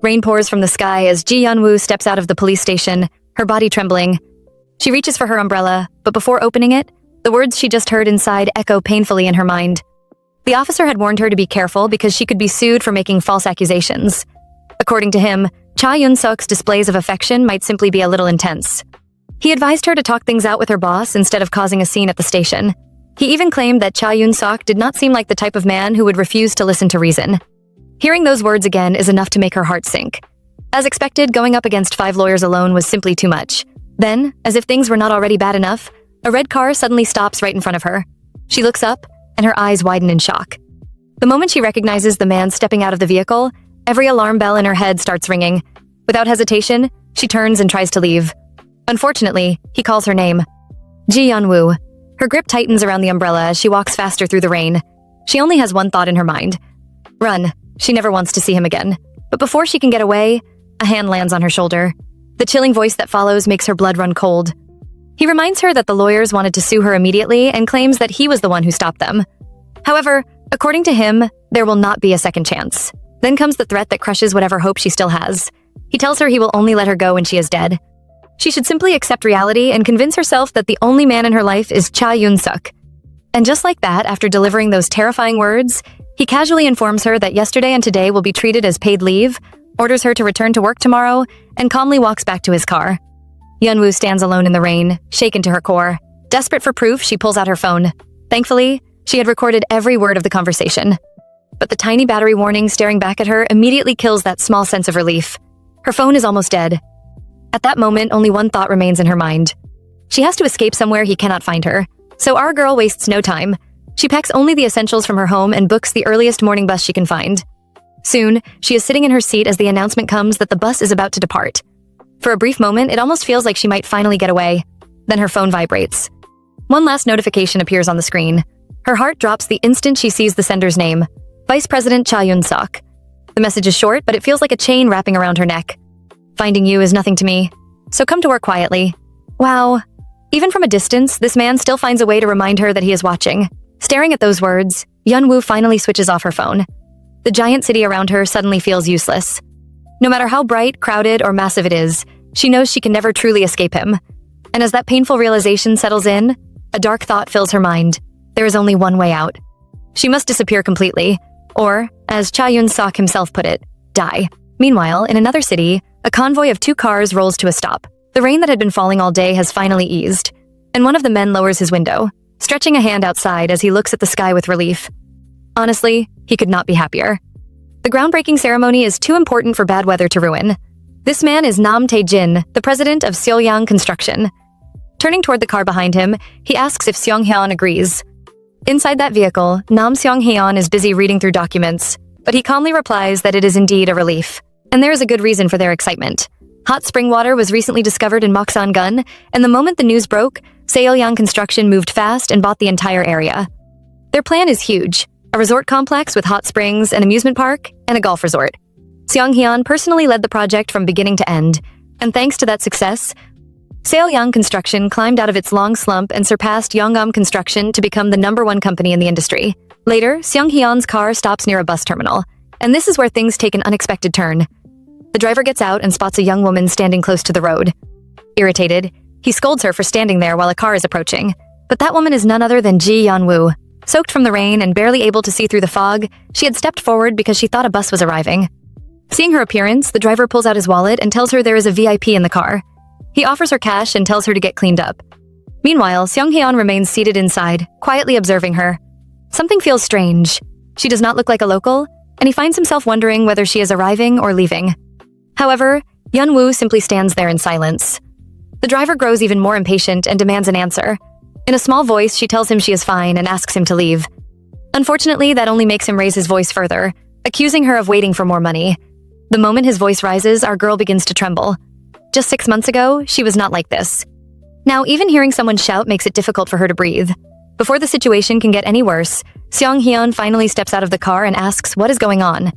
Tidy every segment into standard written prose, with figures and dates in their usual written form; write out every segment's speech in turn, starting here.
Rain pours from the sky as Ji Yeon-woo steps out of the police station, her body trembling. She reaches for her umbrella, but before opening it, the words she just heard inside echo painfully in her mind. The officer had warned her to be careful because she could be sued for making false accusations. According to him, Cha Yun-suk's displays of affection might simply be a little intense. He advised her to talk things out with her boss instead of causing a scene at the station. He even claimed that Cha Yun-suk did not seem like the type of man who would refuse to listen to reason. Hearing those words again is enough to make her heart sink. As expected, going up against 5 lawyers alone was simply too much. Then, as if things were not already bad enough, a red car suddenly stops right in front of her. She looks up, and her eyes widen in shock. The moment she recognizes the man stepping out of the vehicle, every alarm bell in her head starts ringing. Without hesitation, she turns and tries to leave. Unfortunately, he calls her name. Ji Yeon-woo. Her grip tightens around the umbrella as she walks faster through the rain. She only has one thought in her mind. Run. She never wants to see him again. But before she can get away, a hand lands on her shoulder. The chilling voice that follows makes her blood run cold. He reminds her that the lawyers wanted to sue her immediately and claims that he was the one who stopped them. However, according to him, there will not be a second chance. Then comes the threat that crushes whatever hope she still has. He tells her he will only let her go when she is dead. She should simply accept reality and convince herself that the only man in her life is Cha Yun-suk. And just like that, after delivering those terrifying words, he casually informs her that yesterday and today will be treated as paid leave, orders her to return to work tomorrow, and calmly walks back to his car. Yeon-woo stands alone in the rain, shaken to her core. Desperate for proof, she pulls out her phone. Thankfully, she had recorded every word of the conversation. But the tiny battery warning staring back at her immediately kills that small sense of relief. Her phone is almost dead. At that moment, only one thought remains in her mind. She has to escape somewhere he cannot find her. So our girl wastes no time. She packs only the essentials from her home and books the earliest morning bus she can find. Soon, she is sitting in her seat as the announcement comes that the bus is about to depart. For a brief moment, it almost feels like she might finally get away. Then her phone vibrates. One last notification appears on the screen. Her heart drops the instant she sees the sender's name, Vice President Cha Yun-suk. The message is short, but it feels like a chain wrapping around her neck. Finding you is nothing to me, so come to work quietly. Wow. Even from a distance, this man still finds a way to remind her that he is watching. Staring at those words, Yeon-woo finally switches off her phone. The giant city around her suddenly feels useless. No matter how bright, crowded, or massive it is, she knows she can never truly escape him. And as that painful realization settles in, a dark thought fills her mind. There is only one way out. She must disappear completely, or, as Cha Yun-suk himself put it, die. Meanwhile, in another city, a convoy of 2 cars rolls to a stop. The rain that had been falling all day has finally eased, and one of the men lowers his window, stretching a hand outside as he looks at the sky with relief. Honestly, he could not be happier. The groundbreaking ceremony is too important for bad weather to ruin. This man is Nam Tae-jin, the president of Seolyang Construction. Turning toward the car behind him, he asks if Seong-hyun agrees. Inside that vehicle, Nam Seong-hyun is busy reading through documents, but he calmly replies that it is indeed a relief. And there is a good reason for their excitement. Hot spring water was recently discovered in Moksan-gun, and the moment the news broke, Seolyang Construction moved fast and bought the entire area. Their plan is huge. A resort complex with hot springs, an amusement park, and a golf resort. Seong-hyun personally led the project from beginning to end, and thanks to that success, Seolyang Construction climbed out of its long slump and surpassed Yongam Construction to become the #1 company in the industry. Later, Seong-hyun's car stops near a bus terminal, and this is where things take an unexpected turn. The driver gets out and spots a young woman standing close to the road. Irritated, he scolds her for standing there while a car is approaching, but that woman is none other than Ji Yeon-woo. Soaked from the rain and barely able to see through the fog, she had stepped forward because she thought a bus was arriving. Seeing her appearance, the driver pulls out his wallet and tells her there is a VIP in the car. He offers her cash and tells her to get cleaned up. Meanwhile, Seong-hyun remains seated inside, quietly observing her. Something feels strange. She does not look like a local, and he finds himself wondering whether she is arriving or leaving. However, Yeon-woo simply stands there in silence. The driver grows even more impatient and demands an answer. In a small voice, she tells him she is fine and asks him to leave. Unfortunately, that only makes him raise his voice further, accusing her of waiting for more money. The moment his voice rises, our girl begins to tremble. Just 6 months ago, she was not like this. Now, even hearing someone shout makes it difficult for her to breathe. Before the situation can get any worse, Seong-hyun finally steps out of the car and asks what is going on.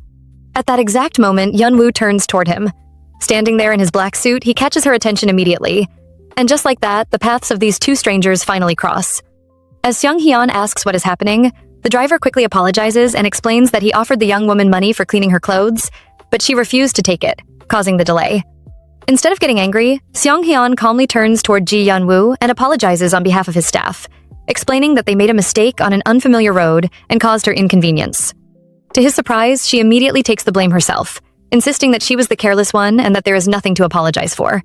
At that exact moment, Yeon-woo turns toward him. Standing there in his black suit, he catches her attention immediately. And just like that, the paths of these 2 strangers finally cross. As Seong-hyun asks what is happening, the driver quickly apologizes and explains that he offered the young woman money for cleaning her clothes, but she refused to take it, causing the delay. Instead of getting angry, Seong-hyun calmly turns toward Ji Yeon-woo and apologizes on behalf of his staff, explaining that they made a mistake on an unfamiliar road and caused her inconvenience. To his surprise, she immediately takes the blame herself, insisting that she was the careless one and that there is nothing to apologize for.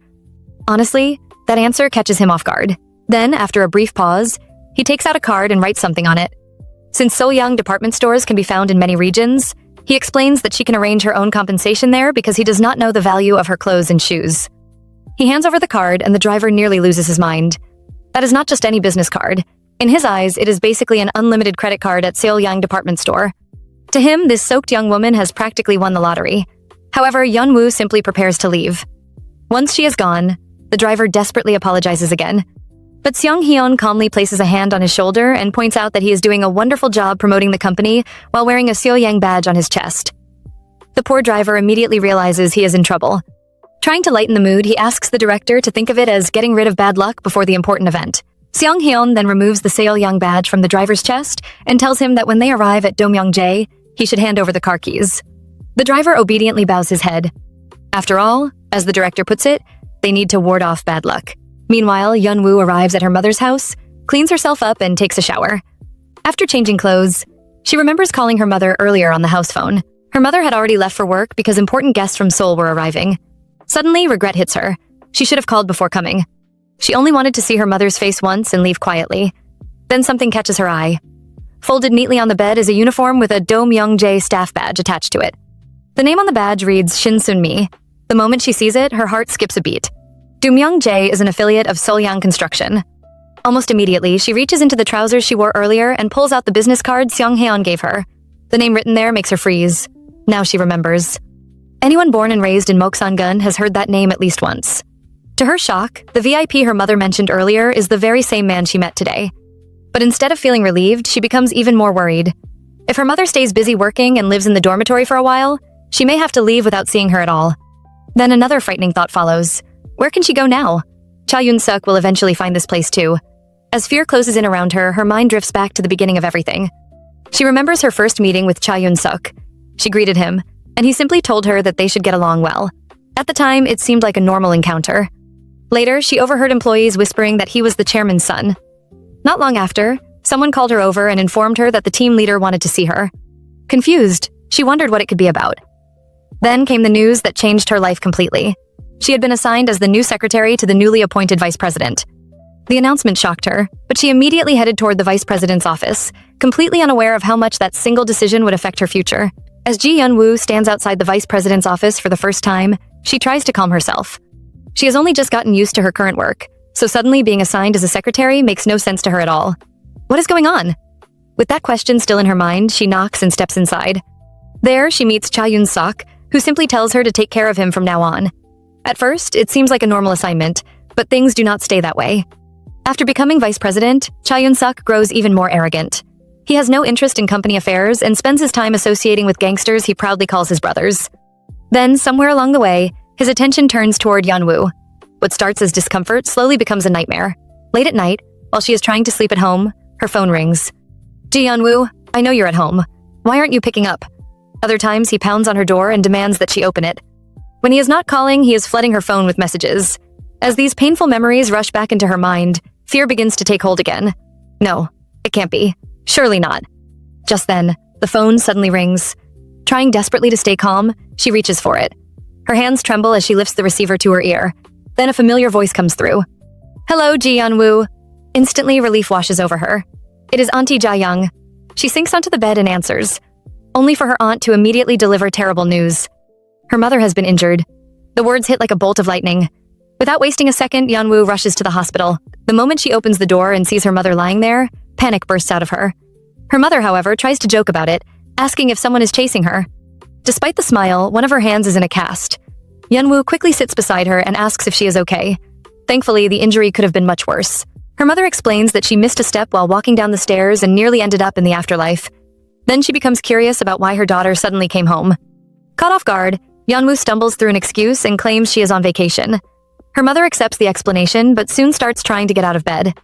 Honestly, that answer catches him off guard. Then, after a brief pause, he takes out a card and writes something on it. Since Soyoung department stores can be found in many regions, he explains that she can arrange her own compensation there because he does not know the value of her clothes and shoes. He hands over the card and the driver nearly loses his mind. That is not just any business card. In his eyes, it is basically an unlimited credit card at Soyoung department store. To him, this soaked young woman has practically won the lottery. However, Yeon-woo simply prepares to leave. Once she is gone, the driver desperately apologizes again. But Seong-hyun calmly places a hand on his shoulder and points out that he is doing a wonderful job promoting the company while wearing a Soyoung badge on his chest. The poor driver immediately realizes he is in trouble. Trying to lighten the mood, he asks the director to think of it as getting rid of bad luck before the important event. Seong-hyun then removes the Soyoung badge from the driver's chest and tells him that when they arrive at Domyeongjae, he should hand over the car keys. The driver obediently bows his head. After all, as the director puts it, they need to ward off bad luck. Meanwhile, Yeon-woo arrives at her mother's house, cleans herself up, and takes a shower. After changing clothes, she remembers calling her mother earlier on the house phone. Her mother had already left for work because important guests from Seoul were arriving. Suddenly, regret hits her. She should have called before coming. She only wanted to see her mother's face once and leave quietly. Then something catches her eye. Folded neatly on the bed is a uniform with a Domyeongjae staff badge attached to it. The name on the badge reads Shin Sun-mi. The moment she sees it, her heart skips a beat. Domyeongjae is an affiliate of Soyoung Construction. Almost immediately, she reaches into the trousers she wore earlier and pulls out the business card Seong-hyun gave her. The name written there makes her freeze. Now she remembers. Anyone born and raised in Moksangun has heard that name at least once. To her shock, the VIP her mother mentioned earlier is the very same man she met today. But instead of feeling relieved, she becomes even more worried. If her mother stays busy working and lives in the dormitory for a while, she may have to leave without seeing her at all. Then another frightening thought follows. Where can she go now? Cha Yoon-suk will eventually find this place too. As fear closes in around her, her mind drifts back to the beginning of everything. She remembers her first meeting with Cha Yoon-suk. She greeted him, and he simply told her that they should get along well. At the time, it seemed like a normal encounter. Later, she overheard employees whispering that he was the chairman's son. Not long after, someone called her over and informed her that the team leader wanted to see her. Confused, she wondered what it could be about. Then came the news that changed her life completely. She had been assigned as the new secretary to the newly appointed vice president. The announcement shocked her, but she immediately headed toward the vice president's office, completely unaware of how much that single decision would affect her future. As Ji Yeon-woo stands outside the vice president's office for the first time, she tries to calm herself. She has only just gotten used to her current work, so suddenly being assigned as a secretary makes no sense to her at all. What is going on? With that question still in her mind, she knocks and steps inside. There, she meets Cha Yoon-suk, who simply tells her to take care of him from now on. At first, it seems like a normal assignment, but things do not stay that way. After becoming vice president, Cha Yoon-suk grows even more arrogant. He has no interest in company affairs and spends his time associating with gangsters he proudly calls his brothers. Then, somewhere along the way, his attention turns toward Yeon-woo. What starts as discomfort slowly becomes a nightmare. Late at night, while she is trying to sleep at home, her phone rings. Ji Yeon-woo, I know you're at home. Why aren't you picking up? Other times, he pounds on her door and demands that she open it. When he is not calling, he is flooding her phone with messages. As these painful memories rush back into her mind, fear begins to take hold again. No, it can't be. Surely not. Just then, the phone suddenly rings. Trying desperately to stay calm, she reaches for it. Her hands tremble as she lifts the receiver to her ear. Then a familiar voice comes through. Hello, Ji Yeon-woo. Instantly, relief washes over her. It is Auntie Ja-young. She sinks onto the bed and answers, only for her aunt to immediately deliver terrible news. Her mother has been injured. The words hit like a bolt of lightning. Without wasting a second, Yeon-woo rushes to the hospital. The moment she opens the door and sees her mother lying there, panic bursts out of her. Her mother, however, tries to joke about it, asking if someone is chasing her. Despite the smile, one of her hands is in a cast. Yeon-woo quickly sits beside her and asks if she is okay. Thankfully, the injury could have been much worse. Her mother explains that she missed a step while walking down the stairs and nearly ended up in the afterlife. Then she becomes curious about why her daughter suddenly came home. Caught off guard, Yeon-woo stumbles through an excuse and claims she is on vacation. Her mother accepts the explanation, but soon starts trying to get out of bed.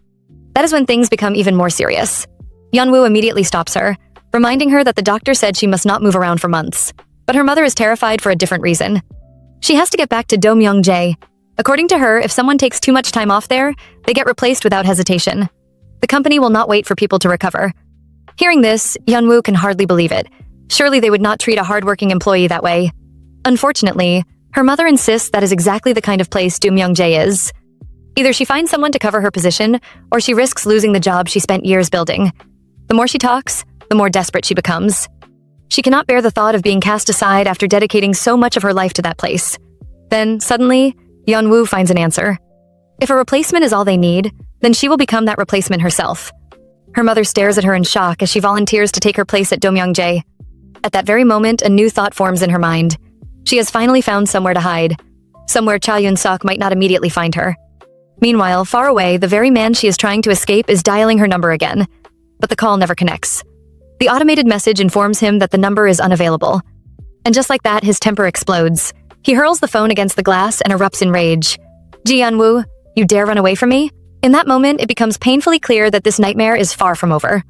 That is when things become even more serious. Yeon-woo immediately stops her, reminding her that the doctor said she must not move around for months. But her mother is terrified for a different reason. She has to get back to Do-myung-jae. According to her, if someone takes too much time off there, they get replaced without hesitation. The company will not wait for people to recover. Hearing this, Yeonwoo can hardly believe it. Surely they would not treat a hardworking employee that way. Unfortunately, her mother insists that is exactly the kind of place Do-myung-jae is. Either she finds someone to cover her position, or she risks losing the job she spent years building. The more she talks, the more desperate she becomes. She cannot bear the thought of being cast aside after dedicating so much of her life to that place. Then, suddenly, Yeonwoo finds an answer. If a replacement is all they need, then she will become that replacement herself. Her mother stares at her in shock as she volunteers to take her place at Do-myung-jae. At that very moment, a new thought forms in her mind. She has finally found somewhere to hide. Somewhere Cha Yun-sok might not immediately find her. Meanwhile, far away, the very man she is trying to escape is dialing her number again. But the call never connects. The automated message informs him that the number is unavailable. And just like that, his temper explodes. He hurls the phone against the glass and erupts in rage. Ji Yeonwoo, you dare run away from me? In that moment, it becomes painfully clear that this nightmare is far from over.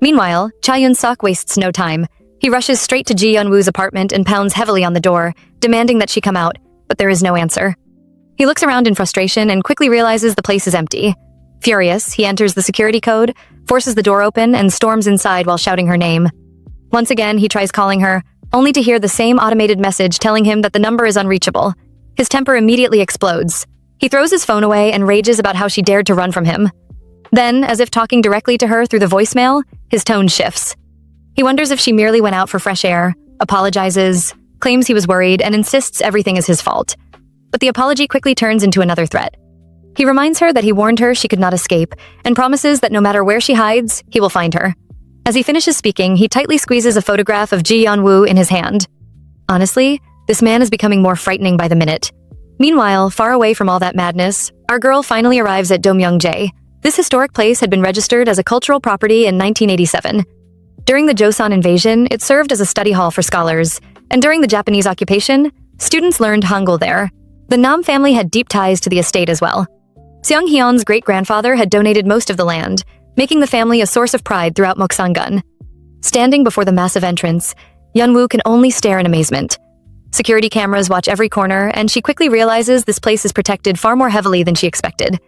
Meanwhile, Cha Yun-sok wastes no time. He rushes straight to Ji Yeonwoo's apartment and pounds heavily on the door, demanding that she come out, but there is no answer. He looks around in frustration and quickly realizes the place is empty. Furious, he enters the security code, forces the door open, and storms inside while shouting her name. Once again, he tries calling her, only to hear the same automated message telling him that the number is unreachable. His temper immediately explodes. He throws his phone away and rages about how she dared to run from him. Then, as if talking directly to her through the voicemail, his tone shifts. He wonders if she merely went out for fresh air, apologizes, claims he was worried, and insists everything is his fault. But the apology quickly turns into another threat. He reminds her that he warned her she could not escape, and promises that no matter where she hides, he will find her. As he finishes speaking, he tightly squeezes a photograph of Ji Yeonwoo in his hand. Honestly, this man is becoming more frightening by the minute. Meanwhile, far away from all that madness, our girl finally arrives at Do-myung-jae. This historic place had been registered as a cultural property in 1987. During the Joseon invasion, it served as a study hall for scholars, and during the Japanese occupation, students learned Hangul there. The Nam family had deep ties to the estate as well. Seong Hyun's great-grandfather had donated most of the land, making the family a source of pride throughout Moksangun. Standing before the massive entrance, Yeonwoo can only stare in amazement. Security cameras watch every corner, and she quickly realizes this place is protected far more heavily than she expected.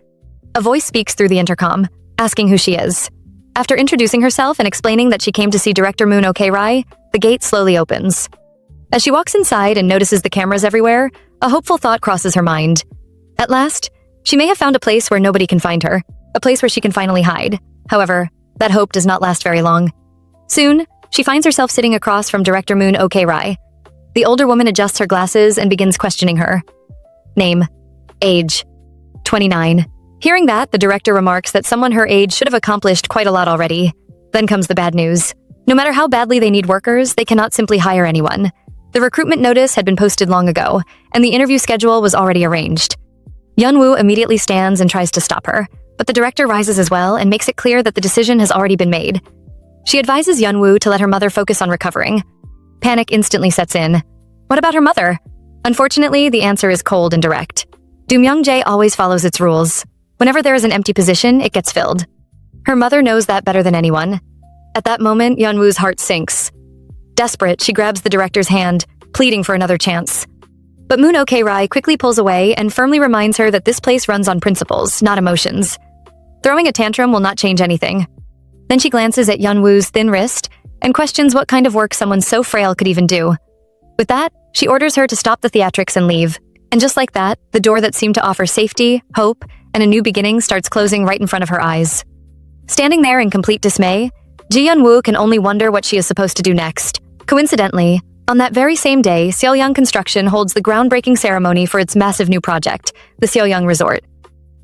A voice speaks through the intercom, asking who she is. After introducing herself and explaining that she came to see director Moon Ok-rai, the gate slowly opens. As she walks inside and notices the cameras everywhere, a hopeful thought crosses her mind. At last, she may have found a place where nobody can find her, a place where she can finally hide. However, that hope does not last very long. Soon, she finds herself sitting across from director Moon Ok-rai. The older woman adjusts her glasses and begins questioning her. Name. Age. 29. Hearing that, the director remarks that someone her age should have accomplished quite a lot already. Then comes the bad news. No matter how badly they need workers, they cannot simply hire anyone. The recruitment notice had been posted long ago, and the interview schedule was already arranged. Yeonwoo immediately stands and tries to stop her, but the director rises as well and makes it clear that the decision has already been made. She advises Yeonwoo to let her mother focus on recovering. Panic instantly sets in. What about her mother? Unfortunately, the answer is cold and direct. Do-myung-jae always follows its rules. Whenever there is an empty position, it gets filled. Her mother knows that better than anyone. At that moment, Yeonwoo's heart sinks. Desperate, she grabs the director's hand, pleading for another chance. But Moon Ok-rai quickly pulls away and firmly reminds her that this place runs on principles, not emotions. Throwing a tantrum will not change anything. Then she glances at Yeonwoo's thin wrist and questions what kind of work someone so frail could even do. With that, she orders her to stop the theatrics and leave. And just like that, the door that seemed to offer safety, hope, and a new beginning starts closing right in front of her eyes. Standing there in complete dismay, Ji Yeonwoo can only wonder what she is supposed to do next. Coincidentally, on that very same day, Seolyang Construction holds the groundbreaking ceremony for its massive new project, the Seolyang Resort.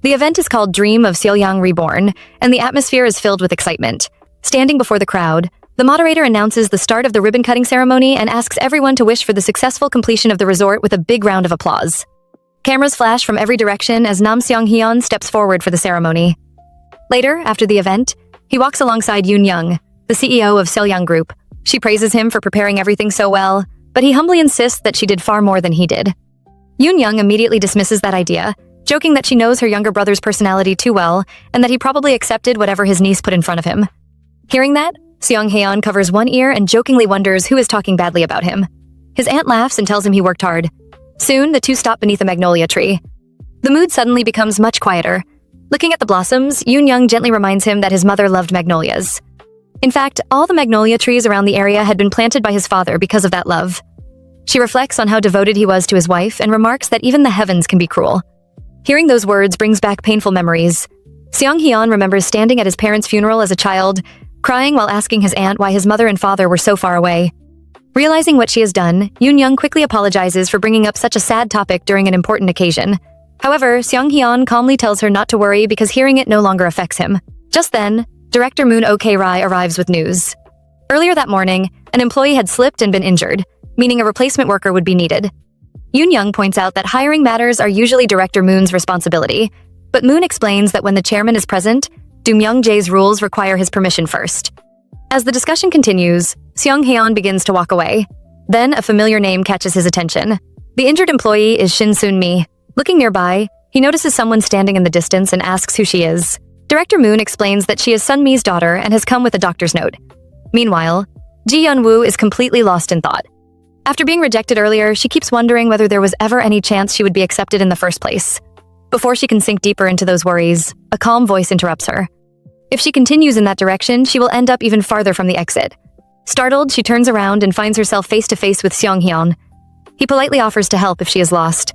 The event is called Dream of Seolyang Reborn, and the atmosphere is filled with excitement. Standing before the crowd, the moderator announces the start of the ribbon-cutting ceremony and asks everyone to wish for the successful completion of the resort with a big round of applause. Cameras flash from every direction as Nam Seong-hyun steps forward for the ceremony. Later, after the event, he walks alongside Yoon Young, the CEO of Seolyang Group. She praises him for preparing everything so well, but he humbly insists that she did far more than he did. Yoon Young immediately dismisses that idea, joking that she knows her younger brother's personality too well and that he probably accepted whatever his niece put in front of him. Hearing that, Seong-haeon covers one ear and jokingly wonders who is talking badly about him. His aunt laughs and tells him he worked hard. Soon, the two stop beneath a magnolia tree. The mood suddenly becomes much quieter. Looking at the blossoms, Yoon-young gently reminds him that his mother loved magnolias. In fact, all the magnolia trees around the area had been planted by his father because of that love. She reflects on how devoted he was to his wife and remarks that even the heavens can be cruel. Hearing those words brings back painful memories. Seong-hyun remembers standing at his parents' funeral as a child, crying while asking his aunt why his mother and father were so far away. Realizing what she has done, Yoon-young quickly apologizes for bringing up such a sad topic during an important occasion. However, Seong-hyun calmly tells her not to worry because hearing it no longer affects him. Just then, Director Moon Ok-rai arrives with news. Earlier that morning, an employee had slipped and been injured, meaning a replacement worker would be needed. Yoon-young points out that hiring matters are usually Director Moon's responsibility, but Moon explains that when the chairman is present, Do-myung-jae's rules require his permission first. As the discussion continues, Seong-hyun begins to walk away. Then a familiar name catches his attention. The injured employee is Shin Soon-mi. Looking nearby, he notices someone standing in the distance and asks who she is. Director Moon explains that she is Sun-mi's daughter and has come with a doctor's note. Meanwhile, Ji-yeon-woo is completely lost in thought. After being rejected earlier, she keeps wondering whether there was ever any chance she would be accepted in the first place. Before she can sink deeper into those worries, a calm voice interrupts her. If she continues in that direction, she will end up even farther from the exit. Startled, she turns around and finds herself face-to-face with Seong-hyun. He politely offers to help if she is lost.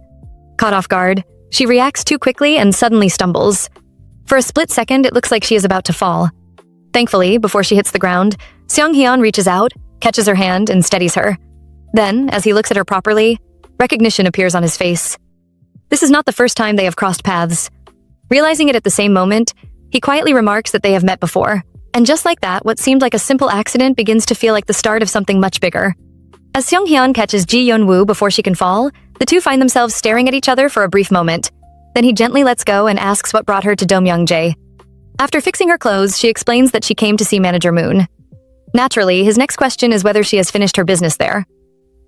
Caught off guard, she reacts too quickly and suddenly stumbles. For a split second, it looks like she is about to fall. Thankfully, before she hits the ground, Seong-hyun reaches out, catches her hand, and steadies her. Then, as he looks at her properly, recognition appears on his face. This is not the first time they have crossed paths. Realizing it at the same moment, he quietly remarks that they have met before. And just like that, what seemed like a simple accident begins to feel like the start of something much bigger. As Seong-hyun catches Ji-yeon-woo before she can fall, the two find themselves staring at each other for a brief moment. Then he gently lets go and asks what brought her to Do-myung-jae. After fixing her clothes, she explains that she came to see Manager Moon. Naturally, his next question is whether she has finished her business there.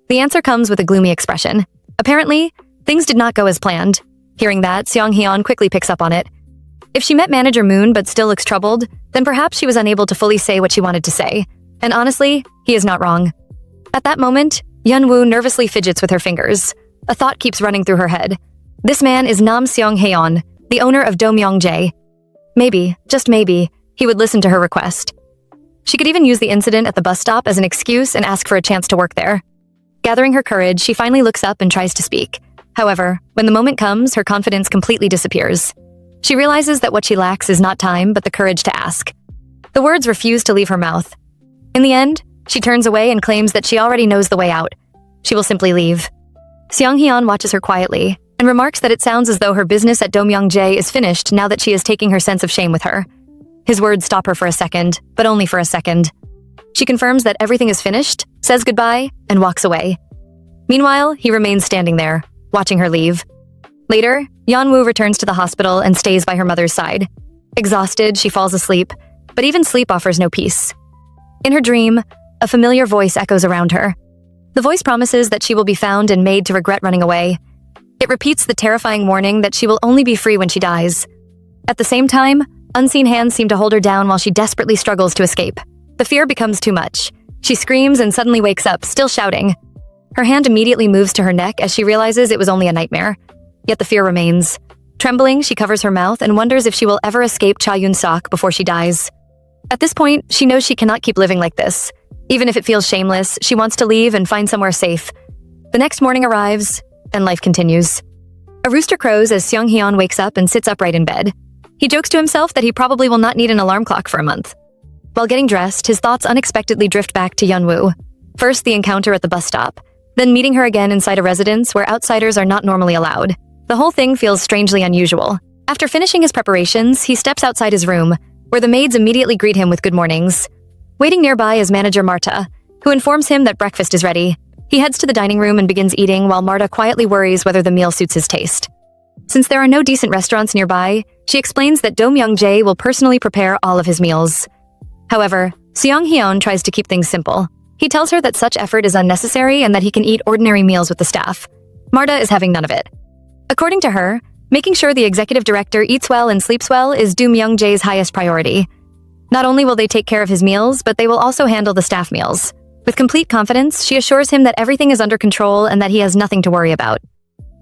The answer comes with a gloomy expression. Apparently, things did not go as planned. Hearing that, Seong-hyun quickly picks up on it. If she met Manager Moon but still looks troubled, then perhaps she was unable to fully say what she wanted to say. And honestly, he is not wrong. At that moment, Yeon-woo nervously fidgets with her fingers. A thought keeps running through her head. This man is Nam Seong-haeon, the owner of Do-myung-jae. Maybe, just maybe, he would listen to her request. She could even use the incident at the bus stop as an excuse and ask for a chance to work there. Gathering her courage, she finally looks up and tries to speak. However, when the moment comes, her confidence completely disappears. She realizes that what she lacks is not time, but the courage to ask. The words refuse to leave her mouth. In the end, she turns away and claims that she already knows the way out. She will simply leave. Seong-hyun watches her quietly and remarks that it sounds as though her business at Do-myung-jae is finished now that she is taking her sense of shame with her. His words stop her for a second, but only for a second. She confirms that everything is finished, says goodbye, and walks away. Meanwhile, he remains standing there, watching her leave. Later, Yeon-woo returns to the hospital and stays by her mother's side. Exhausted, she falls asleep, but even sleep offers no peace. In her dream, a familiar voice echoes around her. The voice promises that she will be found and made to regret running away. It repeats the terrifying warning that she will only be free when she dies. At the same time, unseen hands seem to hold her down while she desperately struggles to escape. The fear becomes too much. She screams and suddenly wakes up, still shouting. Her hand immediately moves to her neck as she realizes it was only a nightmare. Yet the fear remains. Trembling, she covers her mouth and wonders if she will ever escape Cha Yun-sok before she dies. At this point, she knows she cannot keep living like this. Even if it feels shameless, she wants to leave and find somewhere safe. The next morning arrives, and life continues. A rooster crows as Seong-hyun wakes up and sits upright in bed. He jokes to himself that he probably will not need an alarm clock for a month. While getting dressed, his thoughts unexpectedly drift back to Yeon-woo. First, the encounter at the bus stop, then meeting her again inside a residence where outsiders are not normally allowed. The whole thing feels strangely unusual. After finishing his preparations, he steps outside his room, where the maids immediately greet him with good mornings. Waiting nearby is manager Marta, who informs him that breakfast is ready. He heads to the dining room and begins eating while Marta quietly worries whether the meal suits his taste. Since there are no decent restaurants nearby, she explains that Do-myung-jae will personally prepare all of his meals. However, Seong-hyun tries to keep things simple. He tells her that such effort is unnecessary and that he can eat ordinary meals with the staff. Marta is having none of it. According to her, making sure the executive director eats well and sleeps well is Do-myung-jae's highest priority. Not only will they take care of his meals, but they will also handle the staff meals. With complete confidence, she assures him that everything is under control and that he has nothing to worry about.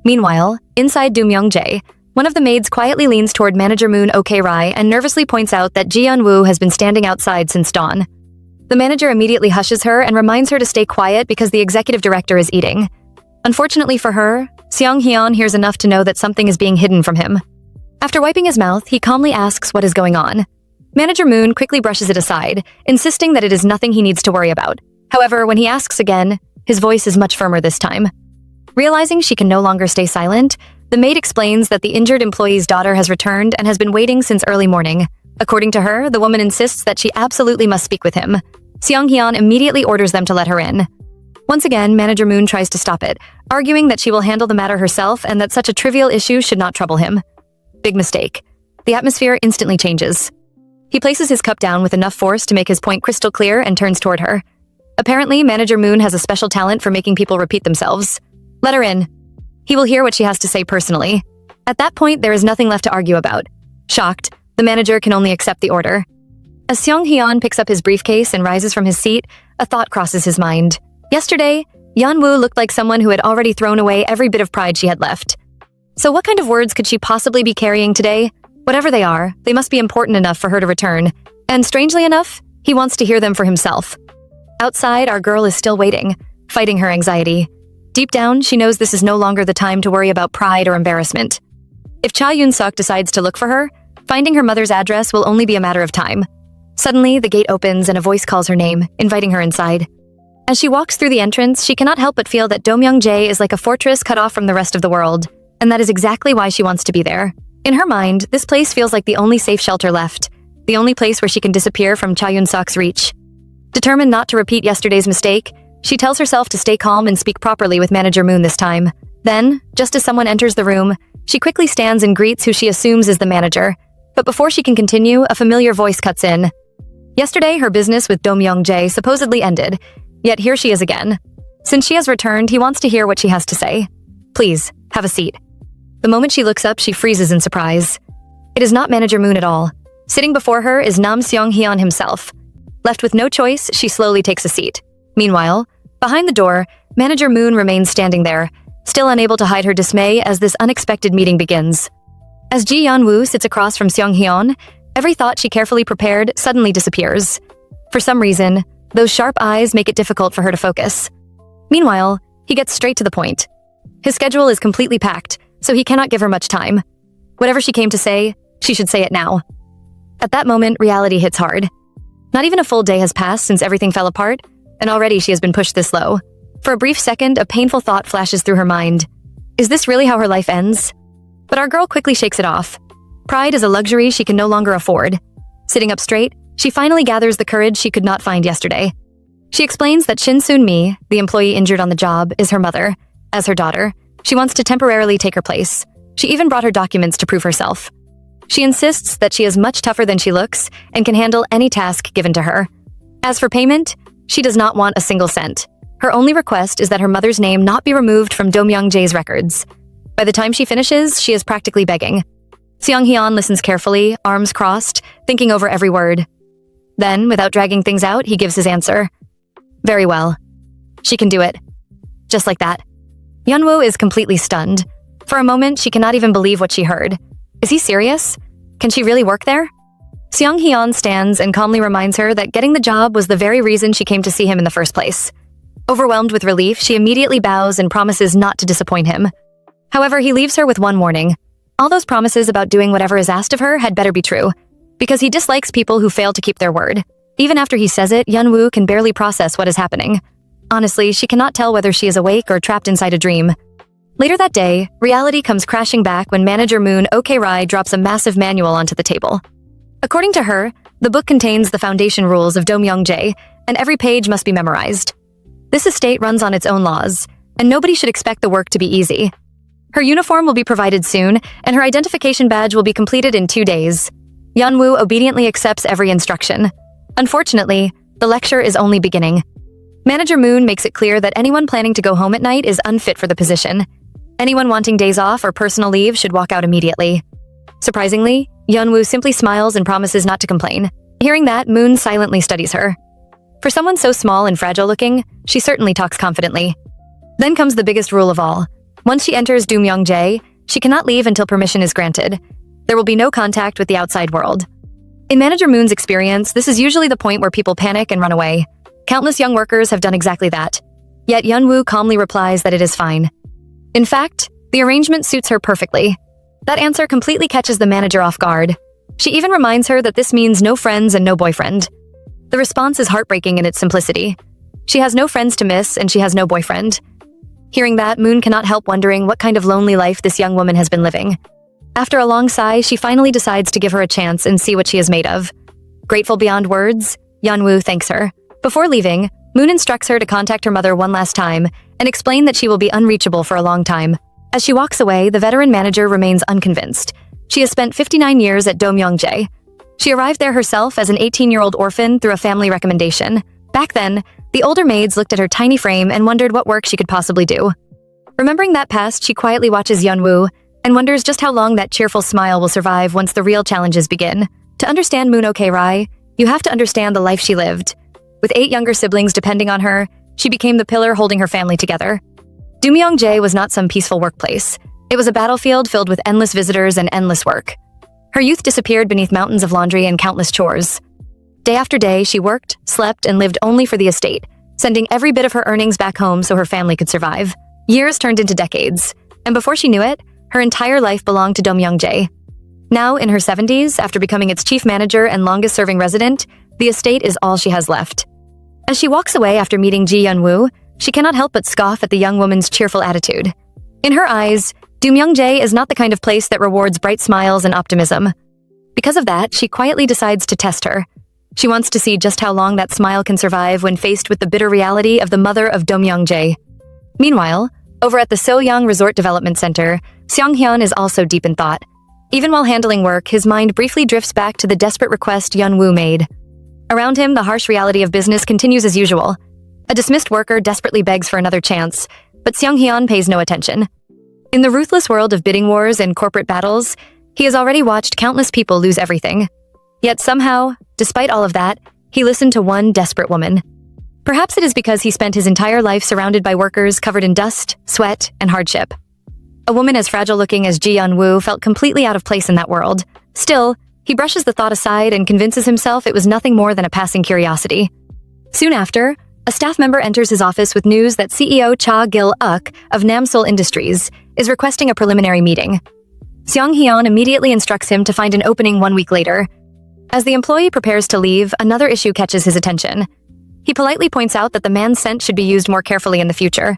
Meanwhile, inside Do Myung-jae, one of the maids quietly leans toward Manager Moon Ok-rai and nervously points out that Ji Yeon-woo has been standing outside since dawn. The manager immediately hushes her and reminds her to stay quiet because the executive director is eating. Unfortunately for her, Seong-hyun hears enough to know that something is being hidden from him. After wiping his mouth, he calmly asks what is going on. Manager Moon quickly brushes it aside, insisting that it is nothing he needs to worry about. However, when he asks again, his voice is much firmer this time. Realizing she can no longer stay silent, the maid explains that the injured employee's daughter has returned and has been waiting since early morning. According to her, the woman insists that she absolutely must speak with him. Seong-hyun immediately orders them to let her in. Once again, Manager Moon tries to stop it, arguing that she will handle the matter herself and that such a trivial issue should not trouble him. Big mistake. The atmosphere instantly changes. He places his cup down with enough force to make his point crystal clear and turns toward her. Apparently, Manager Moon has a special talent for making people repeat themselves. Let her in. He will hear what she has to say personally. At that point, there is nothing left to argue about. Shocked, the manager can only accept the order. As Seong-hyun picks up his briefcase and rises from his seat, a thought crosses his mind. Yesterday, Yeon-woo looked like someone who had already thrown away every bit of pride she had left. So what kind of words could she possibly be carrying today? Whatever they are, they must be important enough for her to return. And strangely enough, he wants to hear them for himself. Outside, our girl is still waiting, fighting her anxiety. Deep down, she knows this is no longer the time to worry about pride or embarrassment. If Cha Yoon-suk decides to look for her, finding her mother's address will only be a matter of time. Suddenly, the gate opens and a voice calls her name, inviting her inside. As she walks through the entrance, she cannot help but feel that Do Myung-jae is like a fortress cut off from the rest of the world, and that is exactly why she wants to be there. In her mind, this place feels like the only safe shelter left, the only place where she can disappear from Cha Yoon-suk's reach. Determined not to repeat yesterday's mistake, she tells herself to stay calm and speak properly with Manager Moon this time. Then, just as someone enters the room, she quickly stands and greets who she assumes is the manager. But before she can continue, a familiar voice cuts in. Yesterday, her business with Do Myung-jae supposedly ended, yet here she is again. Since she has returned, he wants to hear what she has to say. Please, have a seat. The moment she looks up, she freezes in surprise. It is not Manager Moon at all. Sitting before her is Nam Seong-hyun himself. Left with no choice, she slowly takes a seat. Meanwhile, behind the door, Manager Moon remains standing there, still unable to hide her dismay as this unexpected meeting begins. As Ji Yeon-woo sits across from Seong-hyun, every thought she carefully prepared suddenly disappears. For some reason, those sharp eyes make it difficult for her to focus. Meanwhile, he gets straight to the point. His schedule is completely packed, so he cannot give her much time. Whatever she came to say, she should say it now. At that moment, reality hits hard. Not even a full day has passed since everything fell apart, and already she has been pushed this low. For a brief second, a painful thought flashes through her mind. Is this really how her life ends? But our girl quickly shakes it off. Pride is a luxury she can no longer afford. Sitting up straight, she finally gathers the courage she could not find yesterday. She explains that Shin Soon-mi, the employee injured on the job, is her mother. As her daughter, she wants to temporarily take her place. She even brought her documents to prove herself. She insists that she is much tougher than she looks and can handle any task given to her. As for payment, she does not want a single cent. Her only request is that her mother's name not be removed from Do Myung-jae's records. By the time she finishes, she is practically begging. Seong-hyun listens carefully, arms crossed, thinking over every word. Then, without dragging things out, he gives his answer. Very well. She can do it. Just like that. Yeon-woo is completely stunned. For a moment, she cannot even believe what she heard. Is he serious? Can she really work there? Seong-hyun stands and calmly reminds her that getting the job was the very reason she came to see him in the first place. Overwhelmed with relief, she immediately bows and promises not to disappoint him. However, he leaves her with one warning. All those promises about doing whatever is asked of her had better be true, because he dislikes people who fail to keep their word. Even after he says it, Yeon-woo can barely process what is happening. Honestly, she cannot tell whether she is awake or trapped inside a dream. Later that day, reality comes crashing back when Manager Moon Ok-rai drops a massive manual onto the table. According to her, the book contains the foundation rules of Do Myung-jae, and every page must be memorized. This estate runs on its own laws, and nobody should expect the work to be easy. Her uniform will be provided soon, and her identification badge will be completed in 2 days. Yeon-woo obediently accepts every instruction. Unfortunately, the lecture is only beginning. Manager Moon makes it clear that anyone planning to go home at night is unfit for the position. Anyone wanting days off or personal leave should walk out immediately. Surprisingly, Yeon-woo simply smiles and promises not to complain. Hearing that, Moon silently studies her. For someone so small and fragile looking, she certainly talks confidently. Then comes the biggest rule of all. Once she enters Doomyong-jae, she cannot leave until permission is granted. There will be no contact with the outside world. In Manager Moon's experience, this is usually the point where people panic and run away. Countless young workers have done exactly that. Yet Yeonwoo calmly replies that it is fine. In fact, the arrangement suits her perfectly. That answer completely catches the manager off guard. She even reminds her that this means no friends and no boyfriend. The response is heartbreaking in its simplicity. She has no friends to miss and she has no boyfriend. Hearing that, Moon cannot help wondering what kind of lonely life this young woman has been living. After a long sigh, she finally decides to give her a chance and see what she is made of. Grateful beyond words, Yeonwoo thanks her. Before leaving, Moon instructs her to contact her mother one last time and explain that she will be unreachable for a long time. As she walks away, the veteran manager remains unconvinced. She has spent 59 years at Doomyong-jae. She arrived there herself as an 18-year-old orphan through a family recommendation. Back then, the older maids looked at her tiny frame and wondered what work she could possibly do. Remembering that past, she quietly watches Yeonwoo and wonders just how long that cheerful smile will survive once the real challenges begin. To understand Moon Ok-rai, you have to understand the life she lived. With 8 younger siblings depending on her, she became the pillar holding her family together. Doomyong-jae was not some peaceful workplace. It was a battlefield filled with endless visitors and endless work. Her youth disappeared beneath mountains of laundry and countless chores. Day after day, she worked, slept, and lived only for the estate, sending every bit of her earnings back home so her family could survive. Years turned into decades, and before she knew it, her entire life belonged to Doomyong-jae. Now, in her 70s, after becoming its chief manager and longest-serving resident, the estate is all she has left. As she walks away after meeting Ji Yeonwoo, she cannot help but scoff at the young woman's cheerful attitude. In her eyes, Doomyong-jae is not the kind of place that rewards bright smiles and optimism. Because of that, she quietly decides to test her. She wants to see just how long that smile can survive when faced with the bitter reality of the mother of Doomyong-jae. Meanwhile, over at the Soyoung Resort Development Center, Seong-hyun is also deep in thought. Even while handling work, his mind briefly drifts back to the desperate request Yeonwoo made. Around him, the harsh reality of business continues as usual. A dismissed worker desperately begs for another chance, but Seong-hyun pays no attention. In the ruthless world of bidding wars and corporate battles, he has already watched countless people lose everything. Yet somehow, despite all of that, he listened to one desperate woman. Perhaps it is because he spent his entire life surrounded by workers covered in dust, sweat, and hardship. A woman as fragile-looking as Ji Yeonwoo felt completely out of place in that world. Still, he brushes the thought aside and convinces himself it was nothing more than a passing curiosity. Soon after, a staff member enters his office with news that CEO Cha Gil-uk of Namsul Industries is requesting a preliminary meeting. Seong-hyun immediately instructs him to find an opening 1 week later. As the employee prepares to leave, another issue catches his attention. He politely points out that the man's scent should be used more carefully in the future.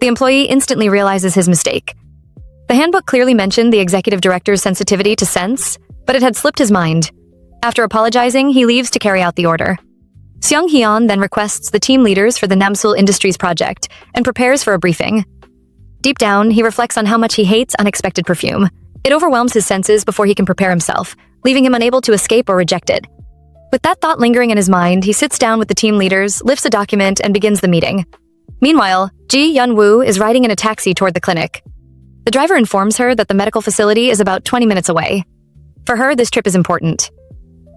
The employee instantly realizes his mistake. The handbook clearly mentioned the executive director's sensitivity to scents, but it had slipped his mind. After apologizing, he leaves to carry out the order. Seong-hyun then requests the team leaders for the Namsul Industries project and prepares for a briefing. Deep down, he reflects on how much he hates unexpected perfume. It overwhelms his senses before he can prepare himself, leaving him unable to escape or reject it. With that thought lingering in his mind, he sits down with the team leaders, lifts a document, and begins the meeting. Meanwhile, Ji Yeonwoo is riding in a taxi toward the clinic. The driver informs her that the medical facility is about 20 minutes away. For her, this trip is important.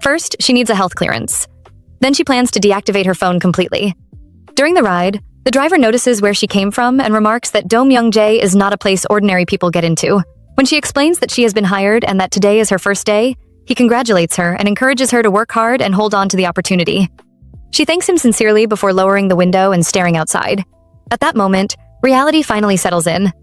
First, she needs a health clearance. Then she plans to deactivate her phone completely. During the ride, the driver notices where she came from and remarks that Doomyong-jae is not a place ordinary people get into. When she explains that she has been hired and that today is her first day, he congratulates her and encourages her to work hard and hold on to the opportunity. She thanks him sincerely before lowering the window and staring outside. At that moment, reality finally settles in.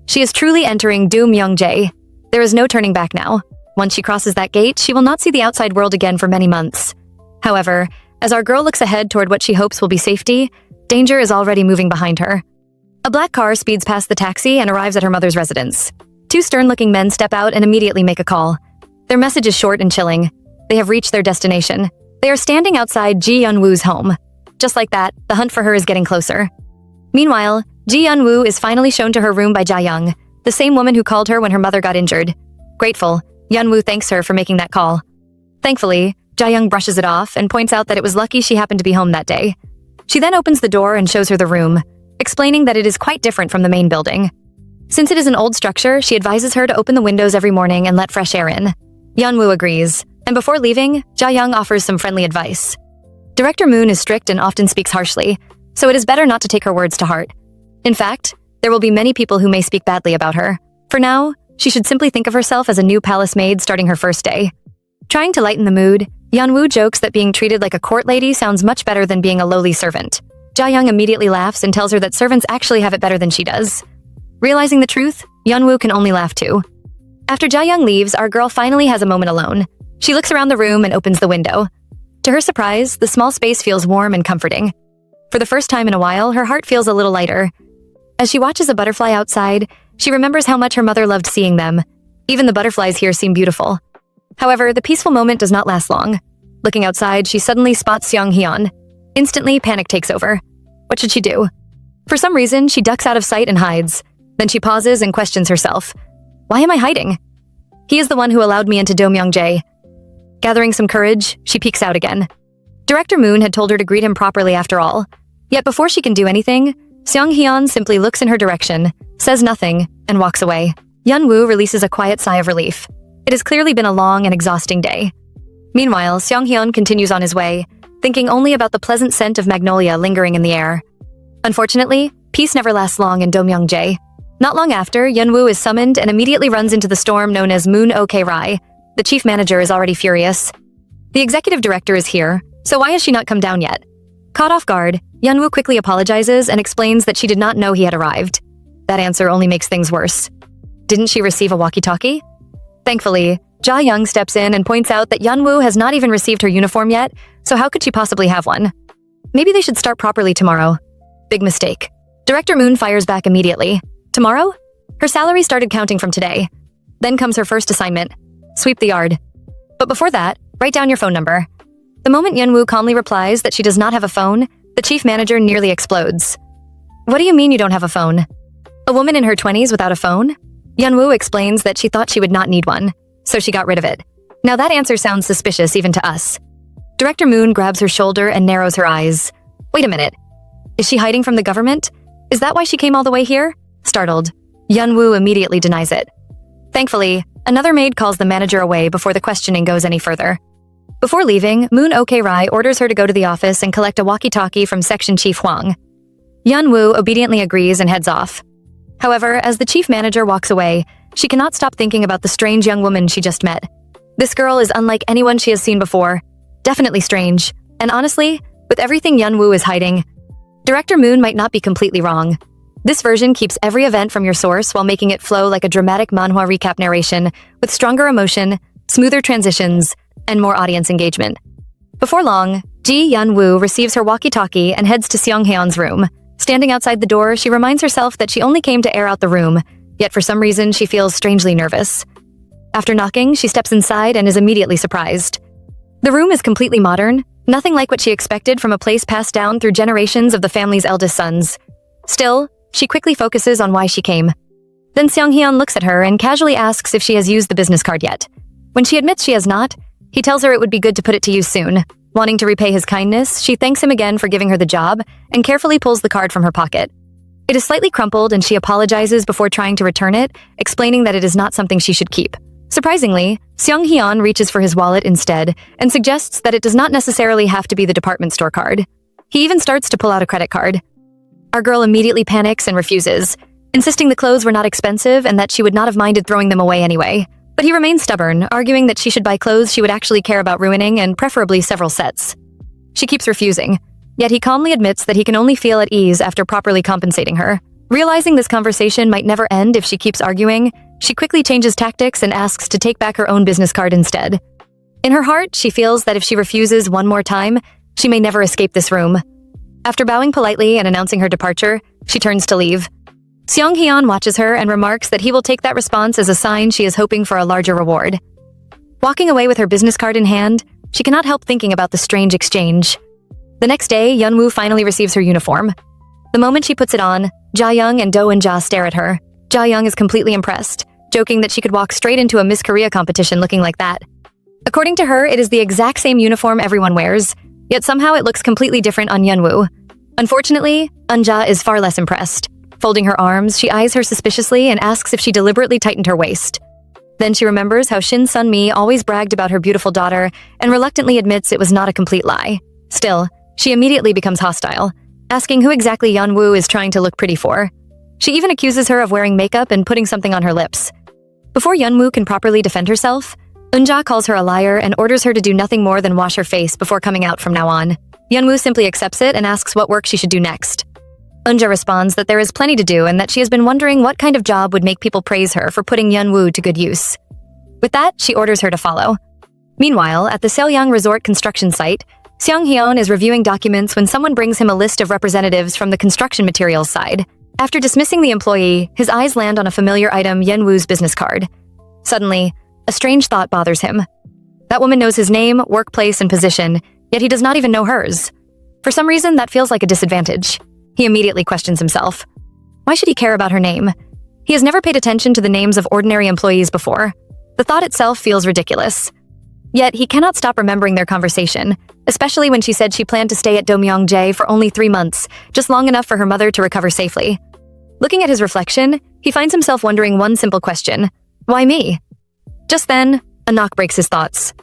She is truly entering Doomyong-jae. There is no turning back now. Once she crosses that gate, she will not see the outside world again for many months. However, as our girl looks ahead toward what she hopes will be safety, danger is already moving behind her. A black car speeds past the taxi and arrives at her mother's residence. 2 stern-looking men step out and immediately make a call. Their message is short and chilling. They have reached their destination. They are standing outside Ji Yeonwoo's home. Just like that, the hunt for her is getting closer. Meanwhile, Ji Yeonwoo is finally shown to her room by Jae-young, the same woman who called her when her mother got injured. Grateful, Yeonwoo thanks her for making that call. Thankfully, Jae-young brushes it off and points out that it was lucky she happened to be home that day. She then opens the door and shows her the room, explaining that it is quite different from the main building. Since it is an old structure, she advises her to open the windows every morning and let fresh air in. Yeonwoo agrees, and before leaving, Jae-young offers some friendly advice. Director Moon is strict and often speaks harshly, so it is better not to take her words to heart. In fact, there will be many people who may speak badly about her. For now, she should simply think of herself as a new palace maid starting her first day. Trying to lighten the mood, Yeonwoo jokes that being treated like a court lady sounds much better than being a lowly servant. Jaeyoung immediately laughs and tells her that servants actually have it better than she does. Realizing the truth, Yeonwoo can only laugh too. After Jaeyoung leaves, our girl finally has a moment alone. She looks around the room and opens the window. To her surprise, the small space feels warm and comforting. For the first time in a while, her heart feels a little lighter. As she watches a butterfly outside, she remembers how much her mother loved seeing them. Even the butterflies here seem beautiful. However, the peaceful moment does not last long. Looking outside, she suddenly spots Seong Hyun. Instantly, panic takes over. What should she do? For some reason, she ducks out of sight and hides. Then she pauses and questions herself. Why am I hiding? He is the one who allowed me into Do-myung-jae. Gathering some courage, she peeks out again. Director Moon had told her to greet him properly after all. Yet before she can do anything, Seong Hyun simply looks in her direction, says nothing, and walks away. Yeonwoo releases a quiet sigh of relief. It has clearly been a long and exhausting day. Meanwhile, Seong Hyun continues on his way, thinking only about the pleasant scent of magnolia lingering in the air. Unfortunately, peace never lasts long in Do-myung-jae. Not long after, Yeonwoo is summoned and immediately runs into the storm known as Moon Ok-rai. The chief manager is already furious. The executive director is here, so why has she not come down yet? Caught off guard, Yeonwoo quickly apologizes and explains that she did not know he had arrived. That answer only makes things worse. Didn't she receive a walkie-talkie? Thankfully, Jaeyoung steps in and points out that Yeonwoo has not even received her uniform yet, so how could she possibly have one? Maybe they should start properly tomorrow. Big mistake. Director Moon fires back immediately. Tomorrow? Her salary started counting from today. Then comes her first assignment. Sweep the yard. But before that, write down your phone number. The moment Yeonwoo calmly replies that she does not have a phone, the chief manager nearly explodes. What do you mean you don't have a phone? A woman in her 20s without a phone? Yeonwoo explains that she thought she would not need one, so she got rid of it. Now that answer sounds suspicious even to us. Director Moon grabs her shoulder and narrows her eyes. Wait a minute. Is she hiding from the government? Is that why she came all the way here? Startled, Yeonwoo immediately denies it. Thankfully, another maid calls the manager away before the questioning goes any further. Before leaving, Moon Ok-rai orders her to go to the office and collect a walkie-talkie from Section Chief Hwang. Yeonwoo obediently agrees and heads off. However, as the chief manager walks away, she cannot stop thinking about the strange young woman she just met. This girl is unlike anyone she has seen before. Definitely strange. And honestly, with everything Yeonwoo is hiding, Director Moon might not be completely wrong. This version keeps every event from your source while making it flow like a dramatic manhwa recap narration with stronger emotion, smoother transitions, and more audience engagement. Before long, Ji Yeonwoo receives her walkie-talkie and heads to Seong Hyun's room. Standing outside the door, she reminds herself that she only came to air out the room, yet for some reason she feels strangely nervous. After knocking, she steps inside and is immediately surprised. The room is completely modern, nothing like what she expected from a place passed down through generations of the family's eldest sons. Still, she quickly focuses on why she came. Then Seong Hyun looks at her and casually asks if she has used the business card yet. When she admits she has not, he tells her it would be good to put it to use soon. Wanting to repay his kindness, she thanks him again for giving her the job and carefully pulls the card from her pocket. It is slightly crumpled and she apologizes before trying to return it, explaining that it is not something she should keep. Surprisingly, Seong Hyun reaches for his wallet instead and suggests that it does not necessarily have to be the department store card. He even starts to pull out a credit card. Our girl immediately panics and refuses, insisting the clothes were not expensive and that she would not have minded throwing them away anyway. But he remains stubborn, arguing that she should buy clothes she would actually care about ruining and preferably several sets. She keeps refusing, yet he calmly admits that he can only feel at ease after properly compensating her. Realizing this conversation might never end if she keeps arguing, she quickly changes tactics and asks to take back her own business card instead. In her heart, she feels that if she refuses one more time, she may never escape this room. After bowing politely and announcing her departure, she turns to leave. Seong Hyun watches her and remarks that he will take that response as a sign she is hoping for a larger reward. Walking away with her business card in hand, she cannot help thinking about the strange exchange. The next day, Yeonwoo finally receives her uniform. The moment she puts it on, Jaeyoung and Do Eun-ja stare at her. Jaeyoung is completely impressed, joking that she could walk straight into a Miss Korea competition looking like that. According to her, it is the exact same uniform everyone wears, yet somehow it looks completely different on Yeonwoo. Unfortunately, Eun-ja is far less impressed. Folding her arms, she eyes her suspiciously and asks if she deliberately tightened her waist. Then she remembers how Shin Sun-mi always bragged about her beautiful daughter and reluctantly admits it was not a complete lie. Still, she immediately becomes hostile, asking who exactly Yeonwoo is trying to look pretty for. She even accuses her of wearing makeup and putting something on her lips. Before Yeonwoo can properly defend herself, Eunja calls her a liar and orders her to do nothing more than wash her face before coming out from now on. Yeonwoo simply accepts it and asks what work she should do next. Eunja responds that there is plenty to do and that she has been wondering what kind of job would make people praise her for putting Yeonwoo to good use. With that, she orders her to follow. Meanwhile, at the Seolyang Resort construction site, Seong-hyun is reviewing documents when someone brings him a list of representatives from the construction materials side. After dismissing the employee, his eyes land on a familiar item, Yeonwoo's business card. Suddenly, a strange thought bothers him. That woman knows his name, workplace, and position, yet he does not even know hers. For some reason, that feels like a disadvantage. He immediately questions himself. Why should he care about her name? He has never paid attention to the names of ordinary employees before. The thought itself feels ridiculous. Yet, he cannot stop remembering their conversation, especially when she said she planned to stay at Domyeongjae for only 3 months, just long enough for her mother to recover safely. Looking at his reflection, he finds himself wondering one simple question. Why me? Just then, a knock breaks his thoughts.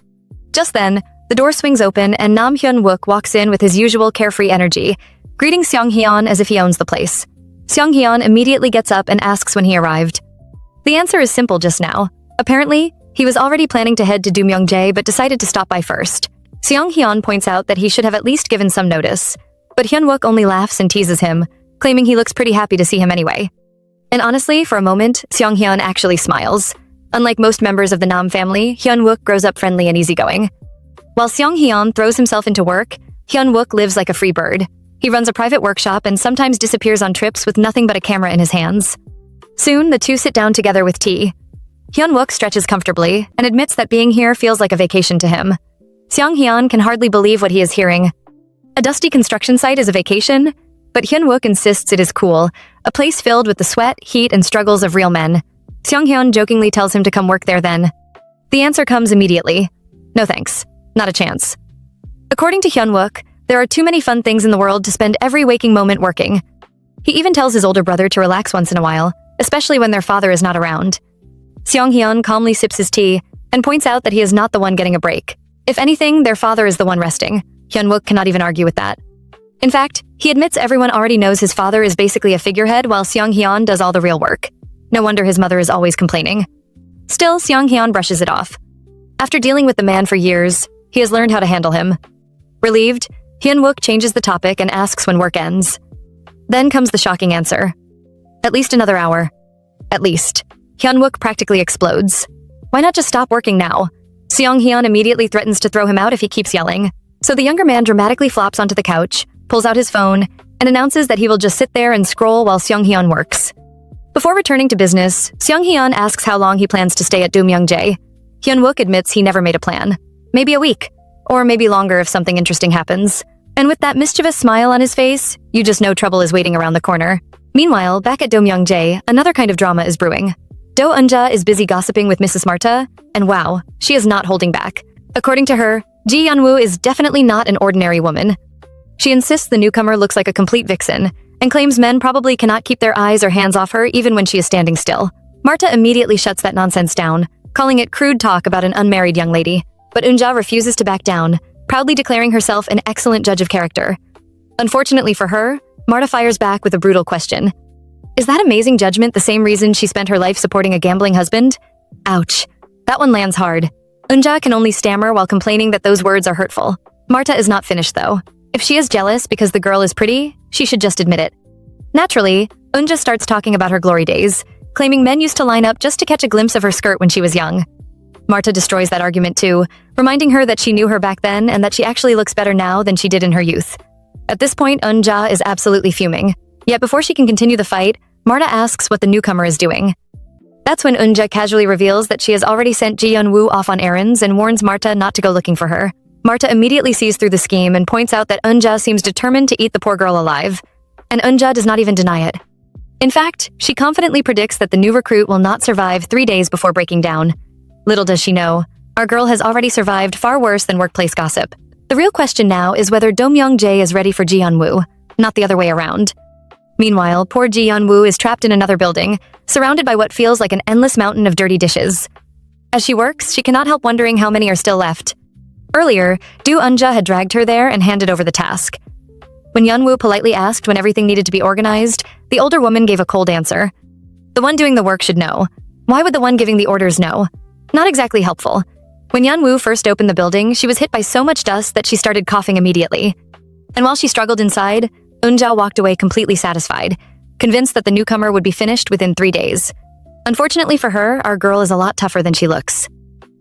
Just then, the door swings open and Nam Hyun-wook walks in with his usual carefree energy, greeting Seong-hyun as if he owns the place. Seong-hyun immediately gets up and asks when he arrived. The answer is simple just now. Apparently, he was already planning to head to Domyeongjae but decided to stop by first. Seong-hyun points out that he should have at least given some notice, but Hyun-wook only laughs and teases him, claiming he looks pretty happy to see him anyway. And honestly, for a moment, Seong-hyun actually smiles. Unlike most members of the Nam family, Hyun-wook grows up friendly and easygoing. While Seong-hyun throws himself into work, Hyun-wook lives like a free bird. He runs a private workshop and sometimes disappears on trips with nothing but a camera in his hands. Soon, the two sit down together with tea. Hyun-wook stretches comfortably and admits that being here feels like a vacation to him. Seong-hyun can hardly believe what he is hearing. A dusty construction site is a vacation, but Hyun-wook insists it is cool, a place filled with the sweat, heat, and struggles of real men. Seong-hyun jokingly tells him to come work there then. The answer comes immediately. No thanks. Not a chance. According to Hyun-wook, there are too many fun things in the world to spend every waking moment working. He even tells his older brother to relax once in a while, especially when their father is not around. Seong-hyun calmly sips his tea and points out that he is not the one getting a break. If anything, their father is the one resting. Hyun-wook cannot even argue with that. In fact, he admits everyone already knows his father is basically a figurehead while Seong-hyun does all the real work. No wonder his mother is always complaining. Still, Seong-hyun brushes it off. After dealing with the man for years, he has learned how to handle him. Relieved, Hyun-wook changes the topic and asks when work ends. Then comes the shocking answer. At least another hour. At least. Hyun-wook practically explodes. Why not just stop working now? Seong-hyun immediately threatens to throw him out if he keeps yelling. So the younger man dramatically flops onto the couch, pulls out his phone, and announces that he will just sit there and scroll while Seong-hyun works. Before returning to business, Seong-hyun asks how long he plans to stay at Domyeongjae. Hyun-wook admits he never made a plan. Maybe a week, or maybe longer if something interesting happens. And with that mischievous smile on his face, you just know trouble is waiting around the corner. Meanwhile, back at Domyeongjae, another kind of drama is brewing. Do Eunja is busy gossiping with Mrs. Marta, and wow, she is not holding back. According to her, Ji Yeonwoo is definitely not an ordinary woman. She insists the newcomer looks like a complete vixen, and claims men probably cannot keep their eyes or hands off her even when she is standing still. Marta immediately shuts that nonsense down, calling it crude talk about an unmarried young lady. But Eunja refuses to back down, proudly declaring herself an excellent judge of character. Unfortunately for her, Marta fires back with a brutal question. Is that amazing judgment the same reason she spent her life supporting a gambling husband? Ouch. That one lands hard. Eunja can only stammer while complaining that those words are hurtful. Marta is not finished though. If she is jealous because the girl is pretty, she should just admit it. Naturally, Eunja starts talking about her glory days, claiming men used to line up just to catch a glimpse of her skirt when she was young. Marta destroys that argument too, reminding her that she knew her back then and that she actually looks better now than she did in her youth. At this point, Eunja is absolutely fuming. Yet before she can continue the fight, Marta asks what the newcomer is doing. That's when Eunja casually reveals that she has already sent Ji Yeonwoo off on errands and warns Marta not to go looking for her. Marta immediately sees through the scheme and points out that Eunja seems determined to eat the poor girl alive. And Eunja does not even deny it. In fact, she confidently predicts that the new recruit will not survive 3 days before breaking down. Little does she know, our girl has already survived far worse than workplace gossip. The real question now is whether Domyeongjae is ready for Ji Yeonwoo, not the other way around. Meanwhile, poor Ji Yeonwoo is trapped in another building, surrounded by what feels like an endless mountain of dirty dishes. As she works, she cannot help wondering how many are still left. Earlier, Do Eunja had dragged her there and handed over the task. When Yeonwoo politely asked when everything needed to be organized, the older woman gave a cold answer. The one doing the work should know. Why would the one giving the orders know? Not exactly helpful. When Yeonwoo first opened the building, she was hit by so much dust that she started coughing immediately. And while she struggled inside, Eunja walked away completely satisfied, convinced that the newcomer would be finished within 3 days. Unfortunately for her, our girl is a lot tougher than she looks.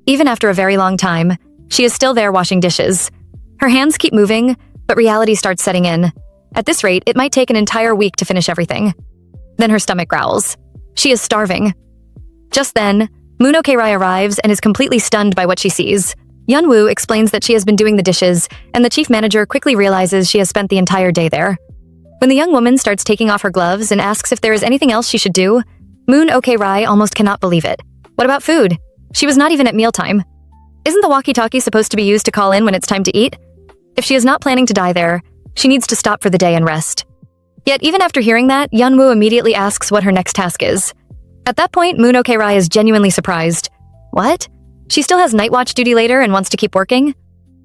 Even after a very long time, she is still there washing dishes. Her hands keep moving, but reality starts setting in. At this rate, it might take an entire week to finish everything. Then her stomach growls. She is starving. Just then, Moon Ok-rai arrives and is completely stunned by what she sees. Yeonwoo explains that she has been doing the dishes, and the chief manager quickly realizes she has spent the entire day there. When the young woman starts taking off her gloves and asks if there is anything else she should do, Moon Ok-rai almost cannot believe it. What about food? She was not even at mealtime. Isn't the walkie-talkie supposed to be used to call in when it's time to eat? If she is not planning to die there, she needs to stop for the day and rest. Yet even after hearing that, Yeonwoo immediately asks what her next task is. At that point, Moon Ok-rai is genuinely surprised. What? She still has night watch duty later and wants to keep working?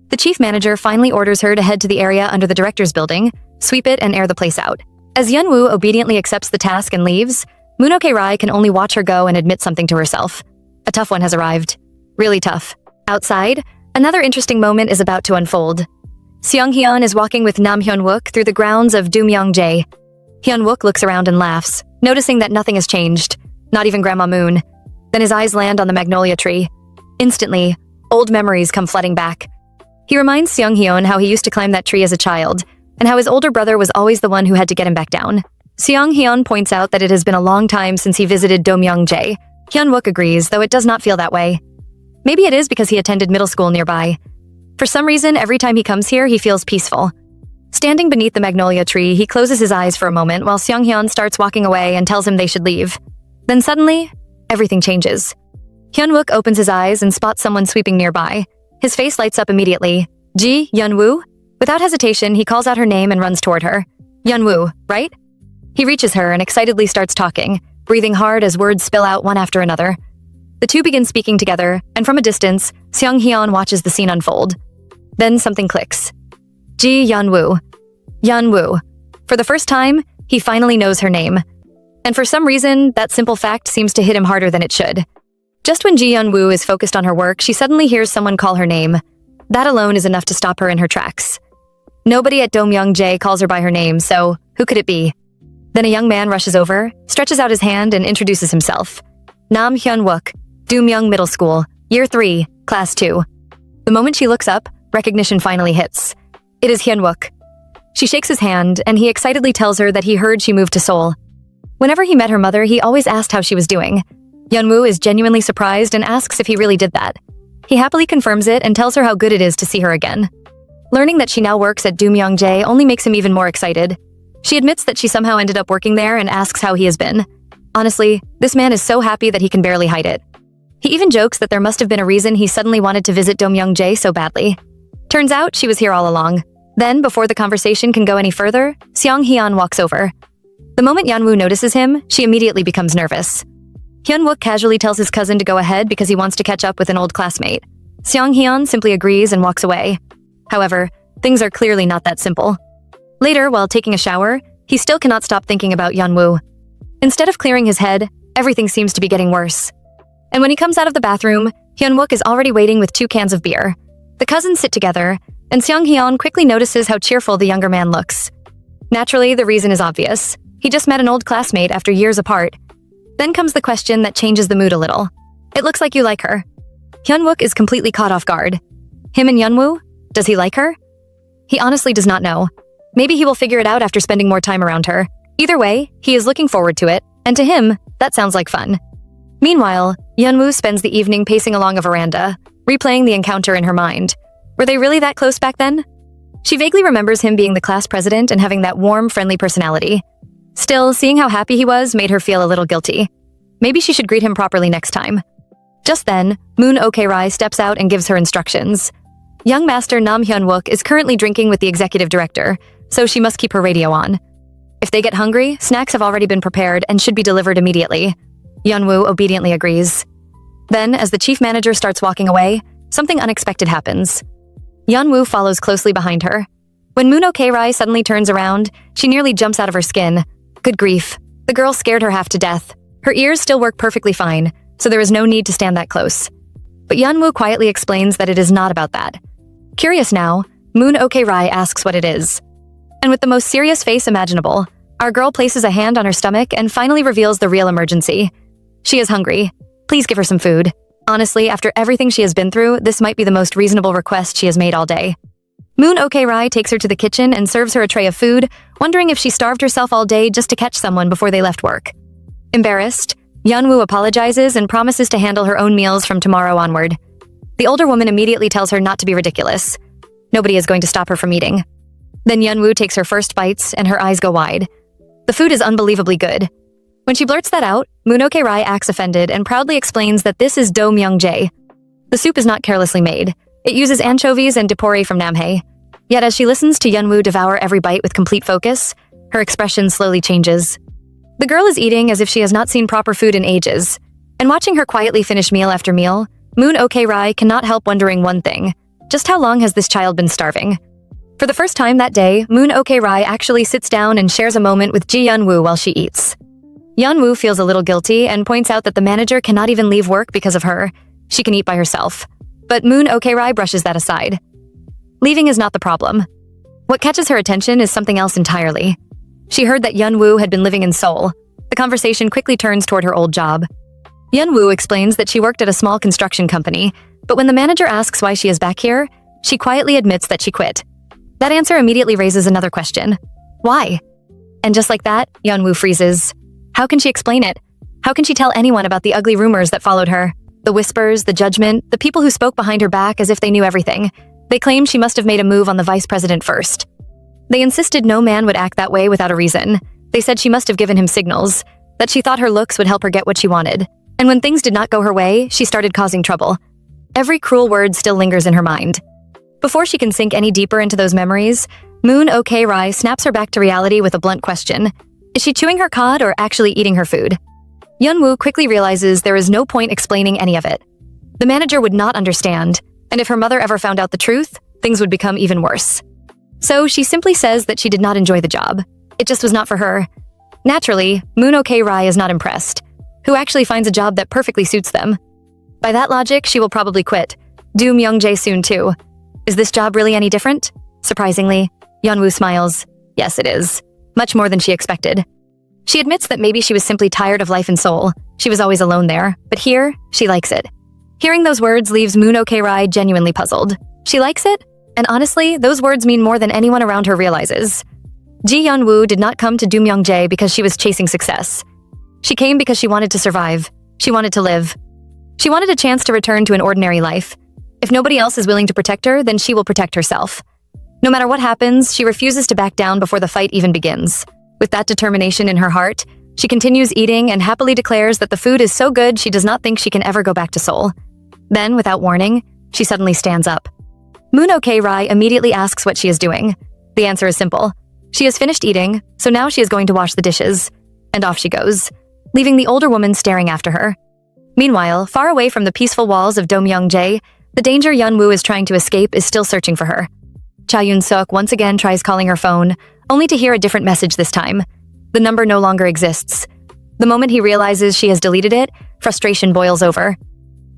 The chief manager finally orders her to head to the area under the director's building, sweep it, and air the place out. As Yeonwoo obediently accepts the task and leaves, Moon Ok-rai can only watch her go and admit something to herself. A tough one has arrived. Really tough. Outside, another interesting moment is about to unfold. Seong-hyun is walking with Nam Hyun-wook through the grounds of Doomyong-jae. Hyun-wook looks around and laughs, noticing that nothing has changed, not even Grandma Moon. Then his eyes land on the magnolia tree. Instantly, old memories come flooding back. He reminds Seong-hyun how he used to climb that tree as a child, and how his older brother was always the one who had to get him back down. Seong-hyun points out that it has been a long time since he visited Doomyong-jae. Hyun-wook agrees, though it does not feel that way. Maybe it is because he attended middle school nearby. For some reason, every time he comes here, he feels peaceful. Standing beneath the magnolia tree, he closes his eyes for a moment while Seong-hyun starts walking away and tells him they should leave. Then suddenly, everything changes. Hyun-wook opens his eyes and spots someone sweeping nearby. His face lights up immediately. Ji Yeonwoo? Without hesitation, he calls out her name and runs toward her. Yeonwoo, right? He reaches her and excitedly starts talking, breathing hard as words spill out one after another. The two begin speaking together, and from a distance, Seong-hyun watches the scene unfold. Then something clicks. Ji Yeonwoo. Yeonwoo. For the first time, he finally knows her name. And for some reason, that simple fact seems to hit him harder than it should. Just when Ji Yeonwoo is focused on her work, she suddenly hears someone call her name. That alone is enough to stop her in her tracks. Nobody at Doomyong-jae calls her by her name, so who could it be? Then a young man rushes over, stretches out his hand, and introduces himself. Nam Hyun-wook, Doomyong Middle School, Year 3, Class 2. The moment she looks up, recognition finally hits. It is Hyun-wook. She shakes his hand, and he excitedly tells her that he heard she moved to Seoul. Whenever he met her mother, he always asked how she was doing. Yeonwoo is genuinely surprised and asks if he really did that. He happily confirms it and tells her how good it is to see her again. Learning that she now works at Doomyong-jae only makes him even more excited. She admits that she somehow ended up working there and asks how he has been. Honestly, this man is so happy that he can barely hide it. He even jokes that there must have been a reason he suddenly wanted to visit Doomyong-jae so badly. Turns out she was here all along. Then, before the conversation can go any further, Seong-hyun walks over. The moment Yeonwoo notices him, she immediately becomes nervous. Hyun-wook casually tells his cousin to go ahead because he wants to catch up with an old classmate. Seong-hyun simply agrees and walks away. However, things are clearly not that simple. Later, while taking a shower, he still cannot stop thinking about Yeonwoo. Instead of clearing his head, everything seems to be getting worse. And when he comes out of the bathroom, Hyun-wook is already waiting with 2 cans of beer. The cousins sit together, and Seong-hyun quickly notices how cheerful the younger man looks. Naturally, the reason is obvious. He just met an old classmate after years apart. Then comes the question that changes the mood a little. It looks like you like her. Hyun-wook is completely caught off guard. Him and Yeonwoo? Does he like her? He honestly does not know. Maybe he will figure it out after spending more time around her. Either way, he is looking forward to it, and to him, that sounds like fun. Meanwhile, Yeonwoo spends the evening pacing along a veranda, replaying the encounter in her mind. Were they really that close back then? She vaguely remembers him being the class president and having that warm, friendly personality. Still, seeing how happy he was made her feel a little guilty. Maybe she should greet him properly next time. Just then, Moon Ok-rai steps out and gives her instructions. Young Master Nam Hyun-wook is currently drinking with the executive director, so she must keep her radio on. If they get hungry, snacks have already been prepared and should be delivered immediately. Yeonwoo obediently agrees. Then, as the chief manager starts walking away, something unexpected happens. Yeonwoo follows closely behind her. When Moon Ok-rai suddenly turns around, she nearly jumps out of her skin. Good grief. The girl scared her half to death. Her ears still work perfectly fine, so there is no need to stand that close. But Yeonwoo quietly explains that it is not about that. Curious now, Moon Ok-rai asks what it is. And with the most serious face imaginable, our girl places a hand on her stomach and finally reveals the real emergency. She is hungry. Please give her some food. Honestly, after everything she has been through, this might be the most reasonable request she has made all day. Moon Ok-rai takes her to the kitchen and serves her a tray of food, wondering if she starved herself all day just to catch someone before they left work. Embarrassed, Yeonwoo apologizes and promises to handle her own meals from tomorrow onward. The older woman immediately tells her not to be ridiculous. Nobody is going to stop her from eating. Then Yeonwoo takes her first bites and her eyes go wide. The food is unbelievably good. When she blurts that out, Moon Ok-rai acts offended and proudly explains that this is Do Myung-jae. The soup is not carelessly made. It uses anchovies and dipori from Namhae. Yet as she listens to Yeonwoo devour every bite with complete focus, her expression slowly changes. The girl is eating as if she has not seen proper food in ages. And watching her quietly finish meal after meal, Moon Ok-rai cannot help wondering one thing. Just how long has this child been starving? For the first time that day, Moon Ok-rai actually sits down and shares a moment with Ji Yeonwoo while she eats. Yeonwoo feels a little guilty and points out that the manager cannot even leave work because of her. She can eat by herself. But Moon Ok-rai brushes that aside. Leaving is not the problem. What catches her attention is something else entirely. She heard that Yeonwoo had been living in Seoul. The conversation quickly turns toward her old job. Yeonwoo explains that she worked at a small construction company, but when the manager asks why she is back here, she quietly admits that she quit. That answer immediately raises another question. Why? And just like that, Yeonwoo freezes. How can she explain it? How can she tell anyone about the ugly rumors that followed her? The whispers, the judgment, the people who spoke behind her back as if they knew everything. They claimed she must have made a move on the vice president first. They insisted no man would act that way without a reason. They said she must have given him signals, that she thought her looks would help her get what she wanted. And when things did not go her way, she started causing trouble. Every cruel word still lingers in her mind. Before she can sink any deeper into those memories, Moon Ok-rai snaps her back to reality with a blunt question. Is she chewing her cod or actually eating her food? Yeonwoo quickly realizes there is no point explaining any of it. The manager would not understand, and if her mother ever found out the truth, things would become even worse. So she simply says that she did not enjoy the job. It just was not for her. Naturally, Moon Ok-rai is not impressed. Who actually finds a job that perfectly suits them? By that logic, she will probably quit. Do Myung-jae soon too. Is this job really any different? Surprisingly, Yeonwoo smiles. Yes, it is. Much more than she expected. She admits that maybe she was simply tired of life in Seoul. She was always alone there, but here, she likes it. Hearing those words leaves Moon Ok-rai genuinely puzzled. She likes it? And honestly, those words mean more than anyone around her realizes. Ji Yeonwoo did not come to Do Myung-jae because she was chasing success. She came because she wanted to survive. She wanted to live. She wanted a chance to return to an ordinary life. If nobody else is willing to protect her, then she will protect herself. No matter what happens, she refuses to back down before the fight even begins. With that determination in her heart, she continues eating and happily declares that the food is so good she does not think she can ever go back to Seoul. Then, without warning, she suddenly stands up. Moon Ok-rai immediately asks what she is doing. The answer is simple. She has finished eating, so now she is going to wash the dishes. And off she goes, leaving the older woman staring after her. Meanwhile, far away from the peaceful walls of Do Myung-jae, the danger Yeonwoo is trying to escape is still searching for her. Cha Yoon-suk once again tries calling her phone, only to hear a different message this time. The number no longer exists. The moment he realizes she has deleted it, frustration boils over.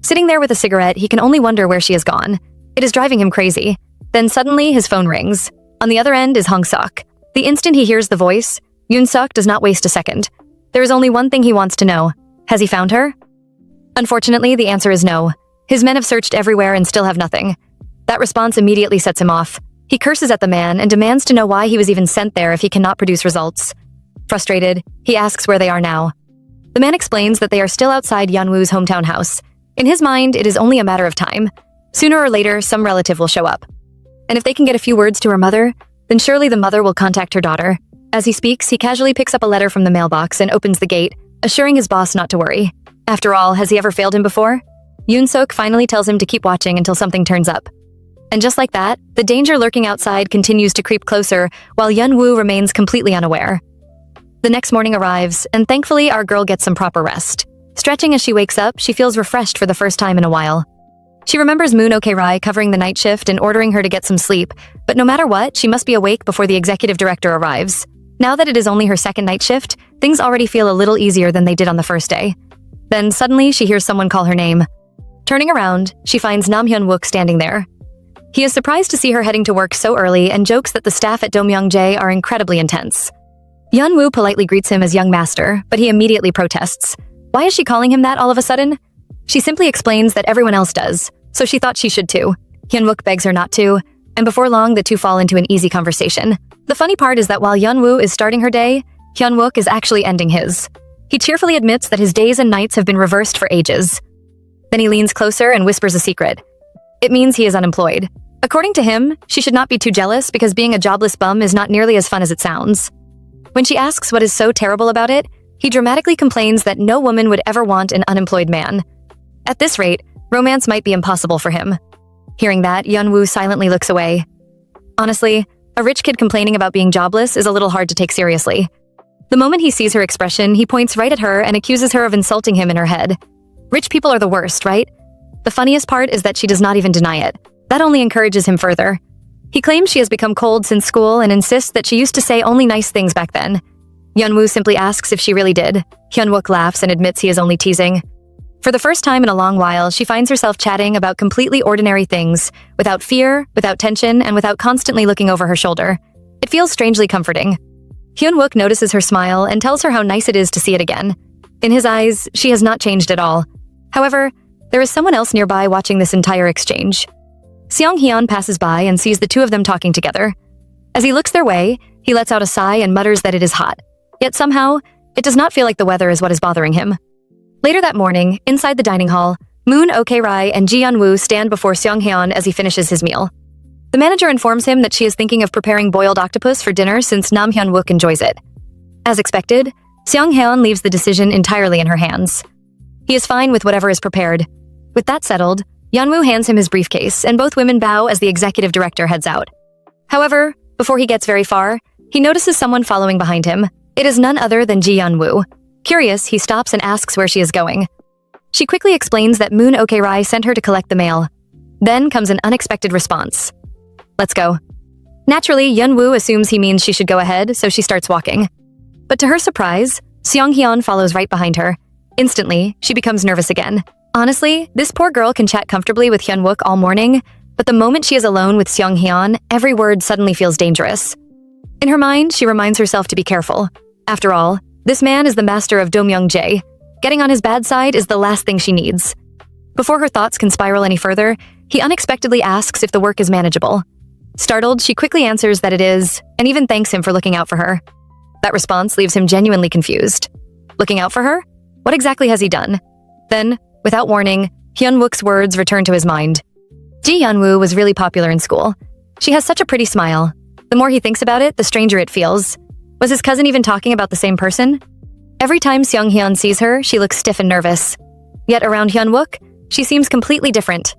Sitting there with a cigarette, he can only wonder where she has gone. It is driving him crazy. Then suddenly, his phone rings. On the other end is Hong-suk. The instant he hears the voice, Yoon-suk does not waste a second. There is only one thing he wants to know. Has he found her? Unfortunately, the answer is no. His men have searched everywhere and still have nothing. That response immediately sets him off. He curses at the man and demands to know why he was even sent there if he cannot produce results. Frustrated, he asks where they are now. The man explains that they are still outside Yeonwoo's hometown house. In his mind, it is only a matter of time. Sooner or later, some relative will show up. And if they can get a few words to her mother, then surely the mother will contact her daughter. As he speaks, he casually picks up a letter from the mailbox and opens the gate, assuring his boss not to worry. After all, has he ever failed him before? Yoon-suk finally tells him to keep watching until something turns up. And just like that, the danger lurking outside continues to creep closer, while Yeonwoo remains completely unaware. The next morning arrives, and thankfully our girl gets some proper rest. Stretching as she wakes up, she feels refreshed for the first time in a while. She remembers Moon Ok-rai covering the night shift and ordering her to get some sleep, but no matter what, she must be awake before the executive director arrives. Now that it is only her second night shift, things already feel a little easier than they did on the first day. Then suddenly she hears someone call her name. Turning around, she finds Nam Hyun-wook standing there. He is surprised to see her heading to work so early and jokes that the staff at Domyongjae are incredibly intense. Hyun-woo politely greets him as young master, but he immediately protests. Why is she calling him that all of a sudden? She simply explains that everyone else does, so she thought she should too. Hyun-wook begs her not to, and before long the two fall into an easy conversation. The funny part is that while Hyun-woo is starting her day, Hyun-wook is actually ending his. He cheerfully admits that his days and nights have been reversed for ages. Then he leans closer and whispers a secret. It means he is unemployed. According to him, she should not be too jealous because being a jobless bum is not nearly as fun as it sounds. When she asks what is so terrible about it, he dramatically complains that no woman would ever want an unemployed man. At this rate, romance might be impossible for him. Hearing that, Hyun-woo silently looks away. Honestly, a rich kid complaining about being jobless is a little hard to take seriously. The moment he sees her expression, he points right at her and accuses her of insulting him in her head. Rich people are the worst, right? The funniest part is that she does not even deny it. That only encourages him further. He claims she has become cold since school and insists that she used to say only nice things back then. Hyun-woo simply asks if she really did. Hyun-wook laughs and admits he is only teasing. For the first time in a long while, she finds herself chatting about completely ordinary things, without fear, without tension, and without constantly looking over her shoulder. It feels strangely comforting. Hyun-wook notices her smile and tells her how nice it is to see it again. In his eyes, she has not changed at all. However, there is someone else nearby watching this entire exchange. Seong-hyun passes by and sees the two of them talking together. As he looks their way, he lets out a sigh and mutters that it is hot. Yet somehow, it does not feel like the weather is what is bothering him. Later that morning, inside the dining hall, Moon Ok-rai and Ji Hyun-woo stand before Seong-hyun as he finishes his meal. The manager informs him that she is thinking of preparing boiled octopus for dinner since Nam Hyun-wook enjoys it. As expected, Seong-hyun leaves the decision entirely in her hands. He is fine with whatever is prepared. With that settled, Hyun-woo hands him his briefcase, and both women bow as the executive director heads out. However, before he gets very far, he notices someone following behind him. It is none other than Ji Hyun-woo. Curious, he stops and asks where she is going. She quickly explains that Moon Ok-rai sent her to collect the mail. Then comes an unexpected response. Let's go. Naturally, Hyun-woo assumes he means she should go ahead, so she starts walking. But to her surprise, Seong-hyun follows right behind her. Instantly, she becomes nervous again. Honestly, this poor girl can chat comfortably with Hyun-wook all morning, but the moment she is alone with Seong-hyun, every word suddenly feels dangerous. In her mind, she reminds herself to be careful. After all, this man is the master of Domyongjae. Getting on his bad side is the last thing she needs. Before her thoughts can spiral any further, he unexpectedly asks if the work is manageable. Startled, she quickly answers that it is, and even thanks him for looking out for her. That response leaves him genuinely confused. Looking out for her? What exactly has he done? Then, without warning, Hyun-wook's words return to his mind. Ji Hyun-woo was really popular in school. She has such a pretty smile. The more he thinks about it, the stranger it feels. Was his cousin even talking about the same person? Every time Seong-hyun sees her, she looks stiff and nervous. Yet around Hyun-wook, she seems completely different.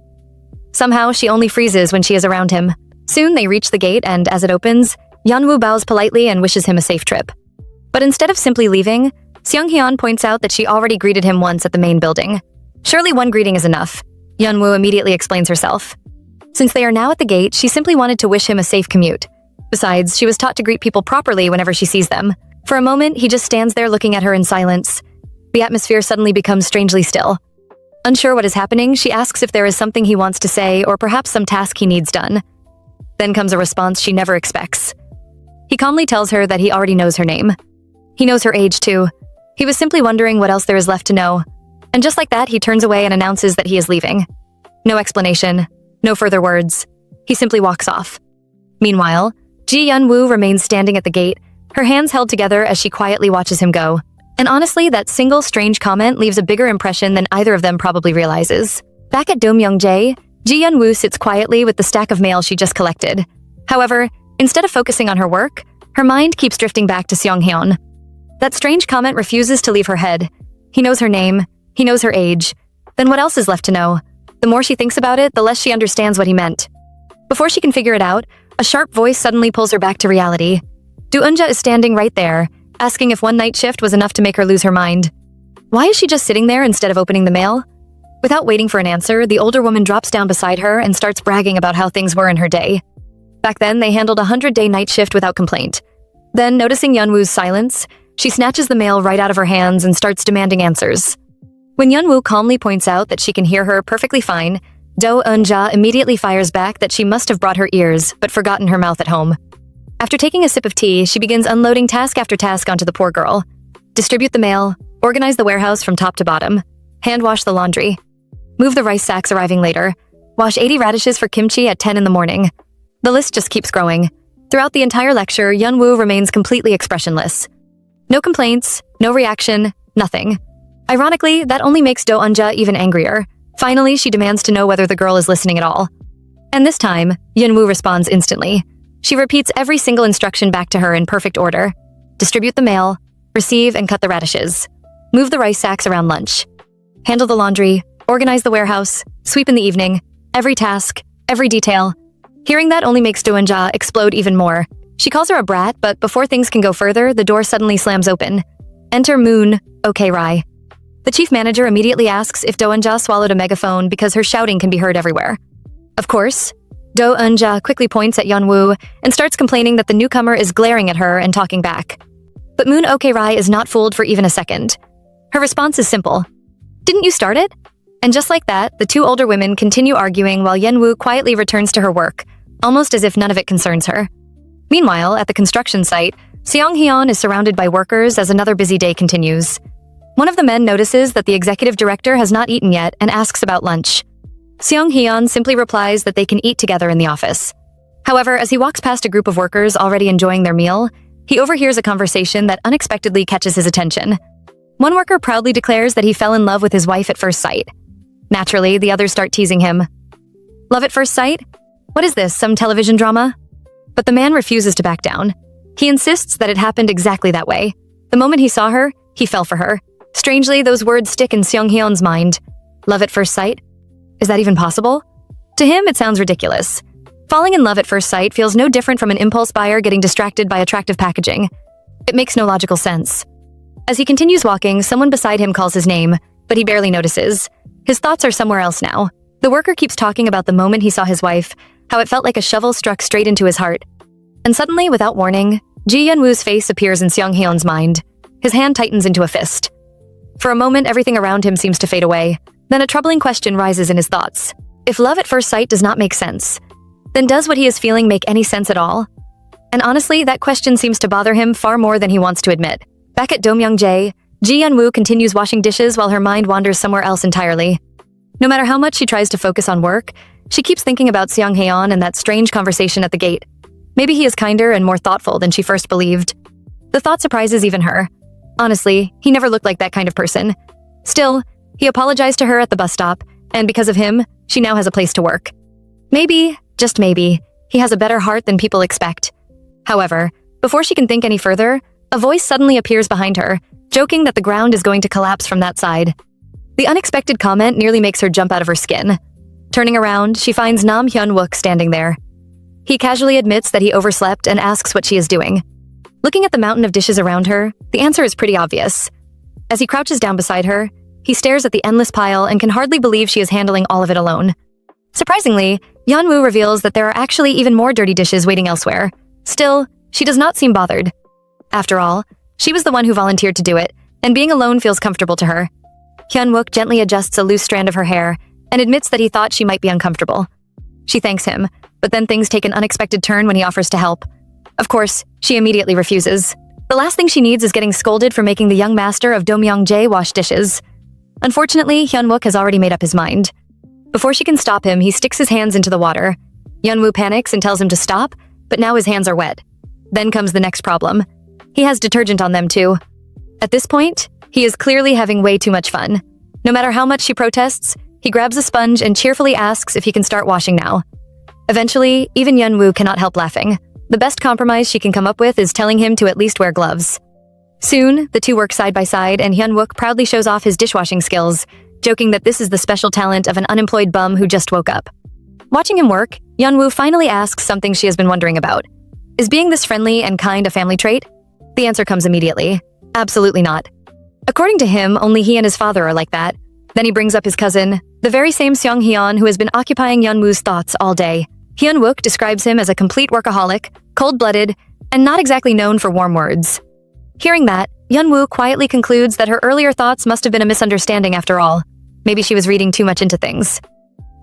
Somehow, she only freezes when she is around him. Soon they reach the gate and, as it opens, Hyun-woo bows politely and wishes him a safe trip. But instead of simply leaving, Seong-hyun points out that she already greeted him once at the main building. Surely one greeting is enough. Hyun-woo immediately explains herself. Since they are now at the gate, she simply wanted to wish him a safe commute. Besides, she was taught to greet people properly whenever she sees them. For a moment, he just stands there looking at her in silence. The atmosphere suddenly becomes strangely still. Unsure what is happening, she asks if there is something he wants to say or perhaps some task he needs done. Then comes a response she never expects. He calmly tells her that he already knows her name. He knows her age too. He was simply wondering what else there is left to know. And just like that, he turns away and announces that he is leaving. No explanation, no further words. He simply walks off. Meanwhile, Ji Hyun-woo remains standing at the gate, her hands held together as she quietly watches him go. And honestly, that single strange comment leaves a bigger impression than either of them probably realizes. Back at Domyongjae, Ji Hyun-woo sits quietly with the stack of mail she just collected. However, instead of focusing on her work, her mind keeps drifting back to Seong-hyun. That strange comment refuses to leave her head. He knows her name, he knows her age. Then what else is left to know? The more she thinks about it, the less she understands what he meant. Before she can figure it out, a sharp voice suddenly pulls her back to reality. Do-eunja is standing right there, asking if one night shift was enough to make her lose her mind. Why is she just sitting there instead of opening the mail? Without waiting for an answer, the older woman drops down beside her and starts bragging about how things were in her day. Back then, they handled a 100-day night shift without complaint. Then, noticing Yeonwoo's silence, she snatches the mail right out of her hands and starts demanding answers. When Yeonwoo calmly points out that she can hear her perfectly fine, Do Eun-ja immediately fires back that she must have brought her ears but forgotten her mouth at home. After taking a sip of tea, she begins unloading task after task onto the poor girl. Distribute the mail, organize the warehouse from top to bottom, hand wash the laundry, move the rice sacks arriving later, wash 80 radishes for kimchi at 10 in the morning. The list just keeps growing. Throughout the entire lecture, Yeonwoo remains completely expressionless. No complaints, no reaction, nothing. Ironically, that only makes Do Eun-ja even angrier. Finally, she demands to know whether the girl is listening at all. And this time, Yeonwoo responds instantly. She repeats every single instruction back to her in perfect order. Distribute the mail, receive and cut the radishes, move the rice sacks around lunch, handle the laundry, organize the warehouse, sweep in the evening, every task, every detail. Hearing that only makes Do Eun-ja explode even more. She calls her a brat, but before things can go further, the door suddenly slams open. Enter Moon, Okay-rai. The chief manager immediately asks if Do Eun-ja swallowed a megaphone because her shouting can be heard everywhere. Of course, Do Eun-ja quickly points at Yeonwoo and starts complaining that the newcomer is glaring at her and talking back. But Moon Okay-rai is not fooled for even a second. Her response is simple. Didn't you start it? And just like that, the two older women continue arguing while Yeonwoo quietly returns to her work, almost as if none of it concerns her. Meanwhile, at the construction site, Seong-hyun is surrounded by workers as another busy day continues. One of the men notices that the executive director has not eaten yet and asks about lunch. Seong-hyun simply replies that they can eat together in the office. However, as he walks past a group of workers already enjoying their meal, he overhears a conversation that unexpectedly catches his attention. One worker proudly declares that he fell in love with his wife at first sight. Naturally, the others start teasing him. Love at first sight? What is this, some television drama? But the man refuses to back down. He insists that it happened exactly that way. The moment he saw her, he fell for her. Strangely, those words stick in Seong-hyun's mind. Love at first sight? Is that even possible? To him, it sounds ridiculous. Falling in love at first sight feels no different from an impulse buyer getting distracted by attractive packaging. It makes no logical sense. As he continues walking, someone beside him calls his name, but he barely notices. His thoughts are somewhere else now. The worker keeps talking about the moment he saw his wife, how it felt like a shovel struck straight into his heart. And suddenly, without warning, Ji Yeon-woo's face appears in Seong-hyun's mind. His hand tightens into a fist. For a moment, everything around him seems to fade away. Then a troubling question rises in his thoughts. If love at first sight does not make sense, then does what he is feeling make any sense at all? And honestly, that question seems to bother him far more than he wants to admit. Back at Domyeongjae, Ji Yeon-woo continues washing dishes while her mind wanders somewhere else entirely. No matter how much she tries to focus on work, she keeps thinking about Seong-hyun and that strange conversation at the gate. Maybe he is kinder and more thoughtful than she first believed. The thought surprises even her. Honestly, he never looked like that kind of person. Still, he apologized to her at the bus stop, and because of him, she now has a place to work. Maybe, just maybe, he has a better heart than people expect. However, before she can think any further, a voice suddenly appears behind her, joking that the ground is going to collapse from that side. The unexpected comment nearly makes her jump out of her skin. Turning around, she finds Nam Hyun-wook standing there. He casually admits that he overslept and asks what she is doing. Looking at the mountain of dishes around her, the answer is pretty obvious. As he crouches down beside her, he stares at the endless pile and can hardly believe she is handling all of it alone. Surprisingly, Yeon-woo reveals that there are actually even more dirty dishes waiting elsewhere. Still, she does not seem bothered. After all, she was the one who volunteered to do it, and being alone feels comfortable to her. Hyun-wook gently adjusts a loose strand of her hair and admits that he thought she might be uncomfortable. She thanks him, but then things take an unexpected turn when he offers to help. Of course, she immediately refuses. The last thing she needs is getting scolded for making the young master of Domyeongjae wash dishes. Unfortunately, Hyun-wook has already made up his mind. Before she can stop him, he sticks his hands into the water. Yeon-woo panics and tells him to stop, but now his hands are wet. Then comes the next problem. He has detergent on them too. At this point, he is clearly having way too much fun. No matter how much she protests, he grabs a sponge and cheerfully asks if he can start washing now. Eventually, even Yeon-woo cannot help laughing. The best compromise she can come up with is telling him to at least wear gloves. Soon, the two work side by side and Hyun-wook proudly shows off his dishwashing skills, joking that this is the special talent of an unemployed bum who just woke up. Watching him work, Yeon-woo finally asks something she has been wondering about. Is being this friendly and kind a family trait? The answer comes immediately. Absolutely not. According to him, only he and his father are like that. Then he brings up his cousin, the very same Seong Hyun who has been occupying Hyun-woo's thoughts all day. Hyun-wook describes him as a complete workaholic, cold-blooded, and not exactly known for warm words. Hearing that, Hyun-woo quietly concludes that her earlier thoughts must have been a misunderstanding after all. Maybe she was reading too much into things.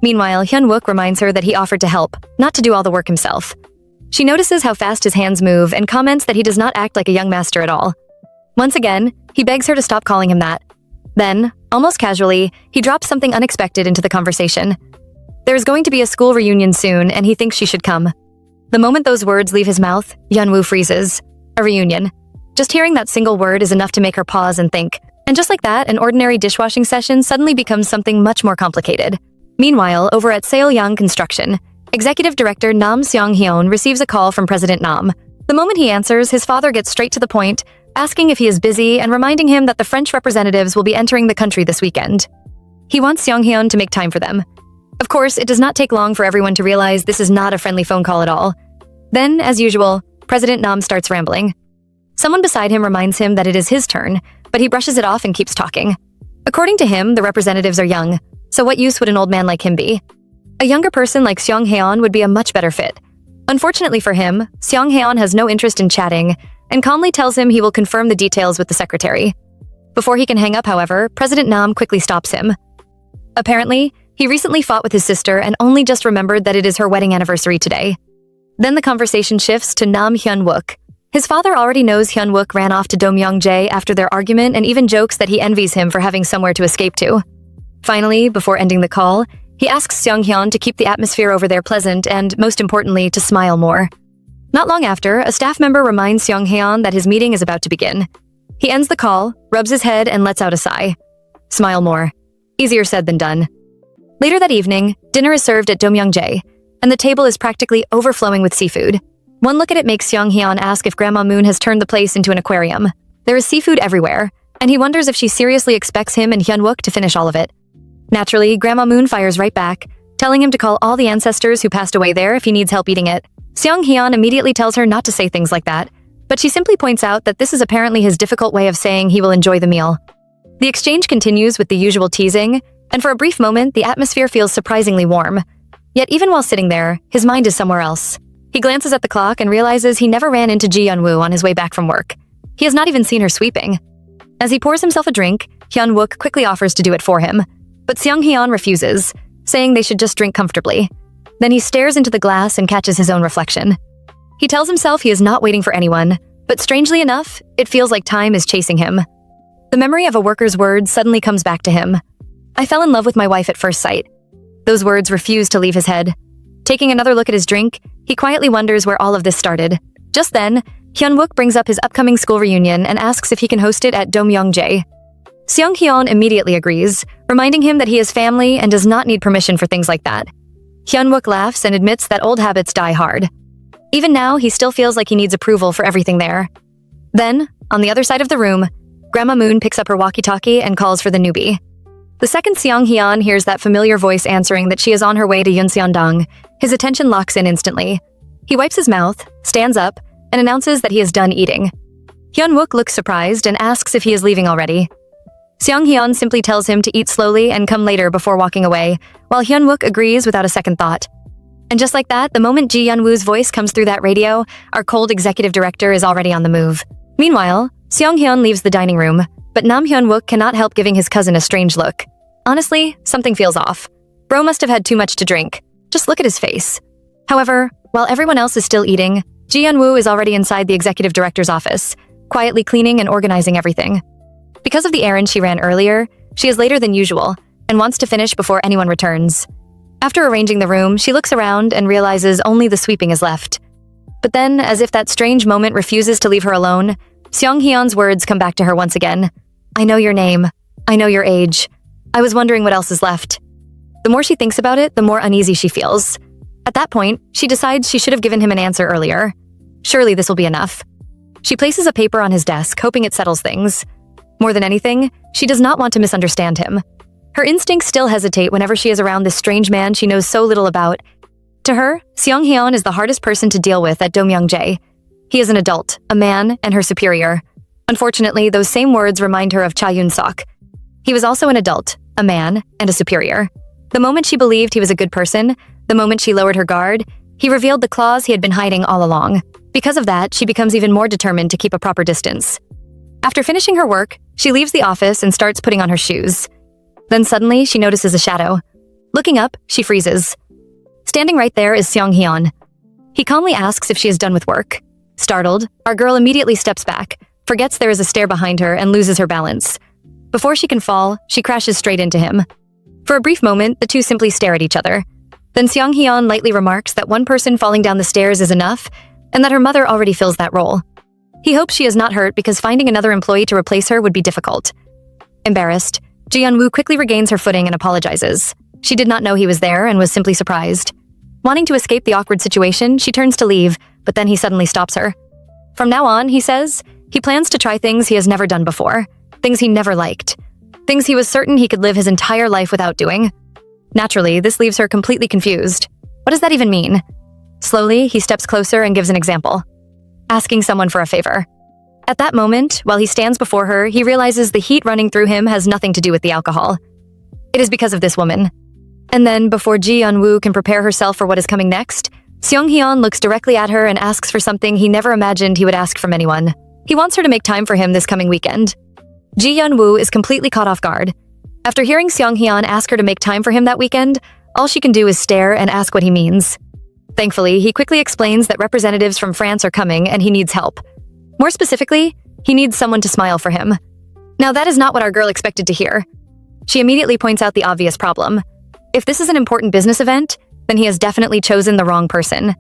Meanwhile, Hyun-wook reminds her that he offered to help, not to do all the work himself. She notices how fast his hands move and comments that he does not act like a young master at all. Once again, he begs her to stop calling him that. Then, almost casually, he drops something unexpected into the conversation. There's going to be a school reunion soon, and he thinks she should come. The moment those words leave his mouth, Hyun-woo freezes. A reunion. Just hearing that single word is enough to make her pause and think. And just like that, an ordinary dishwashing session suddenly becomes something much more complicated. Meanwhile, over at Seoyang Construction, Executive Director Nam Seong-hyun receives a call from President Nam. The moment he answers, his father gets straight to the point, asking if he is busy and reminding him that the French representatives will be entering the country this weekend. He wants Seong-hyun to make time for them. Of course, it does not take long for everyone to realize this is not a friendly phone call at all. Then, as usual, President Nam starts rambling. Someone beside him reminds him that it is his turn, but he brushes it off and keeps talking. According to him, the representatives are young, so what use would an old man like him be? A younger person like Seong-hyun would be a much better fit. Unfortunately for him, Seong-hyun has no interest in chatting and calmly tells him he will confirm the details with the secretary. Before he can hang up, however, President Nam quickly stops him. Apparently, he recently fought with his sister and only just remembered that it is her wedding anniversary today. Then the conversation shifts to Nam Hyun-wook. His father already knows Hyun-wook ran off to Domyongjae after their argument and even jokes that he envies him for having somewhere to escape to. Finally, before ending the call, he asks Seong-hyun to keep the atmosphere over there pleasant and, most importantly, to smile more. Not long after, a staff member reminds Seong-hyun that his meeting is about to begin. He ends the call, rubs his head, and lets out a sigh. Smile more. Easier said than done. Later that evening, dinner is served at Domyongjae, and the table is practically overflowing with seafood. One look at it makes Seong-hyun ask if Grandma Moon has turned the place into an aquarium. There is seafood everywhere, and he wonders if she seriously expects him and Hyun-wook to finish all of it. Naturally, Grandma Moon fires right back, telling him to call all the ancestors who passed away there if he needs help eating it. Seong-hyun immediately tells her not to say things like that, but she simply points out that this is apparently his difficult way of saying he will enjoy the meal. The exchange continues with the usual teasing, and for a brief moment, the atmosphere feels surprisingly warm. Yet even while sitting there, his mind is somewhere else. He glances at the clock and realizes he never ran into Ji Hyun-woo on his way back from work. He has not even seen her sweeping. As he pours himself a drink, Hyun-wook quickly offers to do it for him. But Seong-hyun refuses, saying they should just drink comfortably. Then he stares into the glass and catches his own reflection. He tells himself he is not waiting for anyone, but strangely enough, it feels like time is chasing him. The memory of a worker's words suddenly comes back to him. I fell in love with my wife at first sight. Those words refuse to leave his head. Taking another look at his drink, he quietly wonders where all of this started. Just then, Hyun-wook brings up his upcoming school reunion and asks if he can host it at Domyongjae. Seong-hyun immediately agrees, reminding him that he has family and does not need permission for things like that. Hyun-wook laughs and admits that old habits die hard. Even now, he still feels like he needs approval for everything there. Then, on the other side of the room, Grandma Moon picks up her walkie-talkie and calls for the newbie. The second Seong-hyun hears that familiar voice answering that she is on her way to Yunseondong, his attention locks in instantly. He wipes his mouth, stands up, and announces that he is done eating. Hyun-wook looks surprised and asks if he is leaving already. Seong-hyun simply tells him to eat slowly and come later before walking away, while Hyun-wook agrees without a second thought. And just like that, the moment Ji Hyun-woo's voice comes through that radio, our cold executive director is already on the move. Meanwhile, Seong-hyun leaves the dining room, but Nam Hyun-wook cannot help giving his cousin a strange look. Honestly, something feels off. Bro must have had too much to drink. Just look at his face. However, while everyone else is still eating, Ji Hyun-woo is already inside the executive director's office, quietly cleaning and organizing everything. Because of the errand she ran earlier, she is later than usual and wants to finish before anyone returns. After arranging the room, she looks around and realizes only the sweeping is left. But then, as if that strange moment refuses to leave her alone, Seong-hyun's words come back to her once again. I know your name. I know your age. I was wondering what else is left. The more she thinks about it, the more uneasy she feels. At that point, she decides she should have given him an answer earlier. Surely this will be enough. She places a paper on his desk, hoping it settles things. More than anything, she does not want to misunderstand him. Her instincts still hesitate whenever she is around this strange man she knows so little about. To her, Seong-hyun is the hardest person to deal with at Domyongjae. He is an adult, a man, and her superior. Unfortunately, those same words remind her of Cha Yun-sok. He was also an adult, a man, and a superior. The moment she believed he was a good person, the moment she lowered her guard, he revealed the claws he had been hiding all along. Because of that, she becomes even more determined to keep a proper distance. After finishing her work, she leaves the office and starts putting on her shoes. Then suddenly, she notices a shadow. Looking up, she freezes. Standing right there is Seong-hyun. He calmly asks if she is done with work. Startled, our girl immediately steps back, forgets there is a stair behind her, and loses her balance. Before she can fall, she crashes straight into him. For a brief moment, the two simply stare at each other. Then Seong-hyun lightly remarks that one person falling down the stairs is enough, and that her mother already fills that role. He hopes she is not hurt because finding another employee to replace her would be difficult. Embarrassed, Ji-yeon-woo quickly regains her footing and apologizes. She did not know he was there and was simply surprised. Wanting to escape the awkward situation, she turns to leave, but then he suddenly stops her. From now on, he says, he plans to try things he has never done before, things he never liked, things he was certain he could live his entire life without doing. Naturally, this leaves her completely confused. What does that even mean? Slowly, he steps closer and gives an example. Asking someone for a favor. At that moment, while he stands before her, he realizes the heat running through him has nothing to do with the alcohol. It is because of this woman. And then, before Ji-yeon-woo can prepare herself for what is coming next, Seong-hyun looks directly at her and asks for something he never imagined he would ask from anyone. He wants her to make time for him this coming weekend. Ji-yeon-woo is completely caught off guard. After hearing Seong-hyun ask her to make time for him that weekend, all she can do is stare and ask what he means. Thankfully, he quickly explains that representatives from France are coming and he needs help. More specifically, he needs someone to smile for him. Now that is not what our girl expected to hear. She immediately points out the obvious problem. If this is an important business event, then he has definitely chosen the wrong person.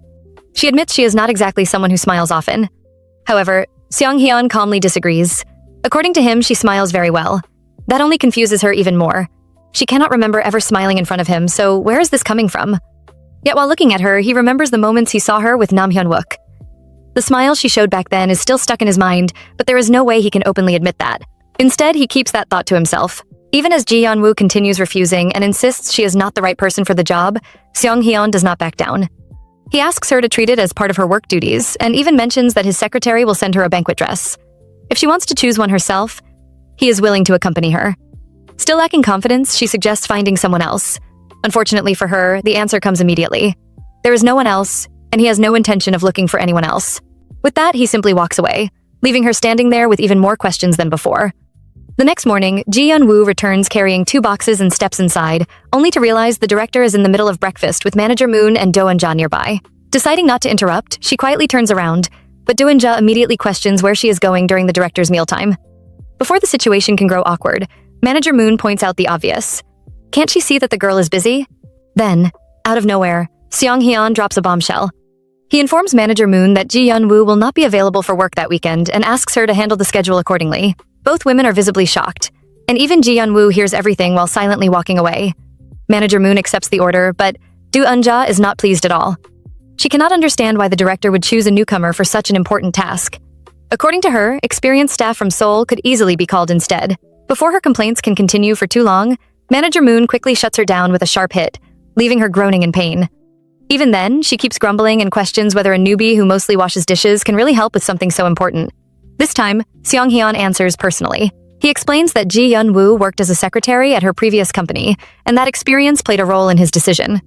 She admits she is not exactly someone who smiles often. However, Seong-hyun calmly disagrees. According to him, she smiles very well. That only confuses her even more. She cannot remember ever smiling in front of him, so where is this coming from? Yet while looking at her, he remembers the moments he saw her with Nam Hyun-wook. The smile she showed back then is still stuck in his mind, but there is no way he can openly admit that. Instead, he keeps that thought to himself. Even as Ji-yeon-woo continues refusing and insists she is not the right person for the job, Seong-hyun does not back down. He asks her to treat it as part of her work duties, and even mentions that his secretary will send her a banquet dress. If she wants to choose one herself, he is willing to accompany her. Still lacking confidence, she suggests finding someone else. Unfortunately for her, the answer comes immediately. There is no one else, and he has no intention of looking for anyone else. With that, he simply walks away, leaving her standing there with even more questions than before. The next morning, Ji-yeon-woo returns carrying 2 boxes and steps inside, only to realize the director is in the middle of breakfast with Manager Moon and Do-eun-ja nearby. Deciding not to interrupt, she quietly turns around, but Do-eun-ja immediately questions where she is going during the director's mealtime. Before the situation can grow awkward, Manager Moon points out the obvious. Can't she see that the girl is busy? Then, out of nowhere, Seong-hyun drops a bombshell. He informs Manager Moon that Ji-yeon-woo will not be available for work that weekend and asks her to handle the schedule accordingly. Both women are visibly shocked, and even Ji-yeon-woo hears everything while silently walking away. Manager Moon accepts the order, but Do-eun-ja is not pleased at all. She cannot understand why the director would choose a newcomer for such an important task. According to her, experienced staff from Seoul could easily be called instead. Before her complaints can continue for too long, Manager Moon quickly shuts her down with a sharp hit, leaving her groaning in pain. Even then, she keeps grumbling and questions whether a newbie who mostly washes dishes can really help with something so important. This time, Seong-hyun answers personally. He explains that Ji-yeon-woo worked as a secretary at her previous company, and that experience played a role in his decision.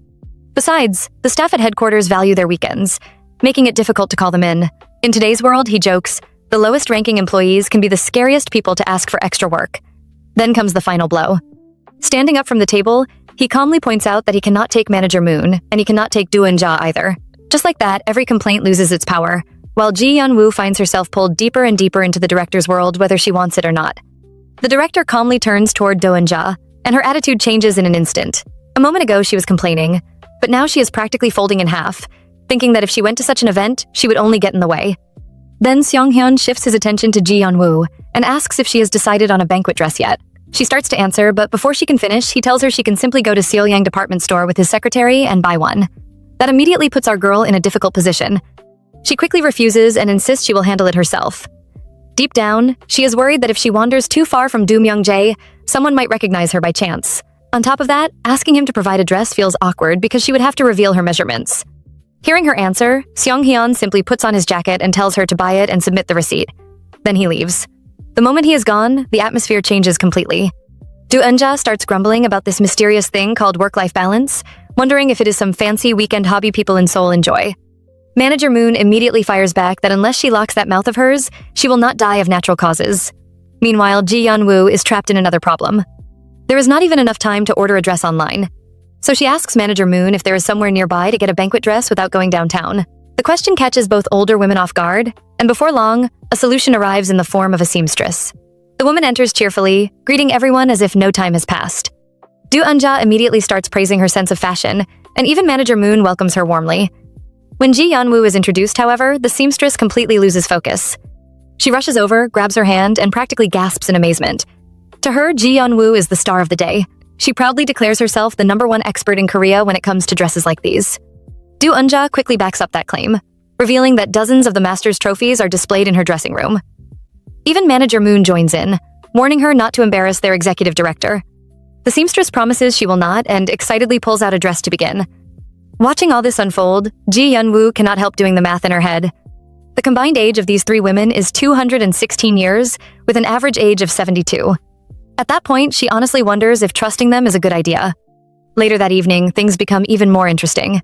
Besides, the staff at headquarters value their weekends, making it difficult to call them in. In today's world, he jokes, the lowest-ranking employees can be the scariest people to ask for extra work. Then comes the final blow. Standing up from the table, he calmly points out that he cannot take Manager Moon, and he cannot take Do-eun-ja either. Just like that, every complaint loses its power, while Ji-yeon-woo finds herself pulled deeper and deeper into the director's world whether she wants it or not. The director calmly turns toward Do-eun-ja, and her attitude changes in an instant. A moment ago, she was complaining, but now she is practically folding in half, thinking that if she went to such an event, she would only get in the way. Then Seong-hyun shifts his attention to Ji-yeon-woo and asks if she has decided on a banquet dress yet. She starts to answer, but before she can finish, he tells her she can simply go to Seolyang department store with his secretary and buy one. That immediately puts our girl in a difficult position. She quickly refuses and insists she will handle it herself. Deep down, she is worried that if she wanders too far from Do Myung-jae, someone might recognize her by chance. On top of that, asking him to provide a dress feels awkward because she would have to reveal her measurements. Hearing her answer, Seong-hyun simply puts on his jacket and tells her to buy it and submit the receipt. Then he leaves. The moment he is gone, the atmosphere changes completely. Do Eunja starts grumbling about this mysterious thing called work-life balance, wondering if it is some fancy weekend hobby people in Seoul enjoy. Manager Moon immediately fires back that unless she locks that mouth of hers, she will not die of natural causes. Meanwhile, Ji Yeon-woo is trapped in another problem. There is not even enough time to order a dress online. So she asks Manager Moon if there is somewhere nearby to get a banquet dress without going downtown. The question catches both older women off guard, and before long, a solution arrives in the form of a seamstress. The woman enters cheerfully, greeting everyone as if no time has passed. Do Eunja immediately starts praising her sense of fashion, and even Manager Moon welcomes her warmly. When Ji Yeon-woo is introduced, however, the seamstress completely loses focus. She rushes over, grabs her hand, and practically gasps in amazement. To her, Ji Yeon-woo is the star of the day. She proudly declares herself the #1 expert in Korea when it comes to dresses like these. Do Eunja quickly backs up that claim, revealing that dozens of the master's trophies are displayed in her dressing room. Even Manager Moon joins in, warning her not to embarrass their executive director. The seamstress promises she will not and excitedly pulls out a dress to begin. Watching all this unfold, Ji Yeon-woo cannot help doing the math in her head. The combined age of these 3 women is 216 years, with an average age of 72. At that point, she honestly wonders if trusting them is a good idea. Later that evening, things become even more interesting.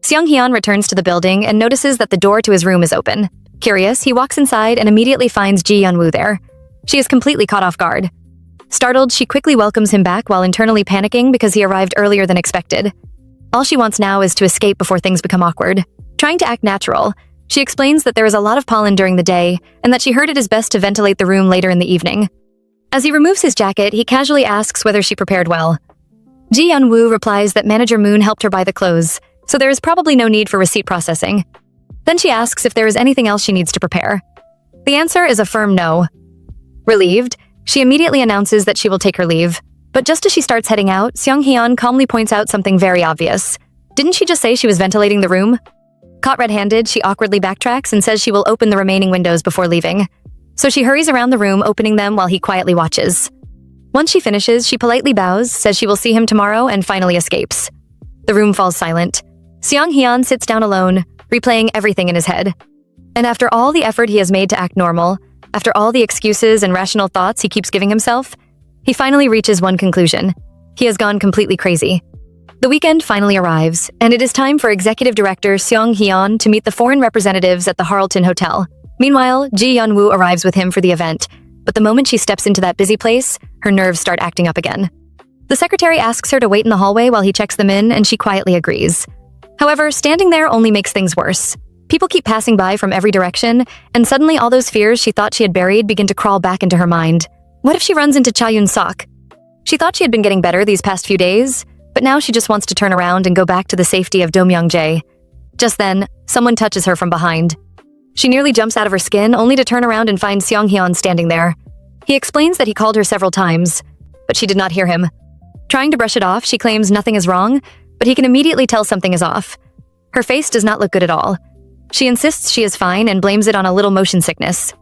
Seung-hyun returns to the building and notices that the door to his room is open. Curious, he walks inside and immediately finds Ji Yeon-woo there. She is completely caught off guard. Startled, she quickly welcomes him back while internally panicking because he arrived earlier than expected. All she wants now is to escape before things become awkward. Trying to act natural, she explains that there is a lot of pollen during the day and that she heard it is best to ventilate the room later in the evening. As he removes his jacket, he casually asks whether she prepared well. Ji Yeon-woo replies that Manager Moon helped her buy the clothes, so there is probably no need for receipt processing. Then she asks if there is anything else she needs to prepare. The answer is a firm no. Relieved, she immediately announces that she will take her leave. But just as she starts heading out, Seung-hyun calmly points out something very obvious. Didn't she just say she was ventilating the room? Caught red-handed, she awkwardly backtracks and says she will open the remaining windows before leaving. So she hurries around the room, opening them while he quietly watches. Once she finishes, she politely bows, says she will see him tomorrow, and finally escapes. The room falls silent. Seung-hyun sits down alone, replaying everything in his head. And after all the effort he has made to act normal, after all the excuses and rational thoughts he keeps giving himself, he finally reaches one conclusion. He has gone completely crazy. The weekend finally arrives, and it is time for Executive Director Seung-hyun to meet the foreign representatives at the Harleton Hotel. Meanwhile, Ji Yeon-woo arrives with him for the event, but the moment she steps into that busy place, her nerves start acting up again. The secretary asks her to wait in the hallway while he checks them in, and she quietly agrees. However, standing there only makes things worse. People keep passing by from every direction, and suddenly all those fears she thought she had buried begin to crawl back into her mind. What if she runs into Cha Yun-sok? She thought she had been getting better these past few days, but now she just wants to turn around and go back to the safety of Do-myung-jae. Just then, someone touches her from behind. She nearly jumps out of her skin, only to turn around and find Seung-hyun standing there. He explains that he called her several times, but she did not hear him. Trying to brush it off, she claims nothing is wrong, but he can immediately tell something is off. Her face does not look good at all. She insists she is fine and blames it on a little motion sickness.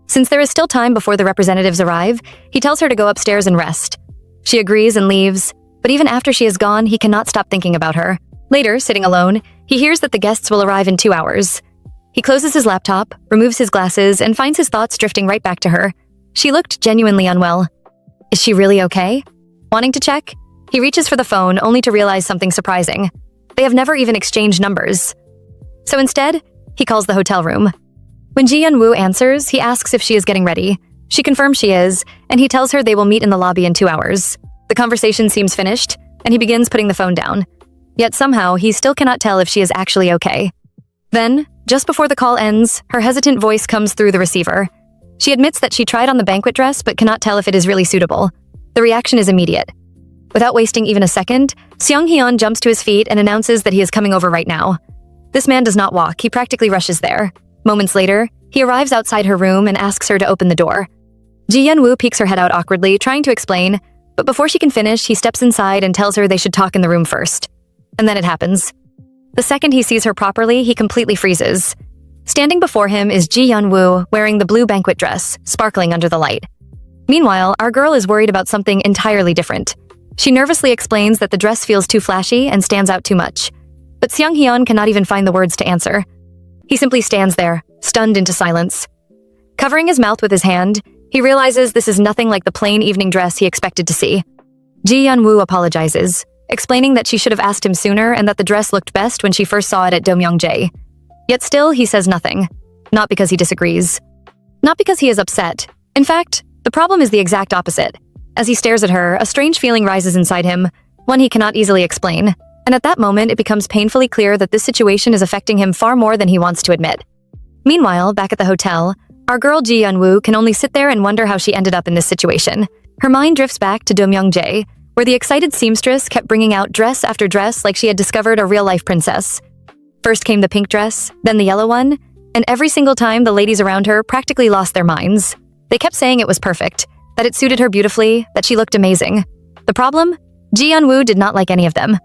Since there is still time before the representatives arrive, he tells her to go upstairs and rest. She agrees and leaves, but even after she is gone, he cannot stop thinking about her. Later, sitting alone, he hears that the guests will arrive in 2 hours. He closes his laptop, removes his glasses, and finds his thoughts drifting right back to her. She looked genuinely unwell. Is she really okay? Wanting to check, he reaches for the phone only to realize something surprising. They have never even exchanged numbers. So instead, he calls the hotel room. When Ji Yeon-woo answers, he asks if she is getting ready. She confirms she is, and he tells her they will meet in the lobby in 2 hours. The conversation seems finished, and he begins putting the phone down. Yet somehow, he still cannot tell if she is actually okay. Then, just before the call ends, her hesitant voice comes through the receiver. She admits that she tried on the banquet dress but cannot tell if it is really suitable. The reaction is immediate. Without wasting even a second, Seung-hyun jumps to his feet and announces that he is coming over right now. This man does not walk, he practically rushes there. Moments later, he arrives outside her room and asks her to open the door. Ji Yeon-woo peeks her head out awkwardly, trying to explain, but before she can finish, he steps inside and tells her they should talk in the room first. And then it happens. The second he sees her properly, he completely freezes. Standing before him is Ji Yeon-woo wearing the blue banquet dress, sparkling under the light. Meanwhile, our girl is worried about something entirely different. She nervously explains that the dress feels too flashy and stands out too much. But Seung-hyun cannot even find the words to answer. He simply stands there, stunned into silence. Covering his mouth with his hand, he realizes this is nothing like the plain evening dress he expected to see. Ji Yeon-woo apologizes, explaining that she should have asked him sooner and that the dress looked best when she first saw it at Domyoungjae. Yet still, he says nothing. Not because he disagrees. Not because he is upset. In fact, the problem is the exact opposite. As he stares at her, a strange feeling rises inside him, one he cannot easily explain. And at that moment, it becomes painfully clear that this situation is affecting him far more than he wants to admit. Meanwhile, back at the hotel, our girl Ji Yeon-woo can only sit there and wonder how she ended up in this situation. Her mind drifts back to Domyoungjae, where the excited seamstress kept bringing out dress after dress like she had discovered a real-life princess. First came the pink dress, then the yellow one, and every single time the ladies around her practically lost their minds. They kept saying it was perfect, that it suited her beautifully, that she looked amazing. The problem? Ji Yeon-woo did not like any of them.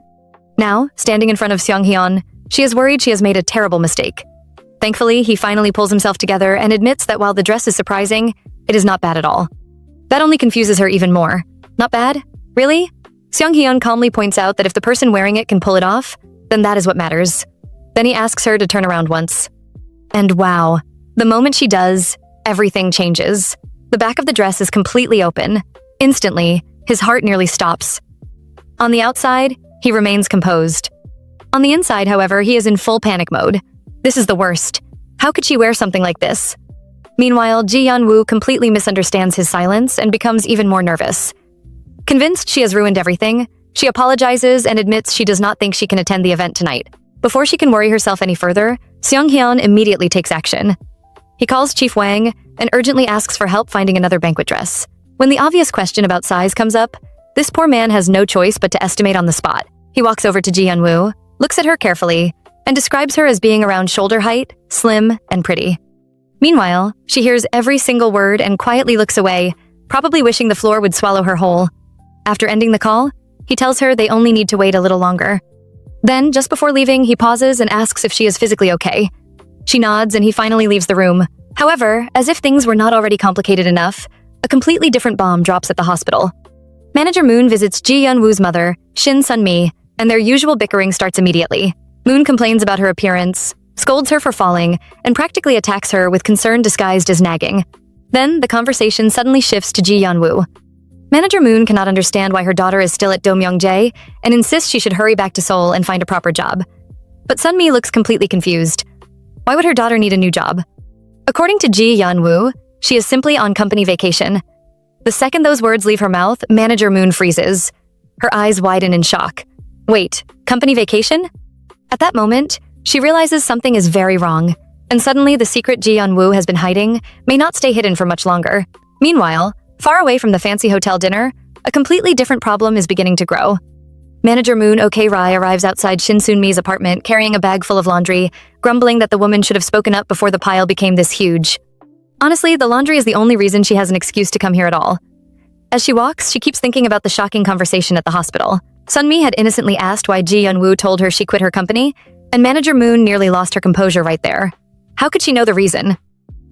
Now, standing in front of Seong-hyun, she is worried she has made a terrible mistake. Thankfully, he finally pulls himself together and admits that while the dress is surprising, it is not bad at all. That only confuses her even more. Not bad? Really? Seong-hyun calmly points out that if the person wearing it can pull it off, then that is what matters. Then he asks her to turn around once. And wow, the moment she does, everything changes. The back of the dress is completely open. Instantly, his heart nearly stops. On the outside, he remains composed. On the inside, however, he is in full panic mode. This is the worst. How could she wear something like this? Meanwhile, Ji Yeon-woo completely misunderstands his silence and becomes even more nervous. Convinced she has ruined everything, she apologizes and admits she does not think she can attend the event tonight. Before she can worry herself any further, Seong-hyun immediately takes action. He calls Chief Wang and urgently asks for help finding another banquet dress. When the obvious question about size comes up, this poor man has no choice but to estimate on the spot. He walks over to Ji Yeon-woo, looks at her carefully, and describes her as being around shoulder height, slim, and pretty. Meanwhile, she hears every single word and quietly looks away, probably wishing the floor would swallow her whole. After ending the call, he tells her they only need to wait a little longer. Then, just before leaving, he pauses and asks if she is physically okay. She nods and he finally leaves the room. However, as if things were not already complicated enough, a completely different bomb drops at the hospital. Manager Moon visits Ji Yeon-woo's mother, Shin Sun-mi, and their usual bickering starts immediately. Moon complains about her appearance, scolds her for falling, and practically attacks her with concern disguised as nagging. Then, the conversation suddenly shifts to Ji Yeon-woo. Manager Moon cannot understand why her daughter is still at Domyoungjae and insists she should hurry back to Seoul and find a proper job. But Sun-mi looks completely confused. Why would her daughter need a new job? According to Ji Yeon-woo, she is simply on company vacation. The second those words leave her mouth, Manager Moon freezes. Her eyes widen in shock. Wait, company vacation? At that moment, she realizes something is very wrong, and suddenly the secret Ji Yeon-woo has been hiding may not stay hidden for much longer. Meanwhile, far away from the fancy hotel dinner, a completely different problem is beginning to grow. Manager Moon Ok-rai arrives outside Shin Sun-mi's apartment carrying a bag full of laundry, grumbling that the woman should have spoken up before the pile became this huge. Honestly, the laundry is the only reason she has an excuse to come here at all. As she walks, she keeps thinking about the shocking conversation at the hospital. Sun-mi had innocently asked why Ji Yeon-woo told her she quit her company, and Manager Moon nearly lost her composure right there. How could she know the reason?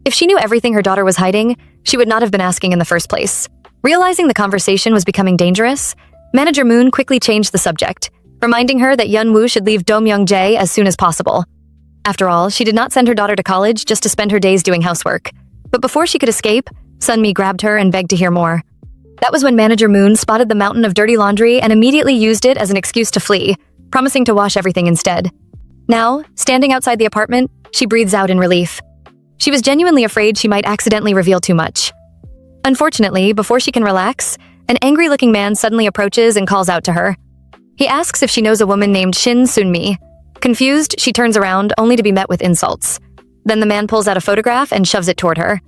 If she knew everything her daughter was hiding, she would not have been asking in the first place. Realizing the conversation was becoming dangerous, Manager Moon quickly changed the subject, reminding her that Yeon-woo should leave Domyoungjae as soon as possible. After all, she did not send her daughter to college just to spend her days doing housework. But before she could escape, Sun-mi grabbed her and begged to hear more. That was when Manager Moon spotted the mountain of dirty laundry and immediately used it as an excuse to flee, promising to wash everything instead. Now, standing outside the apartment, she breathes out in relief. She was genuinely afraid she might accidentally reveal too much. Unfortunately, before she can relax, an angry-looking man suddenly approaches and calls out to her. He asks if she knows a woman named Shin Sun-mi. Confused, she turns around, only to be met with insults. Then the man pulls out a photograph and shoves it toward her.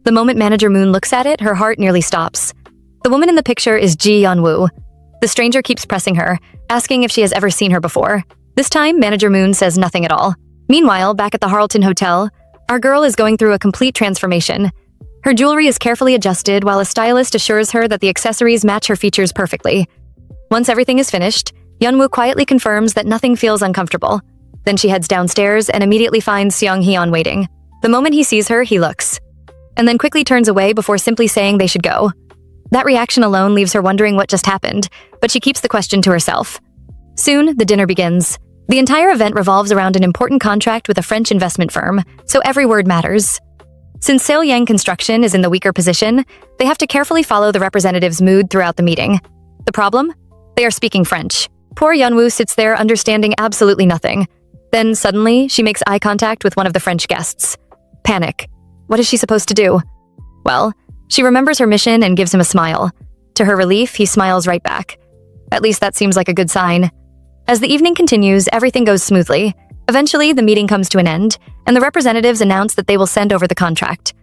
The moment Manager Moon looks at it, her heart nearly stops. The woman in the picture is Ji Yeon-woo. The stranger keeps pressing her, asking if she has ever seen her before. This time, Manager Moon says nothing at all. Meanwhile, back at the Harleton Hotel, our girl is going through a complete transformation. Her jewelry is carefully adjusted while a stylist assures her that the accessories match her features perfectly. Once everything is finished, Yeon-woo quietly confirms that nothing feels uncomfortable. Then she heads downstairs and immediately finds Seong-hyun waiting. The moment he sees her, he looks, and then quickly turns away before simply saying they should go. That reaction alone leaves her wondering what just happened, but she keeps the question to herself. Soon, the dinner begins. The entire event revolves around an important contract with a French investment firm, so every word matters. Since Seoyang Construction is in the weaker position, they have to carefully follow the representative's mood throughout the meeting. The problem? They are speaking French. Poor Yeonwoo sits there understanding absolutely nothing. Then suddenly, she makes eye contact with one of the French guests. Panic. What is she supposed to do? Well, she remembers her mission and gives him a smile. To her relief, he smiles right back. At least that seems like a good sign. As the evening continues, everything goes smoothly. Eventually, the meeting comes to an end, and the representatives announce that they will send over the contract.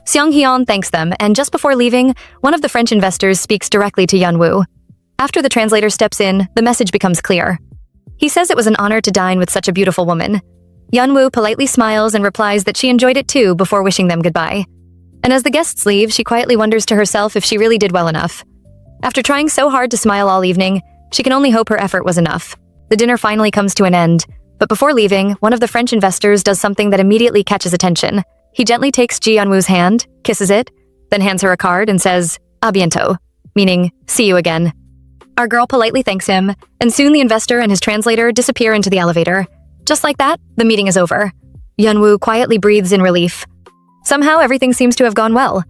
Seong-hyun thanks them, and just before leaving, one of the French investors speaks directly to Yeonwoo. After the translator steps in, the message becomes clear. He says it was an honor to dine with such a beautiful woman. Yeonwoo politely smiles and replies that she enjoyed it too before wishing them goodbye. And as the guests leave, she quietly wonders to herself if she really did well enough. After trying so hard to smile all evening, she can only hope her effort was enough. The dinner finally comes to an end, but before leaving, one of the French investors does something that immediately catches attention. He gently takes Ji Yeonwoo's hand, kisses it, then hands her a card and says, "A bientôt," meaning, "See you again." Our girl politely thanks him, and soon the investor and his translator disappear into the elevator. Just like that, the meeting is over. Yeonwoo quietly breathes in relief. Somehow everything seems to have gone well.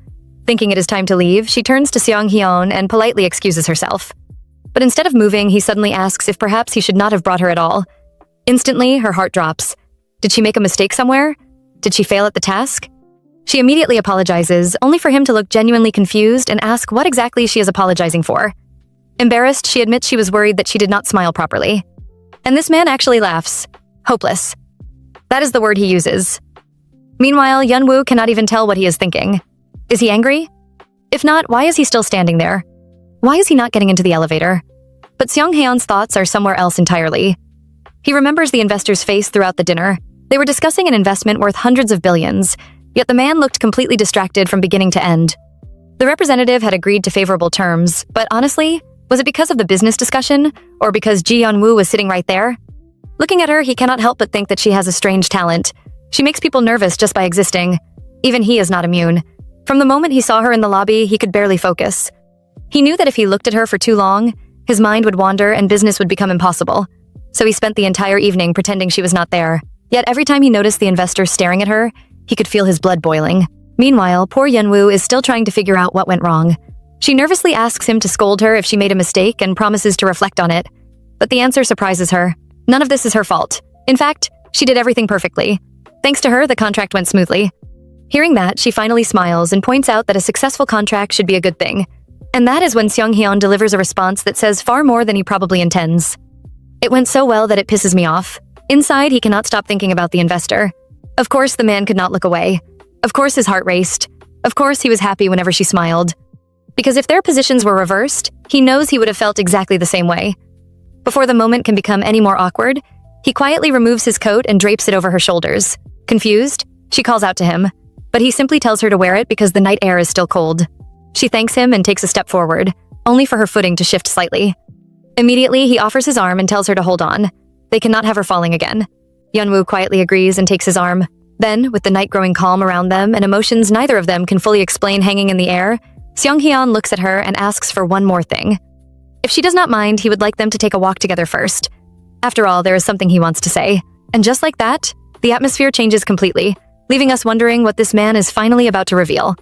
Thinking it is time to leave, she turns to Seong-hyun and politely excuses herself. But instead of moving, he suddenly asks if perhaps he should not have brought her at all. Instantly, her heart drops. Did she make a mistake somewhere? Did she fail at the task? She immediately apologizes, only for him to look genuinely confused and ask what exactly she is apologizing for. Embarrassed, she admits she was worried that she did not smile properly. And this man actually laughs. Hopeless. That is the word he uses. Meanwhile, Yeonwoo cannot even tell what he is thinking. Is he angry? If not, why is he still standing there? Why is he not getting into the elevator? But Seong-hyun's thoughts are somewhere else entirely. He remembers the investor's face throughout the dinner. They were discussing an investment worth hundreds of billions, yet the man looked completely distracted from beginning to end. The representative had agreed to favorable terms, but honestly, was it because of the business discussion, or because Ji Yeonwoo was sitting right there? Looking at her, he cannot help but think that she has a strange talent. She makes people nervous just by existing. Even he is not immune. From the moment he saw her in the lobby, he could barely focus. He knew that if he looked at her for too long, his mind would wander and business would become impossible. So he spent the entire evening pretending she was not there. Yet every time he noticed the investor staring at her, he could feel his blood boiling. Meanwhile, poor Yeonwoo is still trying to figure out what went wrong. She nervously asks him to scold her if she made a mistake and promises to reflect on it. But the answer surprises her. None of this is her fault. In fact, she did everything perfectly. Thanks to her, the contract went smoothly. Hearing that, she finally smiles and points out that a successful contract should be a good thing. And that is when Seong-hyun delivers a response that says far more than he probably intends. It went so well that it pisses me off. Inside, he cannot stop thinking about the investor. Of course, the man could not look away. Of course, his heart raced. Of course, he was happy whenever she smiled. Because if their positions were reversed, he knows he would have felt exactly the same way. Before the moment can become any more awkward, he quietly removes his coat and drapes it over her shoulders. Confused, she calls out to him, but he simply tells her to wear it because the night air is still cold. She thanks him and takes a step forward, only for her footing to shift slightly. Immediately, he offers his arm and tells her to hold on. They cannot have her falling again. Yeonwoo quietly agrees and takes his arm. Then, with the night growing calm around them and emotions neither of them can fully explain hanging in the air, Seong-hyun looks at her and asks for one more thing. If she does not mind, he would like them to take a walk together first. After all, there is something he wants to say. And just like that, the atmosphere changes completely, leaving us wondering what this man is finally about to reveal.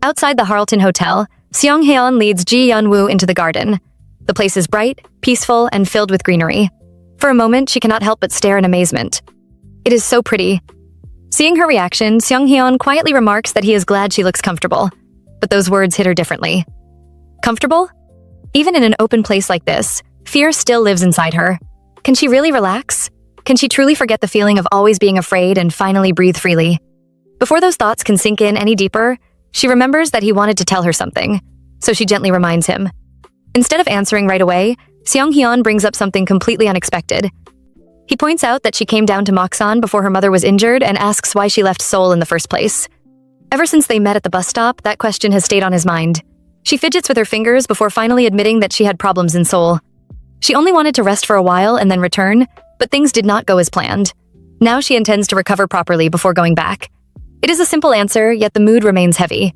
Outside the Harleton Hotel, Seong-hyun leads Ji Yeonwoo into the garden. The place is bright, peaceful, and filled with greenery. For a moment, she cannot help but stare in amazement. It is so pretty. Seeing her reaction, Seong-hyun quietly remarks that he is glad she looks comfortable. But those words hit her differently. Comfortable? Even in an open place like this, fear still lives inside her. Can she really relax? Can she truly forget the feeling of always being afraid and finally breathe freely? Before those thoughts can sink in any deeper, she remembers that he wanted to tell her something, so she gently reminds him. Instead of answering right away, Seong-hyun brings up something completely unexpected. He points out that she came down to Moksan before her mother was injured and asks why she left Seoul in the first place. Ever since they met at the bus stop, that question has stayed on his mind. She fidgets with her fingers before finally admitting that she had problems in Seoul. She only wanted to rest for a while and then return, but things did not go as planned. Now she intends to recover properly before going back. It is a simple answer, yet the mood remains heavy.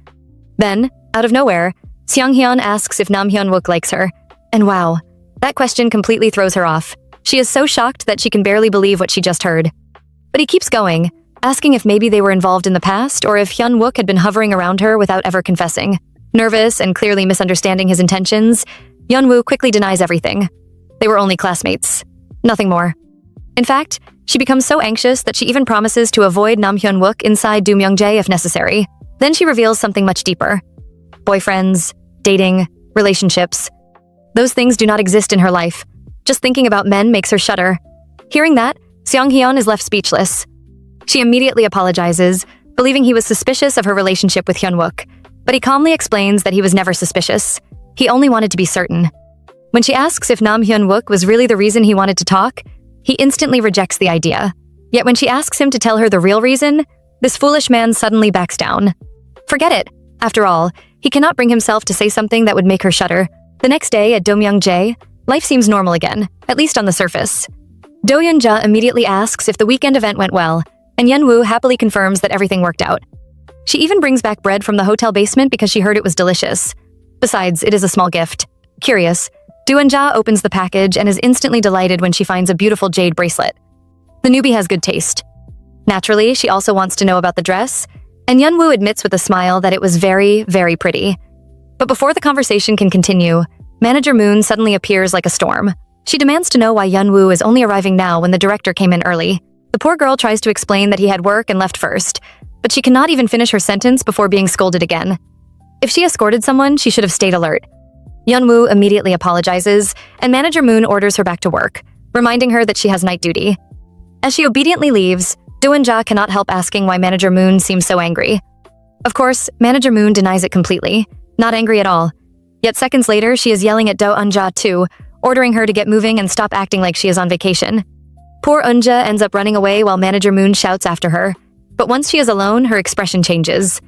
Then, out of nowhere, Seong-hyun asks if Nam Hyun-wook likes her. And wow, that question completely throws her off. She is so shocked that she can barely believe what she just heard. But he keeps going, asking if maybe they were involved in the past or if Hyun-wook had been hovering around her without ever confessing. Nervous and clearly misunderstanding his intentions, Yeonwoo quickly denies everything. They were only classmates. Nothing more. In fact, she becomes so anxious that she even promises to avoid Nam Hyun-wook inside Do Myung-jae if necessary. Then she reveals something much deeper. Boyfriends, dating, relationships. Those things do not exist in her life. Just thinking about men makes her shudder. Hearing that, Seong-hyun is left speechless. She immediately apologizes, believing he was suspicious of her relationship with Hyun-wook, but he calmly explains that he was never suspicious. He only wanted to be certain. When she asks if Nam Hyun-wook was really the reason he wanted to talk, he instantly rejects the idea. Yet when she asks him to tell her the real reason, this foolish man suddenly backs down. Forget it. After all, he cannot bring himself to say something that would make her shudder. The next day at Do Myung-jae, life seems normal again, at least on the surface. Do Yeon-ja immediately asks if the weekend event went well, and Yeonwoo happily confirms that everything worked out. She even brings back bread from the hotel basement because she heard it was delicious. Besides, it is a small gift. Curious, Do Yeon-ja opens the package and is instantly delighted when she finds a beautiful jade bracelet. The newbie has good taste. Naturally, she also wants to know about the dress, and Yeonwoo admits with a smile that it was very, very pretty. But before the conversation can continue, Manager Moon suddenly appears like a storm. She demands to know why Yeonwoo is only arriving now when the director came in early. The poor girl tries to explain that he had work and left first, but she cannot even finish her sentence before being scolded again. If she escorted someone, she should have stayed alert. Yeonwoo immediately apologizes, and Manager Moon orders her back to work, reminding her that she has night duty. As she obediently leaves, Do Yeon-ja cannot help asking why Manager Moon seems so angry. Of course, Manager Moon denies it completely, not angry at all. Yet seconds later, she is yelling at Do Yeon-ja too, ordering her to get moving and stop acting like she is on vacation. Poor Eun-ja ends up running away while Manager Moon shouts after her. But once she is alone, her expression changes.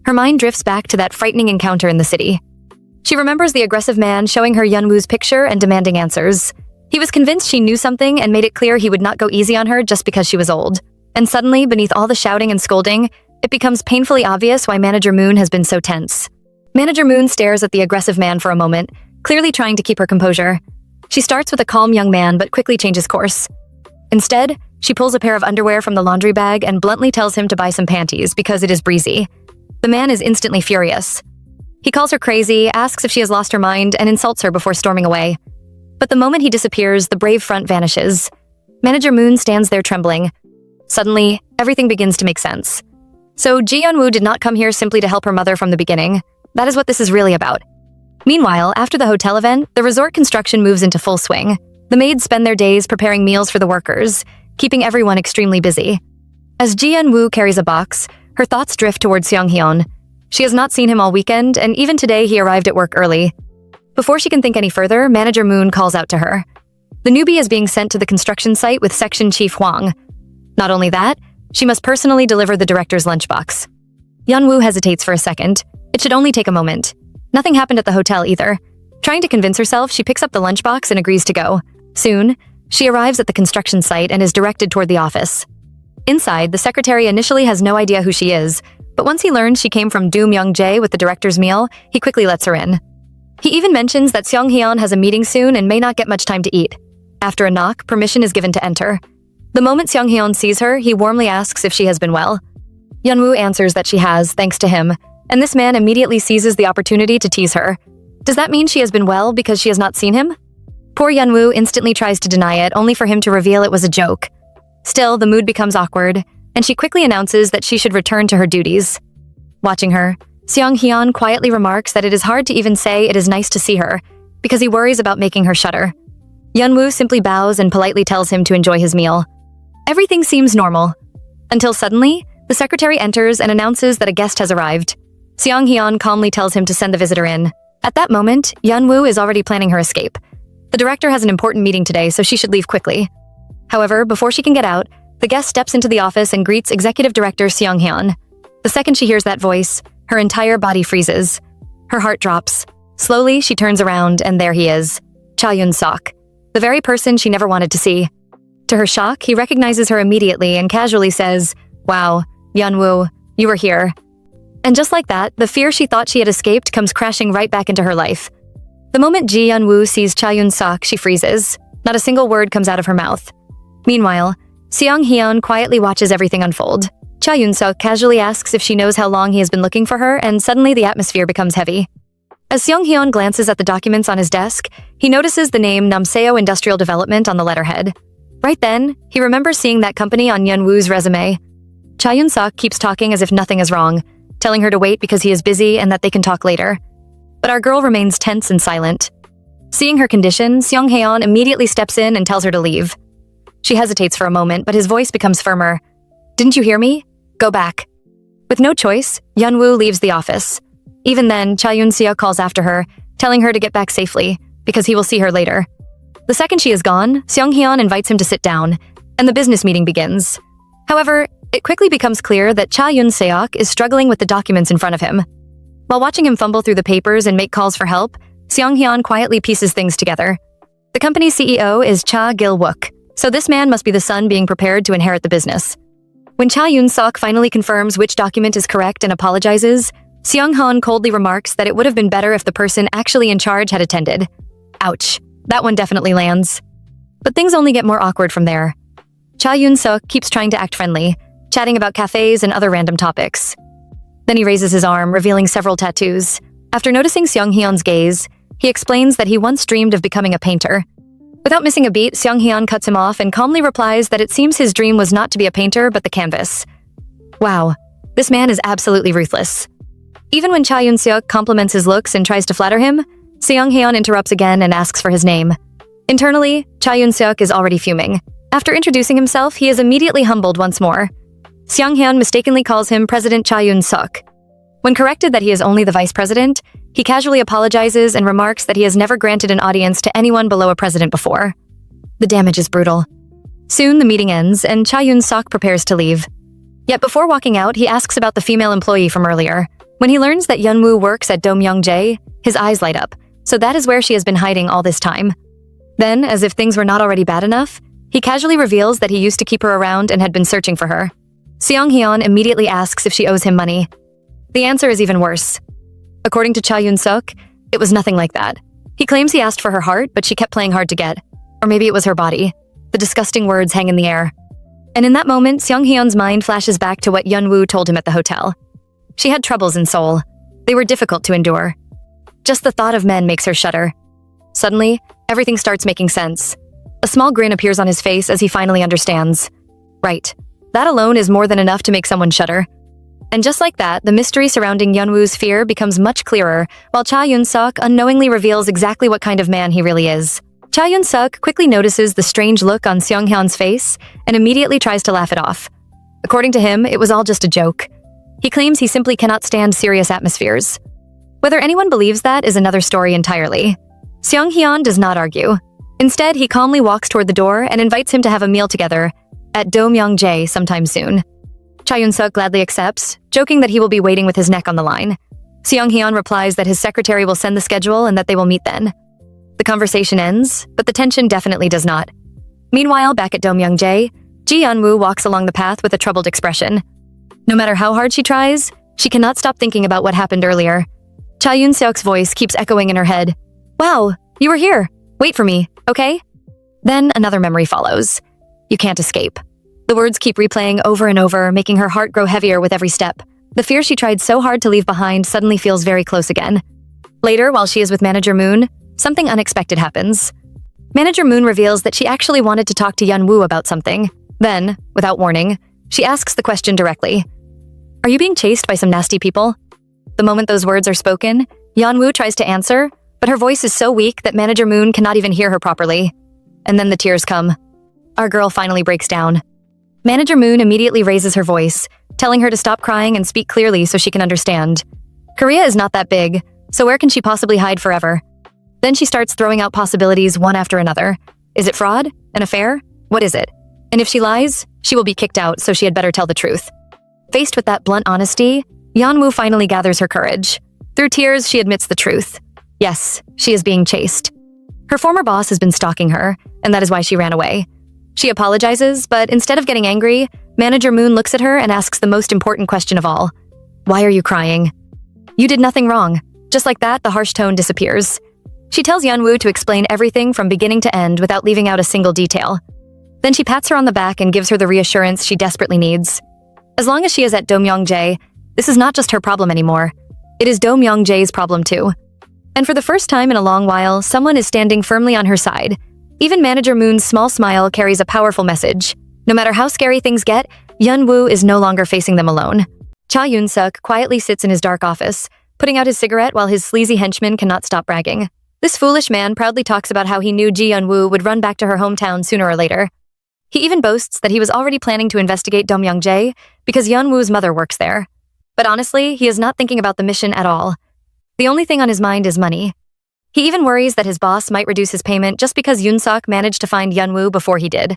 Her mind drifts back to that frightening encounter in the city. She remembers the aggressive man showing her Yeonwoo's picture and demanding answers. He was convinced she knew something and made it clear he would not go easy on her just because she was old. And suddenly, beneath all the shouting and scolding, it becomes painfully obvious why Manager Moon has been so tense. Manager Moon stares at the aggressive man for a moment, clearly trying to keep her composure. She starts with a calm young man but quickly changes course. Instead, she pulls a pair of underwear from the laundry bag and bluntly tells him to buy some panties because it is breezy. The man is instantly furious. He calls her crazy, asks if she has lost her mind, and insults her before storming away. But the moment he disappears, the brave front vanishes. Manager Moon stands there trembling. Suddenly, everything begins to make sense. So Ji Yeon-woo did not come here simply to help her mother from the beginning. That is what this is really about. Meanwhile, after the hotel event, the resort construction moves into full swing. The maids spend their days preparing meals for the workers, keeping everyone extremely busy. As Ji Yeon-woo carries a box, her thoughts drift towards Seong-hyun. She has not seen him all weekend, and even today he arrived at work early. Before she can think any further, Manager Moon calls out to her. The newbie is being sent to the construction site with Section Chief Hwang. Not only that, she must personally deliver the director's lunchbox. Yeonwoo hesitates for a second. It should only take a moment. Nothing happened at the hotel either. Trying to convince herself, she picks up the lunchbox and agrees to go. Soon, she arrives at the construction site and is directed toward the office. Inside, the secretary initially has no idea who she is, but once he learns she came from Do Myung-jae with the director's meal, he quickly lets her in. He even mentions that Seong-hyun has a meeting soon and may not get much time to eat. After a knock, permission is given to enter. The moment Seong-hyun sees her, he warmly asks if she has been well. Yeonwoo answers that she has, thanks to him, and this man immediately seizes the opportunity to tease her. Does that mean she has been well because she has not seen him? Poor Yeonwoo instantly tries to deny it, only for him to reveal it was a joke. Still, the mood becomes awkward, and she quickly announces that she should return to her duties. Watching her, Seong-hyun quietly remarks that it is hard to even say it is nice to see her, because he worries about making her shudder. Yeonwoo simply bows and politely tells him to enjoy his meal. Everything seems normal, until suddenly, the secretary enters and announces that a guest has arrived. Seong-hyun calmly tells him to send the visitor in. At that moment, Yeonwoo is already planning her escape. The director has an important meeting today, so she should leave quickly. However, before she can get out, the guest steps into the office and greets Executive Director Seong-hyun. The second she hears that voice, her entire body freezes. Her heart drops. Slowly, she turns around, and there he is, Cha Yun-sok, the very person she never wanted to see. To her shock, he recognizes her immediately and casually says, "Wow, Yeonwoo, you were here." And just like that, the fear she thought she had escaped comes crashing right back into her life. The moment Ji Yeonwoo sees Cha Yun-sok, she freezes. Not a single word comes out of her mouth. Meanwhile, Seong-hyun quietly watches everything unfold. Cha Yun-sok casually asks if she knows how long he has been looking for her, and suddenly the atmosphere becomes heavy. As Seong-hyun glances at the documents on his desk, he notices the name Namseo Industrial Development on the letterhead. Right then, he remembers seeing that company on Yeonwoo's resume. Cha Yun-suk keeps talking as if nothing is wrong, telling her to wait because he is busy and that they can talk later. But our girl remains tense and silent. Seeing her condition, Seong-hyun immediately steps in and tells her to leave. She hesitates for a moment, but his voice becomes firmer. "Didn't you hear me? Go back." With no choice, Yeonwoo leaves the office. Even then, Cha Yun-seok calls after her, telling her to get back safely, because he will see her later. The second she is gone, Seong-hyun invites him to sit down, and the business meeting begins. However, it quickly becomes clear that Cha Yun-seok is struggling with the documents in front of him. While watching him fumble through the papers and make calls for help, Seong-hyun quietly pieces things together. The company's CEO is Cha Gil-wook, so this man must be the son being prepared to inherit the business. When Cha Yun-seok finally confirms which document is correct and apologizes, Seong-hyun coldly remarks that it would have been better if the person actually in charge had attended. Ouch, that one definitely lands. But things only get more awkward from there. Cha Yun-seok keeps trying to act friendly, chatting about cafes and other random topics. Then he raises his arm, revealing several tattoos. After noticing Seong-hyun's gaze, he explains that he once dreamed of becoming a painter. Without missing a beat, Seong-hyun cuts him off and calmly replies that it seems his dream was not to be a painter but the canvas. Wow, this man is absolutely ruthless. Even when Cha Yun-seok compliments his looks and tries to flatter him, Seong-hyun interrupts again and asks for his name. Internally, Cha Yun-seok is already fuming. After introducing himself, he is immediately humbled once more. Seong-hyun mistakenly calls him President Cha Yun-seok. When corrected that he is only the vice president, he casually apologizes and remarks that he has never granted an audience to anyone below a president before. The damage is brutal. Soon, the meeting ends, and Cha Yun-seok prepares to leave. Yet before walking out, he asks about the female employee from earlier. When he learns that Yeonwoo works at Domyoungjae, his eyes light up, so that is where she has been hiding all this time. Then, as if things were not already bad enough, he casually reveals that he used to keep her around and had been searching for her. Seong-hyun immediately asks if she owes him money. The answer is even worse. According to Cha Yun-seok, it was nothing like that. He claims he asked for her heart, but she kept playing hard to get. Or maybe it was her body. The disgusting words hang in the air. And in that moment, Seong-hyun's mind flashes back to what Yeonwoo told him at the hotel. She had troubles in Seoul. They were difficult to endure. Just the thought of men makes her shudder. Suddenly, everything starts making sense. A small grin appears on his face as he finally understands. Right. That alone is more than enough to make someone shudder. And just like that, the mystery surrounding Yeonwoo's fear becomes much clearer, while Cha Yun-seok unknowingly reveals exactly what kind of man he really is. Cha Yun-seok quickly notices the strange look on Seong-hyun's face and immediately tries to laugh it off. According to him, it was all just a joke. He claims he simply cannot stand serious atmospheres. Whether anyone believes that is another story entirely. Seong-hyun does not argue. Instead, he calmly walks toward the door and invites him to have a meal together at Domyoungjae sometime soon. Cha Yun-seok gladly accepts, joking that he will be waiting with his neck on the line. Seong-hyun replies that his secretary will send the schedule and that they will meet then. The conversation ends, but the tension definitely does not. Meanwhile, back at Domyoungjae, Ji Yeonwoo walks along the path with a troubled expression. No matter how hard she tries, she cannot stop thinking about what happened earlier. Cha Yun-seok's voice keeps echoing in her head. Wow, you were here. Wait for me, okay? Then another memory follows. You can't escape. The words keep replaying over and over, making her heart grow heavier with every step. The fear she tried so hard to leave behind suddenly feels very close again. Later, while she is with Manager Moon, something unexpected happens. Manager Moon reveals that she actually wanted to talk to Yeonwoo about something. Then, without warning, she asks the question directly. Are you being chased by some nasty people? The moment those words are spoken, Yeonwoo tries to answer, but her voice is so weak that Manager Moon cannot even hear her properly. And then the tears come. Our girl finally breaks down. Manager Moon immediately raises her voice, telling her to stop crying and speak clearly so she can understand. Korea is not that big, so where can she possibly hide forever? Then she starts throwing out possibilities one after another. Is it fraud? An affair? What is it? And if she lies, she will be kicked out, so she had better tell the truth. Faced with that blunt honesty, Yeonwoo finally gathers her courage. Through tears, she admits the truth. Yes, she is being chased. Her former boss has been stalking her, and that is why she ran away. She apologizes, but instead of getting angry, Manager Moon looks at her and asks the most important question of all. Why are you crying? You did nothing wrong. Just like that, the harsh tone disappears. She tells Yeonwoo to explain everything from beginning to end without leaving out a single detail. Then she pats her on the back and gives her the reassurance she desperately needs. As long as she is at Domyoungjae, this is not just her problem anymore. It is Domyoungjae's problem too. And for the first time in a long while, someone is standing firmly on her side. Even Manager Moon's small smile carries a powerful message. No matter how scary things get, Yeon-woo is no longer facing them alone. Cha Yoon-suk quietly sits in his dark office, putting out his cigarette while his sleazy henchman cannot stop bragging. This foolish man proudly talks about how he knew Ji Yeon-woo would run back to her hometown sooner or later. He even boasts that he was already planning to investigate Domyoung-jae because Yeon-woo's mother works there. But honestly, he is not thinking about the mission at all. The only thing on his mind is money. He even worries that his boss might reduce his payment just because Yoon-suk managed to find Yeon-woo before he did.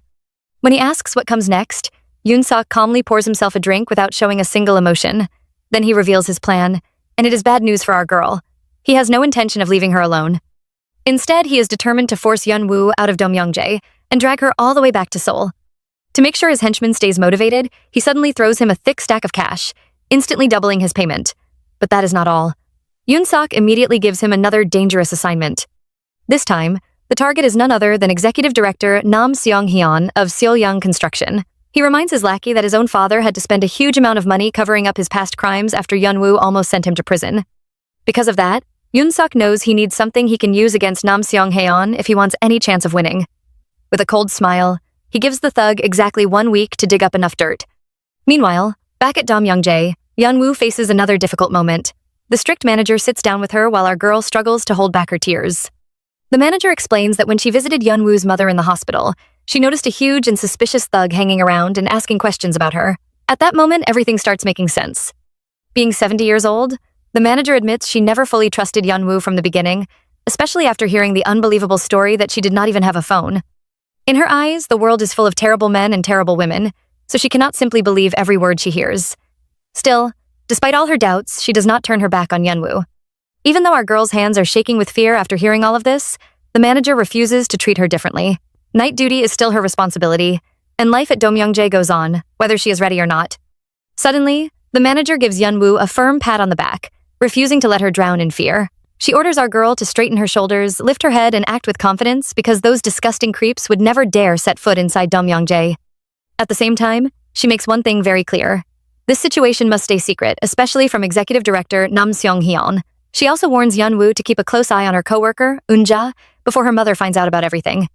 When he asks what comes next, Yoon-suk calmly pours himself a drink without showing a single emotion. Then he reveals his plan, and it is bad news for our girl. He has no intention of leaving her alone. Instead, he is determined to force Yeon-woo out of Domyoung-jae and drag her all the way back to Seoul. To make sure his henchman stays motivated, he suddenly throws him a thick stack of cash, instantly doubling his payment. But that is not all. Yoon-suk immediately gives him another dangerous assignment. This time, the target is none other than Executive Director Nam Seong-hyun of Seoul-young Construction. He reminds his lackey that his own father had to spend a huge amount of money covering up his past crimes after Yeon-woo almost sent him to prison. Because of that, Yoon-suk knows he needs something he can use against Nam Seong-hyun if he wants any chance of winning. With a cold smile, he gives the thug exactly 1 week to dig up enough dirt. Meanwhile, back at Domyoung-jae, Yeon-woo faces another difficult moment. The strict manager sits down with her while our girl struggles to hold back her tears. The manager explains that when she visited Yeon-woo's mother in the hospital, she noticed a huge and suspicious thug hanging around and asking questions about her. At that moment, everything starts making sense. Being 70 years old, the manager admits she never fully trusted Yeon-woo from the beginning, especially after hearing the unbelievable story that she did not even have a phone. In her eyes, the world is full of terrible men and terrible women, so she cannot simply believe every word she hears. Still, despite all her doubts, she does not turn her back on Yeon-woo. Even though our girl's hands are shaking with fear after hearing all of this, the manager refuses to treat her differently. Night duty is still her responsibility, and life at Domyoung-jae goes on, whether she is ready or not. Suddenly, the manager gives Yeon-woo a firm pat on the back, refusing to let her drown in fear. She orders our girl to straighten her shoulders, lift her head, and act with confidence because those disgusting creeps would never dare set foot inside Domyoung-jae. At the same time, she makes one thing very clear. This situation must stay secret, especially from Executive Director Nam Seong-hyun. She also warns Yeon-woo to keep a close eye on her coworker, Eun-ja, before her mother finds out about everything.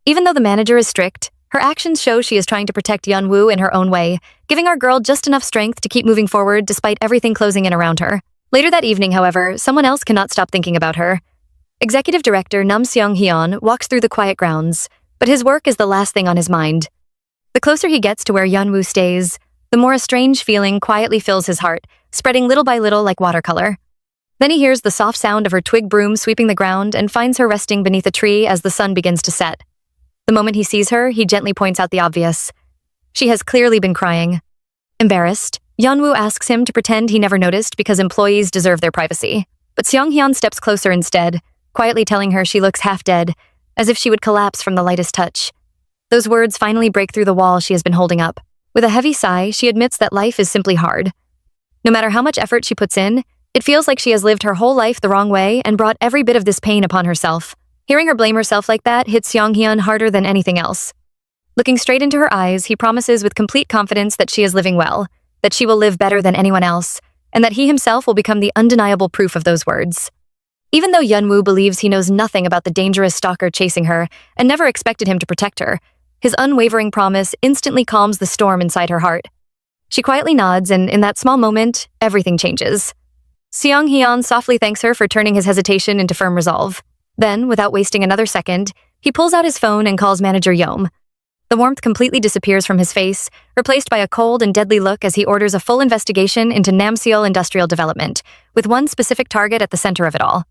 Even though the manager is strict, her actions show she is trying to protect Yeon-woo in her own way, giving our girl just enough strength to keep moving forward despite everything closing in around her. Later that evening, however, someone else cannot stop thinking about her. Executive Director Nam Seong-hyun walks through the quiet grounds, but his work is the last thing on his mind. The closer he gets to where Yeon-woo stays, the more a strange feeling quietly fills his heart, spreading little by little like watercolor. Then he hears the soft sound of her twig broom sweeping the ground and finds her resting beneath a tree as the sun begins to set. The moment he sees her, he gently points out the obvious. She has clearly been crying. Embarrassed, Yeon-woo asks him to pretend he never noticed because employees deserve their privacy. But Seong-hyun steps closer instead, quietly telling her she looks half dead, as if she would collapse from the lightest touch. Those words finally break through the wall she has been holding up. With a heavy sigh, she admits that life is simply hard. No matter how much effort she puts in, it feels like she has lived her whole life the wrong way and brought every bit of this pain upon herself. Hearing her blame herself like that hits Seong-hyun harder than anything else. Looking straight into her eyes, he promises with complete confidence that she is living well, that she will live better than anyone else, and that he himself will become the undeniable proof of those words. Even though Yeon-woo believes he knows nothing about the dangerous stalker chasing her and never expected him to protect her, his unwavering promise instantly calms the storm inside her heart. She quietly nods, and in that small moment, everything changes. Seong-hyun softly thanks her for turning his hesitation into firm resolve. Then, without wasting another second, he pulls out his phone and calls Manager Yeom. The warmth completely disappears from his face, replaced by a cold and deadly look as he orders a full investigation into Namseol Industrial Development, with one specific target at the center of it all.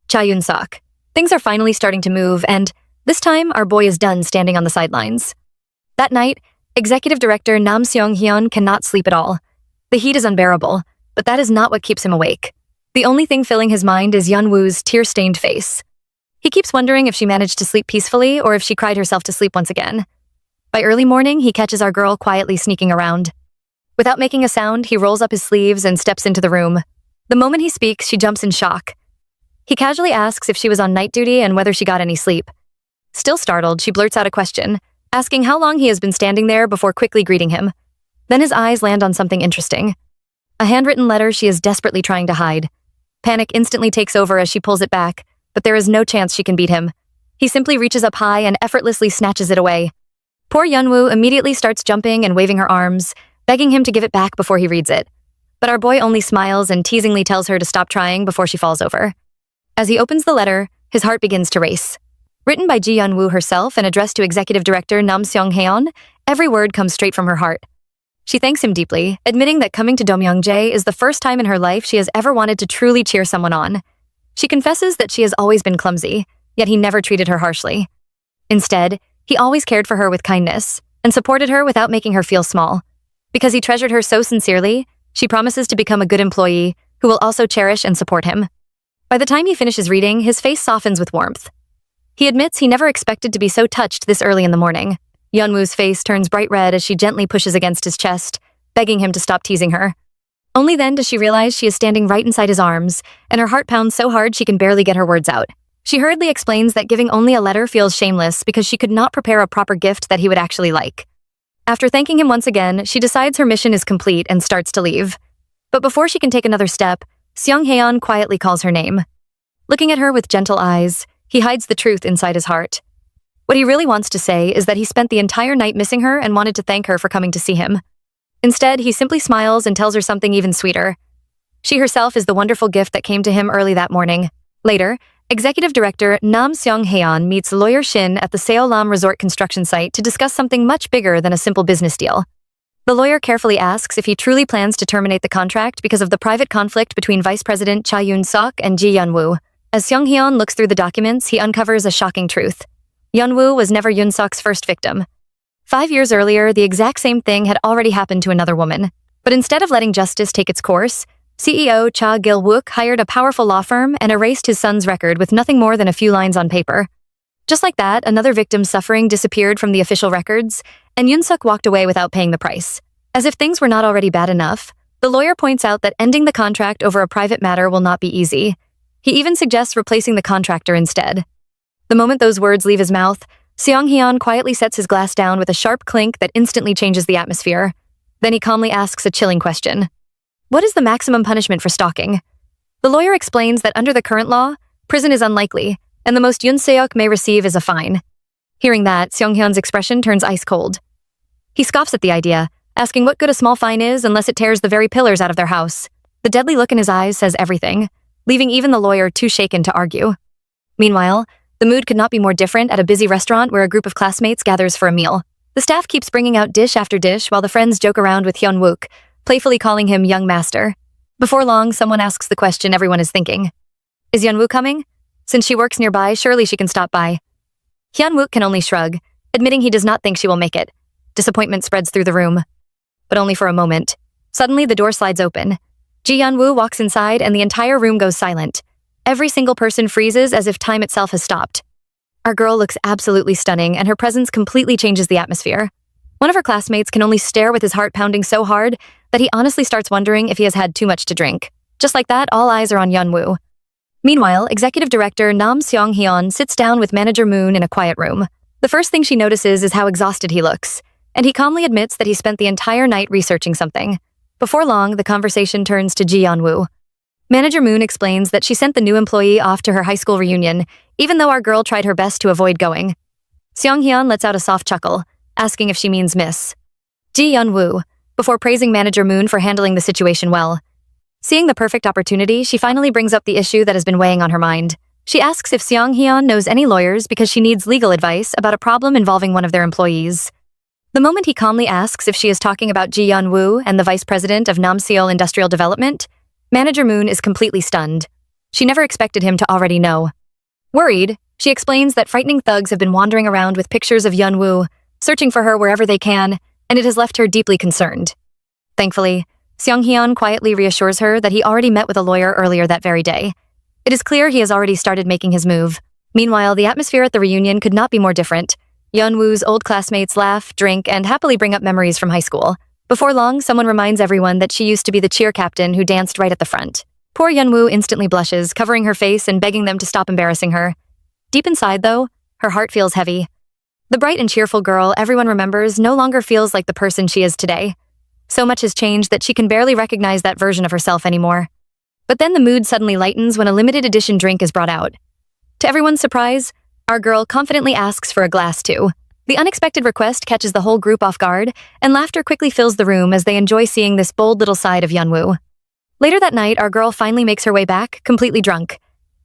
Cha Yoon-suk. Things are finally starting to move, and this time our boy is done standing on the sidelines. That night, Executive Director Nam Seong-hyun cannot sleep at all. The heat is unbearable, but that is not what keeps him awake. The only thing filling his mind is Yeon-woo's tear-stained face. He keeps wondering if she managed to sleep peacefully or if she cried herself to sleep once again. By early morning, he catches our girl quietly sneaking around. Without making a sound, he rolls up his sleeves and steps into the room. The moment he speaks, she jumps in shock. He casually asks if she was on night duty and whether she got any sleep. Still startled, she blurts out a question, asking how long he has been standing there before quickly greeting him. Then his eyes land on something interesting. A handwritten letter she is desperately trying to hide. Panic instantly takes over as she pulls it back, but there is no chance she can beat him. He simply reaches up high and effortlessly snatches it away. Poor Yeonwoo immediately starts jumping and waving her arms, begging him to give it back before he reads it. But our boy only smiles and teasingly tells her to stop trying before she falls over. As he opens the letter, his heart begins to race. Written by Ji Yeonwoo herself and addressed to Executive Director Nam Seong-haeon, every word comes straight from her heart. She thanks him deeply, admitting that coming to Domyeongjae is the first time in her life she has ever wanted to truly cheer someone on. She confesses that she has always been clumsy, yet he never treated her harshly. Instead, he always cared for her with kindness and supported her without making her feel small. Because he treasured her so sincerely, she promises to become a good employee who will also cherish and support him. By the time he finishes reading, his face softens with warmth. He admits he never expected to be so touched this early in the morning. Yeonwoo's face turns bright red as she gently pushes against his chest, begging him to stop teasing her. Only then does she realize she is standing right inside his arms, and her heart pounds so hard she can barely get her words out. She hurriedly explains that giving only a letter feels shameless because she could not prepare a proper gift that he would actually like. After thanking him once again, she decides her mission is complete and starts to leave. But before she can take another step, Seong-haeon quietly calls her name. Looking at her with gentle eyes, he hides the truth inside his heart. What he really wants to say is that he spent the entire night missing her and wanted to thank her for coming to see him. Instead, he simply smiles and tells her something even sweeter. She herself is the wonderful gift that came to him early that morning. Later, Executive Director Nam Seong-haeon meets lawyer Shin at the Seolam Resort construction site to discuss something much bigger than a simple business deal. The lawyer carefully asks if he truly plans to terminate the contract because of the private conflict between Vice President Cha Yoon-suk and Ji Yeonwoo. As Seong-haeon looks through the documents, he uncovers a shocking truth. Yeonwoo was never Yoon-suk's first victim. 5 years earlier, the exact same thing had already happened to another woman. But instead of letting justice take its course, CEO Cha Gil-wook hired a powerful law firm and erased his son's record with nothing more than a few lines on paper. Just like that, another victim's suffering disappeared from the official records, and Yoon-suk walked away without paying the price. As if things were not already bad enough, the lawyer points out that ending the contract over a private matter will not be easy. He even suggests replacing the contractor instead. The moment those words leave his mouth, Seong-haeon quietly sets his glass down with a sharp clink that instantly changes the atmosphere. Then he calmly asks a chilling question. What is the maximum punishment for stalking? The lawyer explains that under the current law, prison is unlikely, and the most Yoon Se-ok may receive is a fine. Hearing that, Seong-haeon's expression turns ice cold. He scoffs at the idea, asking what good a small fine is unless it tears the very pillars out of their house. The deadly look in his eyes says everything, leaving even the lawyer too shaken to argue. Meanwhile, the mood could not be more different at a busy restaurant where a group of classmates gathers for a meal. The staff keeps bringing out dish after dish while the friends joke around with Hyun-wook, playfully calling him young master. Before long, someone asks the question everyone is thinking. Is Hyun-wook coming? Since she works nearby, surely she can stop by. Hyun-wook can only shrug, admitting he does not think she will make it. Disappointment spreads through the room. But only for a moment. Suddenly, the door slides open. Ji Yeonwoo walks inside and the entire room goes silent. Every single person freezes as if time itself has stopped. Our girl looks absolutely stunning and her presence completely changes the atmosphere. One of her classmates can only stare with his heart pounding so hard that he honestly starts wondering if he has had too much to drink. Just like that, all eyes are on Yeonwoo. Meanwhile, Executive Director Nam Seong-haeon sits down with Manager Moon in a quiet room. The first thing she notices is how exhausted he looks, and he calmly admits that he spent the entire night researching something. Before long, the conversation turns to Ji Yeonwoo. Manager Moon explains that she sent the new employee off to her high school reunion, even though our girl tried her best to avoid going. Seong-haeon lets out a soft chuckle, asking if she means miss. Ji Yeonwoo, before praising Manager Moon for handling the situation well. Seeing the perfect opportunity, she finally brings up the issue that has been weighing on her mind. She asks if Seong-haeon knows any lawyers because she needs legal advice about a problem involving one of their employees. The moment he calmly asks if she is talking about Ji Yeonwoo and the vice president of Namseol Industrial Development, Manager Moon is completely stunned. She never expected him to already know. Worried, she explains that frightening thugs have been wandering around with pictures of Yeonwoo, searching for her wherever they can, and it has left her deeply concerned. Thankfully, Seong-haeon quietly reassures her that he already met with a lawyer earlier that very day. It is clear he has already started making his move. Meanwhile, the atmosphere at the reunion could not be more different. Yeonwoo's old classmates laugh, drink, and happily bring up memories from high school. Before long, someone reminds everyone that she used to be the cheer captain who danced right at the front. Poor Yeonwoo instantly blushes, covering her face and begging them to stop embarrassing her. Deep inside, though, her heart feels heavy. The bright and cheerful girl everyone remembers no longer feels like the person she is today. So much has changed that she can barely recognize that version of herself anymore. But then the mood suddenly lightens when a limited edition drink is brought out. To everyone's surprise, our girl confidently asks for a glass too. The unexpected request catches the whole group off guard, and laughter quickly fills the room as they enjoy seeing this bold little side of Yeonwoo. Later that night, our girl finally makes her way back, completely drunk.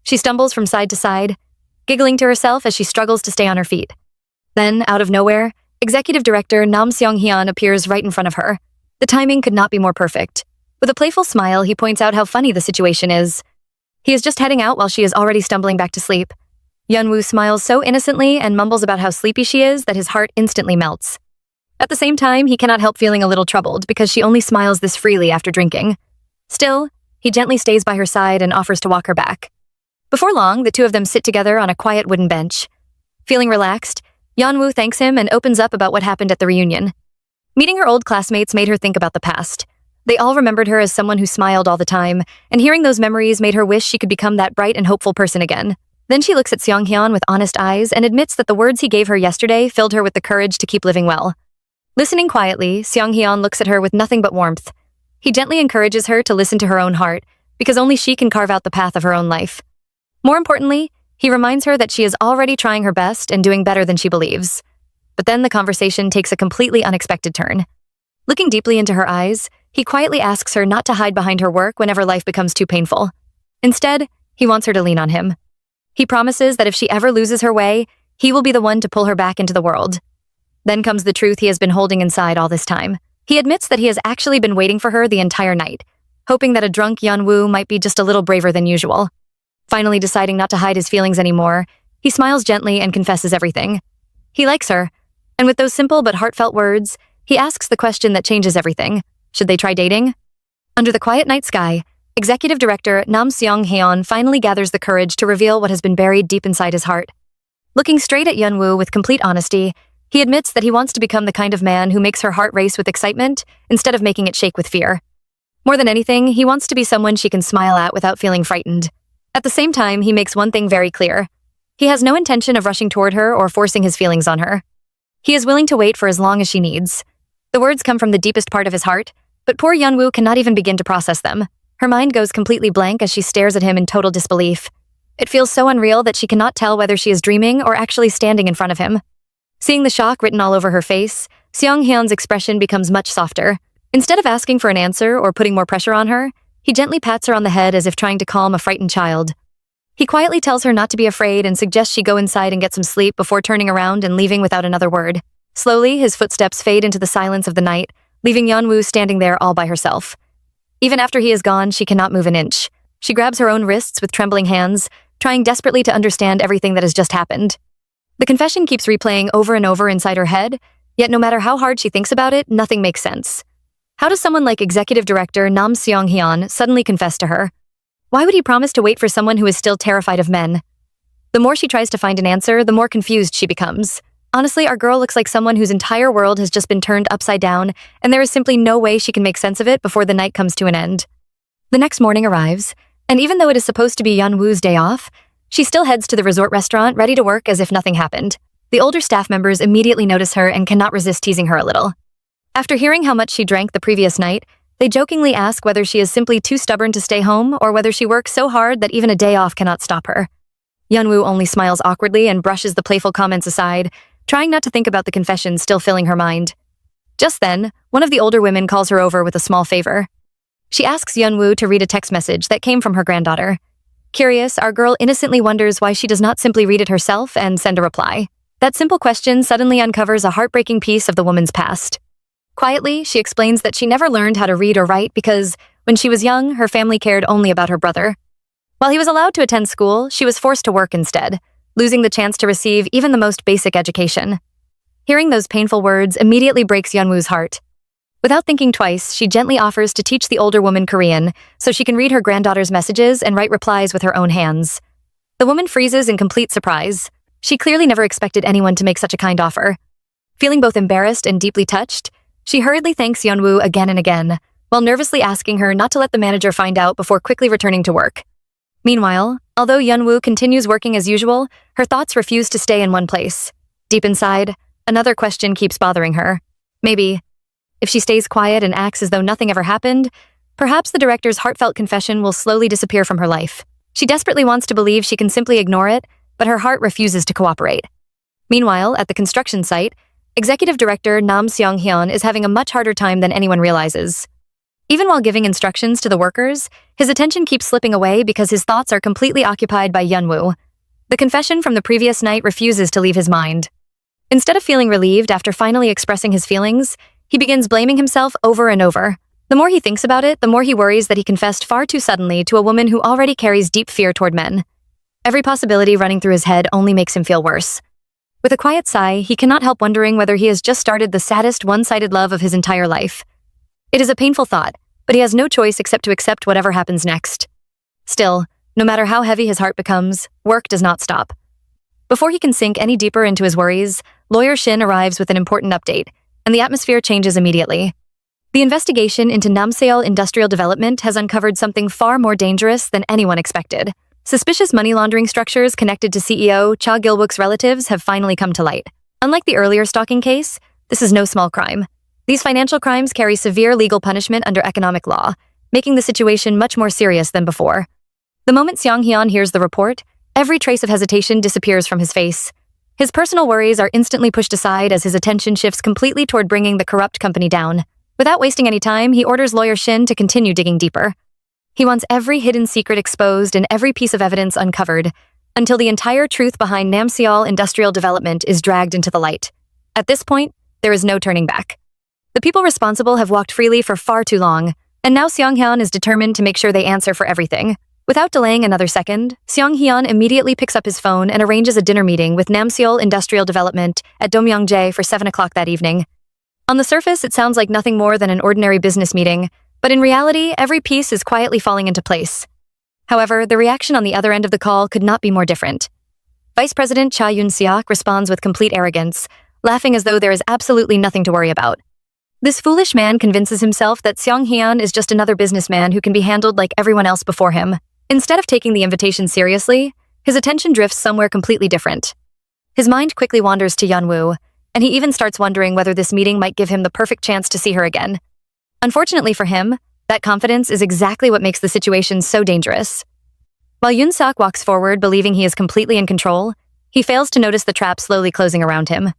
She stumbles from side to side, giggling to herself as she struggles to stay on her feet. Then, out of nowhere, Executive Director Nam Seong-hyun appears right in front of her. The timing could not be more perfect. With a playful smile, he points out how funny the situation is. He is just heading out while she is already stumbling back to sleep. Yeonwoo smiles so innocently and mumbles about how sleepy she is that his heart instantly melts. At the same time, he cannot help feeling a little troubled because she only smiles this freely after drinking. Still, he gently stays by her side and offers to walk her back. Before long, the two of them sit together on a quiet wooden bench. Feeling relaxed, Yeonwoo thanks him and opens up about what happened at the reunion. Meeting her old classmates made her think about the past. They all remembered her as someone who smiled all the time, and hearing those memories made her wish she could become that bright and hopeful person again. Then she looks at Seong-hyun with honest eyes and admits that the words he gave her yesterday filled her with the courage to keep living well. Listening quietly, Seong-hyun looks at her with nothing but warmth. He gently encourages her to listen to her own heart, because only she can carve out the path of her own life. More importantly, he reminds her that she is already trying her best and doing better than she believes. But then the conversation takes a completely unexpected turn. Looking deeply into her eyes, he quietly asks her not to hide behind her work whenever life becomes too painful. Instead, he wants her to lean on him. He promises that if she ever loses her way, he will be the one to pull her back into the world. Then comes the truth he has been holding inside all this time. He admits that he has actually been waiting for her the entire night, hoping that a drunk Yeonwoo might be just a little braver than usual. Finally deciding not to hide his feelings anymore, he smiles gently and confesses everything. He likes her, and with those simple but heartfelt words, he asks the question that changes everything. Should they try dating? Under the quiet night sky, Executive Director Nam Seong-hyun finally gathers the courage to reveal what has been buried deep inside his heart. Looking straight at Yeonwoo with complete honesty, he admits that he wants to become the kind of man who makes her heart race with excitement instead of making it shake with fear. More than anything, he wants to be someone she can smile at without feeling frightened. At the same time, he makes one thing very clear. He has no intention of rushing toward her or forcing his feelings on her. He is willing to wait for as long as she needs. The words come from the deepest part of his heart, but poor Yeonwoo cannot even begin to process them. Her mind goes completely blank as she stares at him in total disbelief. It feels so unreal that she cannot tell whether she is dreaming or actually standing in front of him. Seeing the shock written all over her face, Seong-hyun's expression becomes much softer. Instead of asking for an answer or putting more pressure on her, he gently pats her on the head as if trying to calm a frightened child. He quietly tells her not to be afraid and suggests she go inside and get some sleep before turning around and leaving without another word. Slowly, his footsteps fade into the silence of the night, leaving Yeonwoo standing there all by herself. Even after he is gone, she cannot move an inch. She grabs her own wrists with trembling hands, trying desperately to understand everything that has just happened. The confession keeps replaying over and over inside her head, yet no matter how hard she thinks about it, nothing makes sense. How does someone like Executive Director Nam Seong-hyun suddenly confess to her? Why would he promise to wait for someone who is still terrified of men? The more she tries to find an answer, the more confused she becomes. Honestly, our girl looks like someone whose entire world has just been turned upside down, and there is simply no way she can make sense of it before the night comes to an end. The next morning arrives, and even though it is supposed to be Yeonwoo's day off, she still heads to the resort restaurant ready to work as if nothing happened. The older staff members immediately notice her and cannot resist teasing her a little. After hearing how much she drank the previous night, they jokingly ask whether she is simply too stubborn to stay home or whether she works so hard that even a day off cannot stop her. Yeonwoo only smiles awkwardly and brushes the playful comments aside, trying not to think about the confession still filling her mind. Just then, one of the older women calls her over with a small favor. She asks Yeonwoo to read a text message that came from her granddaughter. Curious, our girl innocently wonders why she does not simply read it herself and send a reply. That simple question suddenly uncovers a heartbreaking piece of the woman's past. Quietly, she explains that she never learned how to read or write because, when she was young, her family cared only about her brother. While he was allowed to attend school, she was forced to work instead, losing the chance to receive even the most basic education. Hearing those painful words immediately breaks Yeonwoo's heart. Without thinking twice, she gently offers to teach the older woman Korean so she can read her granddaughter's messages and write replies with her own hands. The woman freezes in complete surprise. She clearly never expected anyone to make such a kind offer. Feeling both embarrassed and deeply touched, she hurriedly thanks Yeonwoo again and again, while nervously asking her not to let the manager find out before quickly returning to work. Meanwhile, although Yeonwoo continues working as usual, her thoughts refuse to stay in one place. Deep inside, another question keeps bothering her. Maybe, if she stays quiet and acts as though nothing ever happened, Perhaps the director's heartfelt confession will slowly disappear from her life. She desperately wants to believe she can simply ignore it, but her heart refuses to cooperate. Meanwhile, at the construction site, Executive Director Nam Seong-hyun is having a much harder time than anyone realizes. Even while giving instructions to the workers, his attention keeps slipping away because his thoughts are completely occupied by Yeonwoo. The confession from the previous night refuses to leave his mind. Instead of feeling relieved after finally expressing his feelings, he begins blaming himself over and over. The more he thinks about it, the more he worries that he confessed far too suddenly to a woman who already carries deep fear toward men. Every possibility running through his head only makes him feel worse. With a quiet sigh, he cannot help wondering whether he has just started the saddest one-sided love of his entire life. It is a painful thought, but he has no choice except to accept whatever happens next. Still, no matter how heavy his heart becomes, work does not stop. Before he can sink any deeper into his worries, Lawyer Shin arrives with an important update, and the atmosphere changes immediately. The investigation into Namseol Industrial Development has uncovered something far more dangerous than anyone expected. Suspicious money laundering structures connected to CEO Cha Gil-wook's relatives have finally come to light. Unlike the earlier stalking case, this is no small crime. These financial crimes carry severe legal punishment under economic law, making the situation much more serious than before. The moment Seong-hyun hears the report, every trace of hesitation disappears from his face. His personal worries are instantly pushed aside as his attention shifts completely toward bringing the corrupt company down. Without wasting any time, he orders Lawyer Shin to continue digging deeper. He wants every hidden secret exposed and every piece of evidence uncovered, until the entire truth behind Namseol Industrial Development is dragged into the light. At this point, there is no turning back. The people responsible have walked freely for far too long, and now Seong-hyun is determined to make sure they answer for everything. Without delaying another second, Seong-hyun immediately picks up his phone and arranges a dinner meeting with Namseol Industrial Development at Domyongjae for 7 o'clock that evening. On the surface, it sounds like nothing more than an ordinary business meeting, but in reality, every piece is quietly falling into place. However, the reaction on the other end of the call could not be more different. Vice President Cha Yoon-seok responds with complete arrogance, laughing as though there is absolutely nothing to worry about. This foolish man convinces himself that Seong-hyun is just another businessman who can be handled like everyone else before him. Instead of taking the invitation seriously, his attention drifts somewhere completely different. His mind quickly wanders to Yeonwoo, and he even starts wondering whether this meeting might give him the perfect chance to see her again. Unfortunately for him, that confidence is exactly what makes the situation so dangerous. While Yoon-seok walks forward believing he is completely in control, he fails to notice the trap slowly closing around him.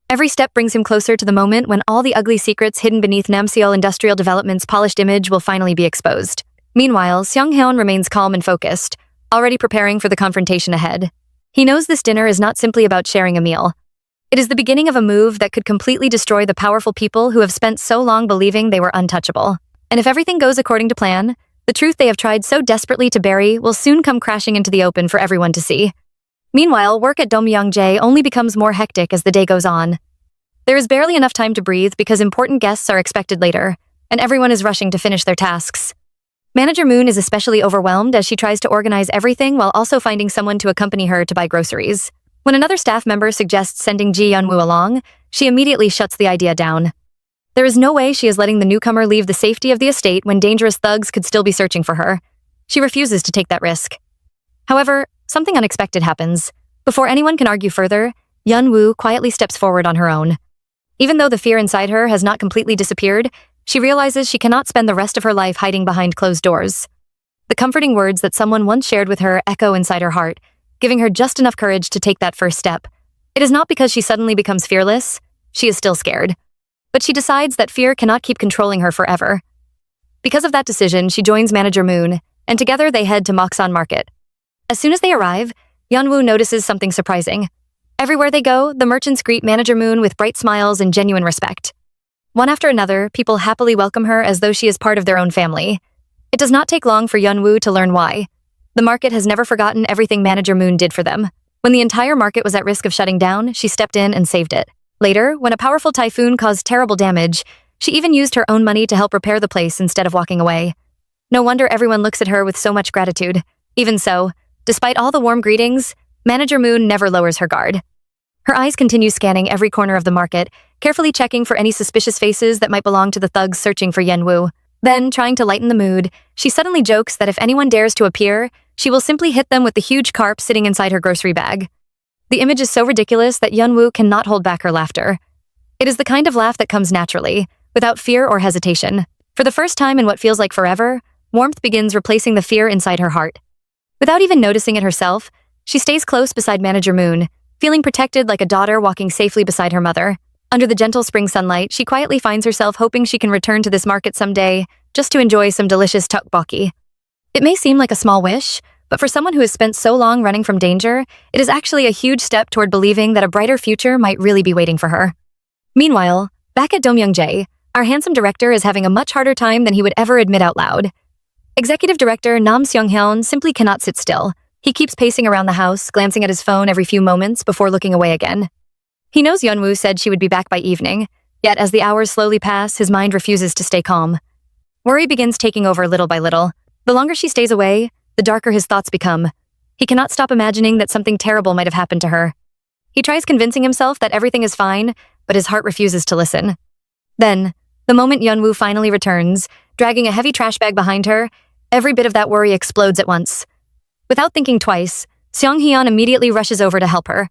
Every step brings him closer to the moment when all the ugly secrets hidden beneath Namseol Industrial Development's polished image will finally be exposed. Meanwhile, Seong-hyun remains calm and focused, already preparing for the confrontation ahead. He knows this dinner is not simply about sharing a meal. It is the beginning of a move that could completely destroy the powerful people who have spent so long believing they were untouchable. And if everything goes according to plan, the truth they have tried so desperately to bury will soon come crashing into the open for everyone to see. Meanwhile, work at Domyongjae only becomes more hectic as the day goes on. There is barely enough time to breathe because important guests are expected later, and everyone is rushing to finish their tasks. Manager Moon is especially overwhelmed as she tries to organize everything while also finding someone to accompany her to buy groceries. When another staff member suggests sending Ji Yeonwoo along, she immediately shuts the idea down. There is no way she is letting the newcomer leave the safety of the estate when dangerous thugs could still be searching for her. She refuses to take that risk. However, something unexpected happens. Before anyone can argue further, Yeonwoo quietly steps forward on her own. Even though the fear inside her has not completely disappeared, she realizes she cannot spend the rest of her life hiding behind closed doors. The comforting words that someone once shared with her echo inside her heart, giving her just enough courage to take that first step. It is not because she suddenly becomes fearless. She is still scared. But she decides that fear cannot keep controlling her forever. Because of that decision, she joins Manager Moon, and together they head to Moksan Market. As soon as they arrive, Yeonwoo notices something surprising. Everywhere they go, the merchants greet Manager Moon with bright smiles and genuine respect. One after another, people happily welcome her as though she is part of their own family. It does not take long for Yeonwoo to learn why. The market has never forgotten everything Manager Moon did for them. When the entire market was at risk of shutting down, she stepped in and saved it. Later, when a powerful typhoon caused terrible damage, she even used her own money to help repair the place instead of walking away. No wonder everyone looks at her with so much gratitude. Even so, despite all the warm greetings, Manager Moon never lowers her guard. Her eyes continue scanning every corner of the market, carefully checking for any suspicious faces that might belong to the thugs searching for Yeonwoo. Then, trying to lighten the mood, she suddenly jokes that if anyone dares to appear, she will simply hit them with the huge carp sitting inside her grocery bag. The image is so ridiculous that Yeonwoo cannot hold back her laughter. It is the kind of laugh that comes naturally, without fear or hesitation. For the first time in what feels like forever, warmth begins replacing the fear inside her heart. Without even noticing it herself, she stays close beside Manager Moon, feeling protected like a daughter walking safely beside her mother. Under the gentle spring sunlight, she quietly finds herself hoping she can return to this market someday, just to enjoy some delicious tteokbokki. It may seem like a small wish, but for someone who has spent so long running from danger, it is actually a huge step toward believing that a brighter future might really be waiting for her. Meanwhile, back at Domyoungjae, our handsome director is having a much harder time than he would ever admit out loud. Executive Director Nam Seong-hyun simply cannot sit still. He keeps pacing around the house, glancing at his phone every few moments before looking away again. He knows Yeonwoo said she would be back by evening, yet as the hours slowly pass, his mind refuses to stay calm. Worry begins taking over little by little. The longer she stays away, the darker his thoughts become. He cannot stop imagining that something terrible might have happened to her. He tries convincing himself that everything is fine, but his heart refuses to listen. Then, the moment Yeonwoo finally returns, dragging a heavy trash bag behind her, every bit of that worry explodes at once. Without thinking twice, Seong-hyun immediately rushes over to help her.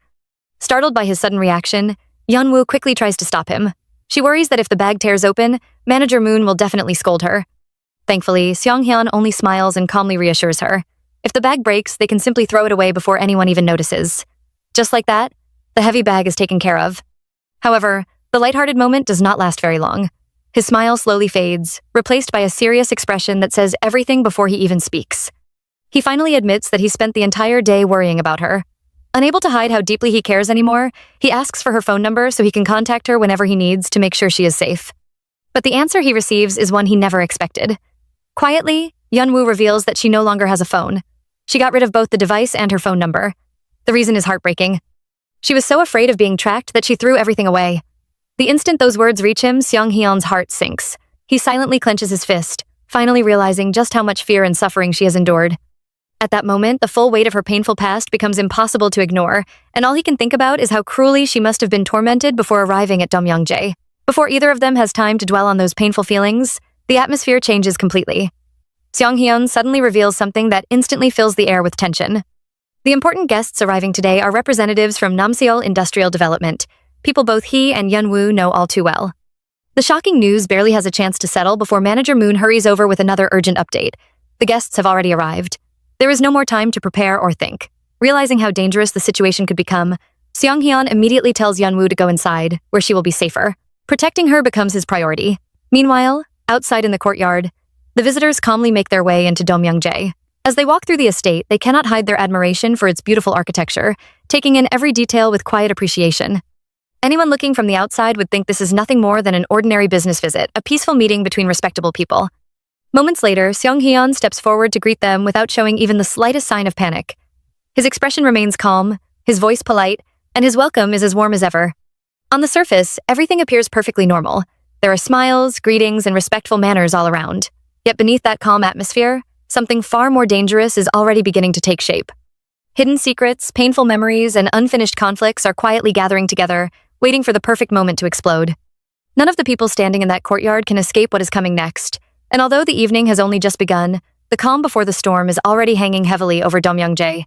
Startled by his sudden reaction, Yeonwoo quickly tries to stop him. She worries that if the bag tears open, Manager Moon will definitely scold her. Thankfully, Seong-hyun only smiles and calmly reassures her. If the bag breaks, they can simply throw it away before anyone even notices. Just like that, the heavy bag is taken care of. However, the lighthearted moment does not last very long. His smile slowly fades, replaced by a serious expression that says everything before he even speaks. He finally admits that he spent the entire day worrying about her. Unable to hide how deeply he cares anymore, he asks for her phone number so he can contact her whenever he needs to make sure she is safe. But the answer he receives is one he never expected. Quietly, Yeonwoo reveals that she no longer has a phone. She got rid of both the device and her phone number. The reason is heartbreaking. She was so afraid of being tracked that she threw everything away. The instant those words reach him, Seong-hyun's heart sinks. He silently clenches his fist, finally realizing just how much fear and suffering she has endured. At that moment, the full weight of her painful past becomes impossible to ignore, and all he can think about is how cruelly she must have been tormented before arriving at Domyoungjae. Before either of them has time to dwell on those painful feelings, the atmosphere changes completely. Seong-hyun suddenly reveals something that instantly fills the air with tension. The important guests arriving today are representatives from Namseol Industrial Development, people both he and Yeonwoo know all too well. The shocking news barely has a chance to settle before Manager Moon hurries over with another urgent update. The guests have already arrived. There is no more time to prepare or think. Realizing how dangerous the situation could become, Seong-hyun immediately tells Yeonwoo to go inside, where she will be safer. Protecting her becomes his priority. Meanwhile, outside in the courtyard, the visitors calmly make their way into Domyoungjae. As they walk through the estate, they cannot hide their admiration for its beautiful architecture, taking in every detail with quiet appreciation. Anyone looking from the outside would think this is nothing more than an ordinary business visit, a peaceful meeting between respectable people. Moments later, Seong-hyun steps forward to greet them without showing even the slightest sign of panic. His expression remains calm, his voice polite, and his welcome is as warm as ever. On the surface, everything appears perfectly normal. There are smiles, greetings, and respectful manners all around. Yet beneath that calm atmosphere, something far more dangerous is already beginning to take shape. Hidden secrets, painful memories, and unfinished conflicts are quietly gathering together, waiting for the perfect moment to explode. None of the people standing in that courtyard can escape what is coming next, and although the evening has only just begun, the calm before the storm is already hanging heavily over Domyoungjae.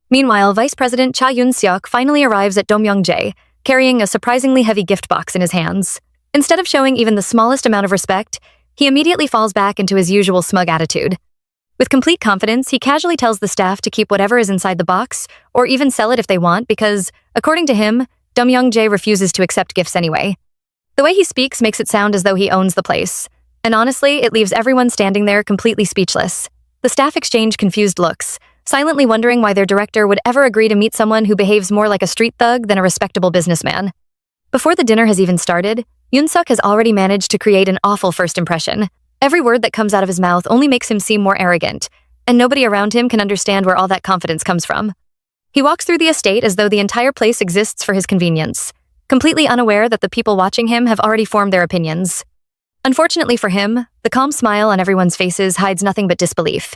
Meanwhile, Vice President Cha Yoon-seok finally arrives at Domyoungjae, carrying a surprisingly heavy gift box in his hands. Instead of showing even the smallest amount of respect, he immediately falls back into his usual smug attitude. With complete confidence, he casually tells the staff to keep whatever is inside the box, or even sell it if they want, because, according to him, Domyoungjae refuses to accept gifts anyway. The way he speaks makes it sound as though he owns the place, and honestly, it leaves everyone standing there completely speechless. The staff exchange confused looks, silently wondering why their director would ever agree to meet someone who behaves more like a street thug than a respectable businessman. Before the dinner has even started, Yoon-suk has already managed to create an awful first impression. Every word that comes out of his mouth only makes him seem more arrogant, and nobody around him can understand where all that confidence comes from. He walks through the estate as though the entire place exists for his convenience, completely unaware that the people watching him have already formed their opinions. Unfortunately for him, the calm smile on everyone's faces hides nothing but disbelief.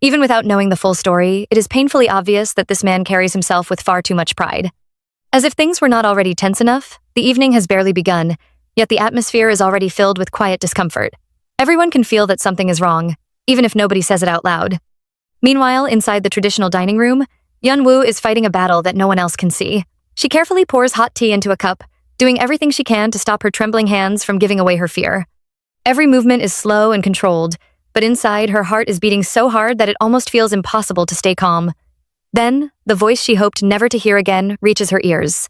Even without knowing the full story, it is painfully obvious that this man carries himself with far too much pride. As if things were not already tense enough, the evening has barely begun, yet the atmosphere is already filled with quiet discomfort. Everyone can feel that something is wrong, even if nobody says it out loud. Meanwhile, inside the traditional dining room, Yeonwoo is fighting a battle that no one else can see. She carefully pours hot tea into a cup, doing everything she can to stop her trembling hands from giving away her fear. Every movement is slow and controlled, but inside, her heart is beating so hard that it almost feels impossible to stay calm. Then, the voice she hoped never to hear again reaches her ears.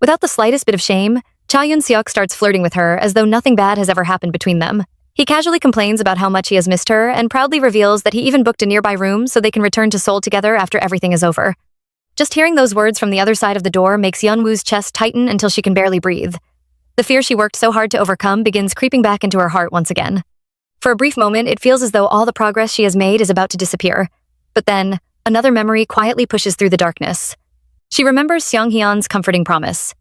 Without the slightest bit of shame, Cha Yun-seok starts flirting with her as though nothing bad has ever happened between them. He casually complains about how much he has missed her and proudly reveals that he even booked a nearby room so they can return to Seoul together after everything is over. Just hearing those words from the other side of the door makes Yeon-woo's chest tighten until she can barely breathe. The fear she worked so hard to overcome begins creeping back into her heart once again. For a brief moment, it feels as though all the progress she has made is about to disappear. But then, another memory quietly pushes through the darkness. She remembers Seong-hyeon's comforting promise.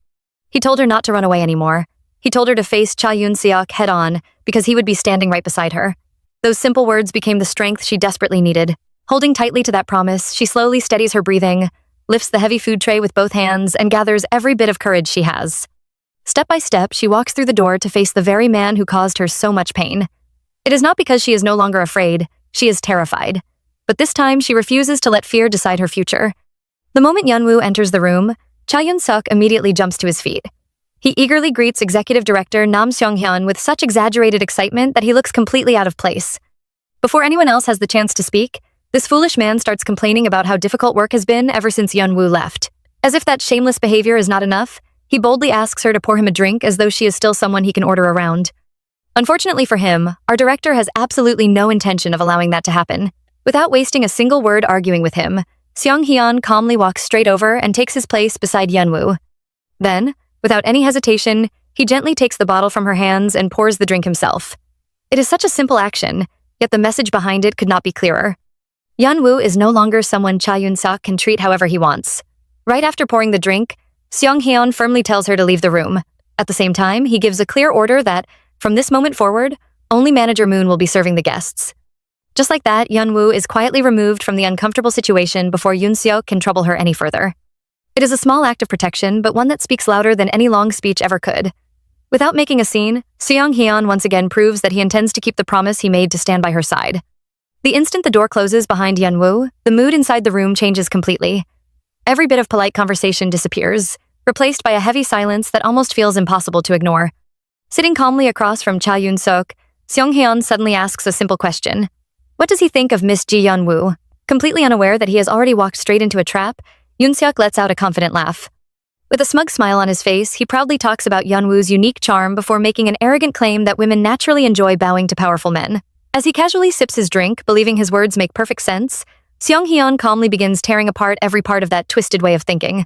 He told her not to run away anymore. He told her to face Cha Yun-seok head-on because he would be standing right beside her. Those simple words became the strength she desperately needed. Holding tightly to that promise, she slowly steadies her breathing, lifts the heavy food tray with both hands, and gathers every bit of courage she has. Step by step, she walks through the door to face the very man who caused her so much pain. It is not because she is no longer afraid, she is terrified. But this time, she refuses to let fear decide her future. The moment Yeon-woo enters the room, Cha Yun-seok immediately jumps to his feet. He eagerly greets Executive Director Nam Seong-hyun with such exaggerated excitement that he looks completely out of place. Before anyone else has the chance to speak, this foolish man starts complaining about how difficult work has been ever since Yeon-woo left. As if that shameless behavior is not enough, he boldly asks her to pour him a drink as though she is still someone he can order around. Unfortunately for him, our director has absolutely no intention of allowing that to happen. Without wasting a single word arguing with him, Seong-hyeon calmly walks straight over and takes his place beside Yeon-woo. Then, without any hesitation, he gently takes the bottle from her hands and pours the drink himself. It is such a simple action, yet the message behind it could not be clearer. Yeon-woo is no longer someone Cha Yun-seok can treat however he wants. Right after pouring the drink, Seong-hyeon firmly tells her to leave the room. At the same time, he gives a clear order that, from this moment forward, only Manager Moon will be serving the guests. Just like that, Yeon-woo is quietly removed from the uncomfortable situation before Yoon-seok can trouble her any further. It is a small act of protection, but one that speaks louder than any long speech ever could. Without making a scene, Seong-hyeon once again proves that he intends to keep the promise he made to stand by her side. The instant the door closes behind Yeon-woo, the mood inside the room changes completely. Every bit of polite conversation disappears, replaced by a heavy silence that almost feels impossible to ignore. Sitting calmly across from Cha Yun-seok, Seong-hyeon suddenly asks a simple question. What does he think of Miss Ji Yeon-woo? Completely unaware that he has already walked straight into a trap, Yoon-seok lets out a confident laugh. With a smug smile on his face, he proudly talks about Yeon-woo's unique charm before making an arrogant claim that women naturally enjoy bowing to powerful men. As he casually sips his drink, believing his words make perfect sense, Seong-hyeon calmly begins tearing apart every part of that twisted way of thinking.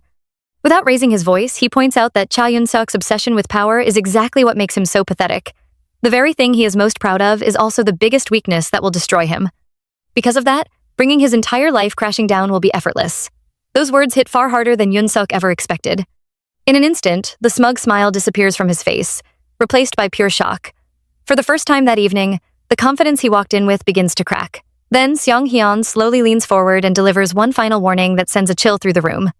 Without raising his voice, he points out that Cha Yun-seok's obsession with power is exactly what makes him so pathetic. The very thing he is most proud of is also the biggest weakness that will destroy him. Because of that, bringing his entire life crashing down will be effortless. Those words hit far harder than Yoon-seok ever expected. In an instant, the smug smile disappears from his face, replaced by pure shock. For the first time that evening, the confidence he walked in with begins to crack. Then Seong-hyeon slowly leans forward and delivers one final warning that sends a chill through the room.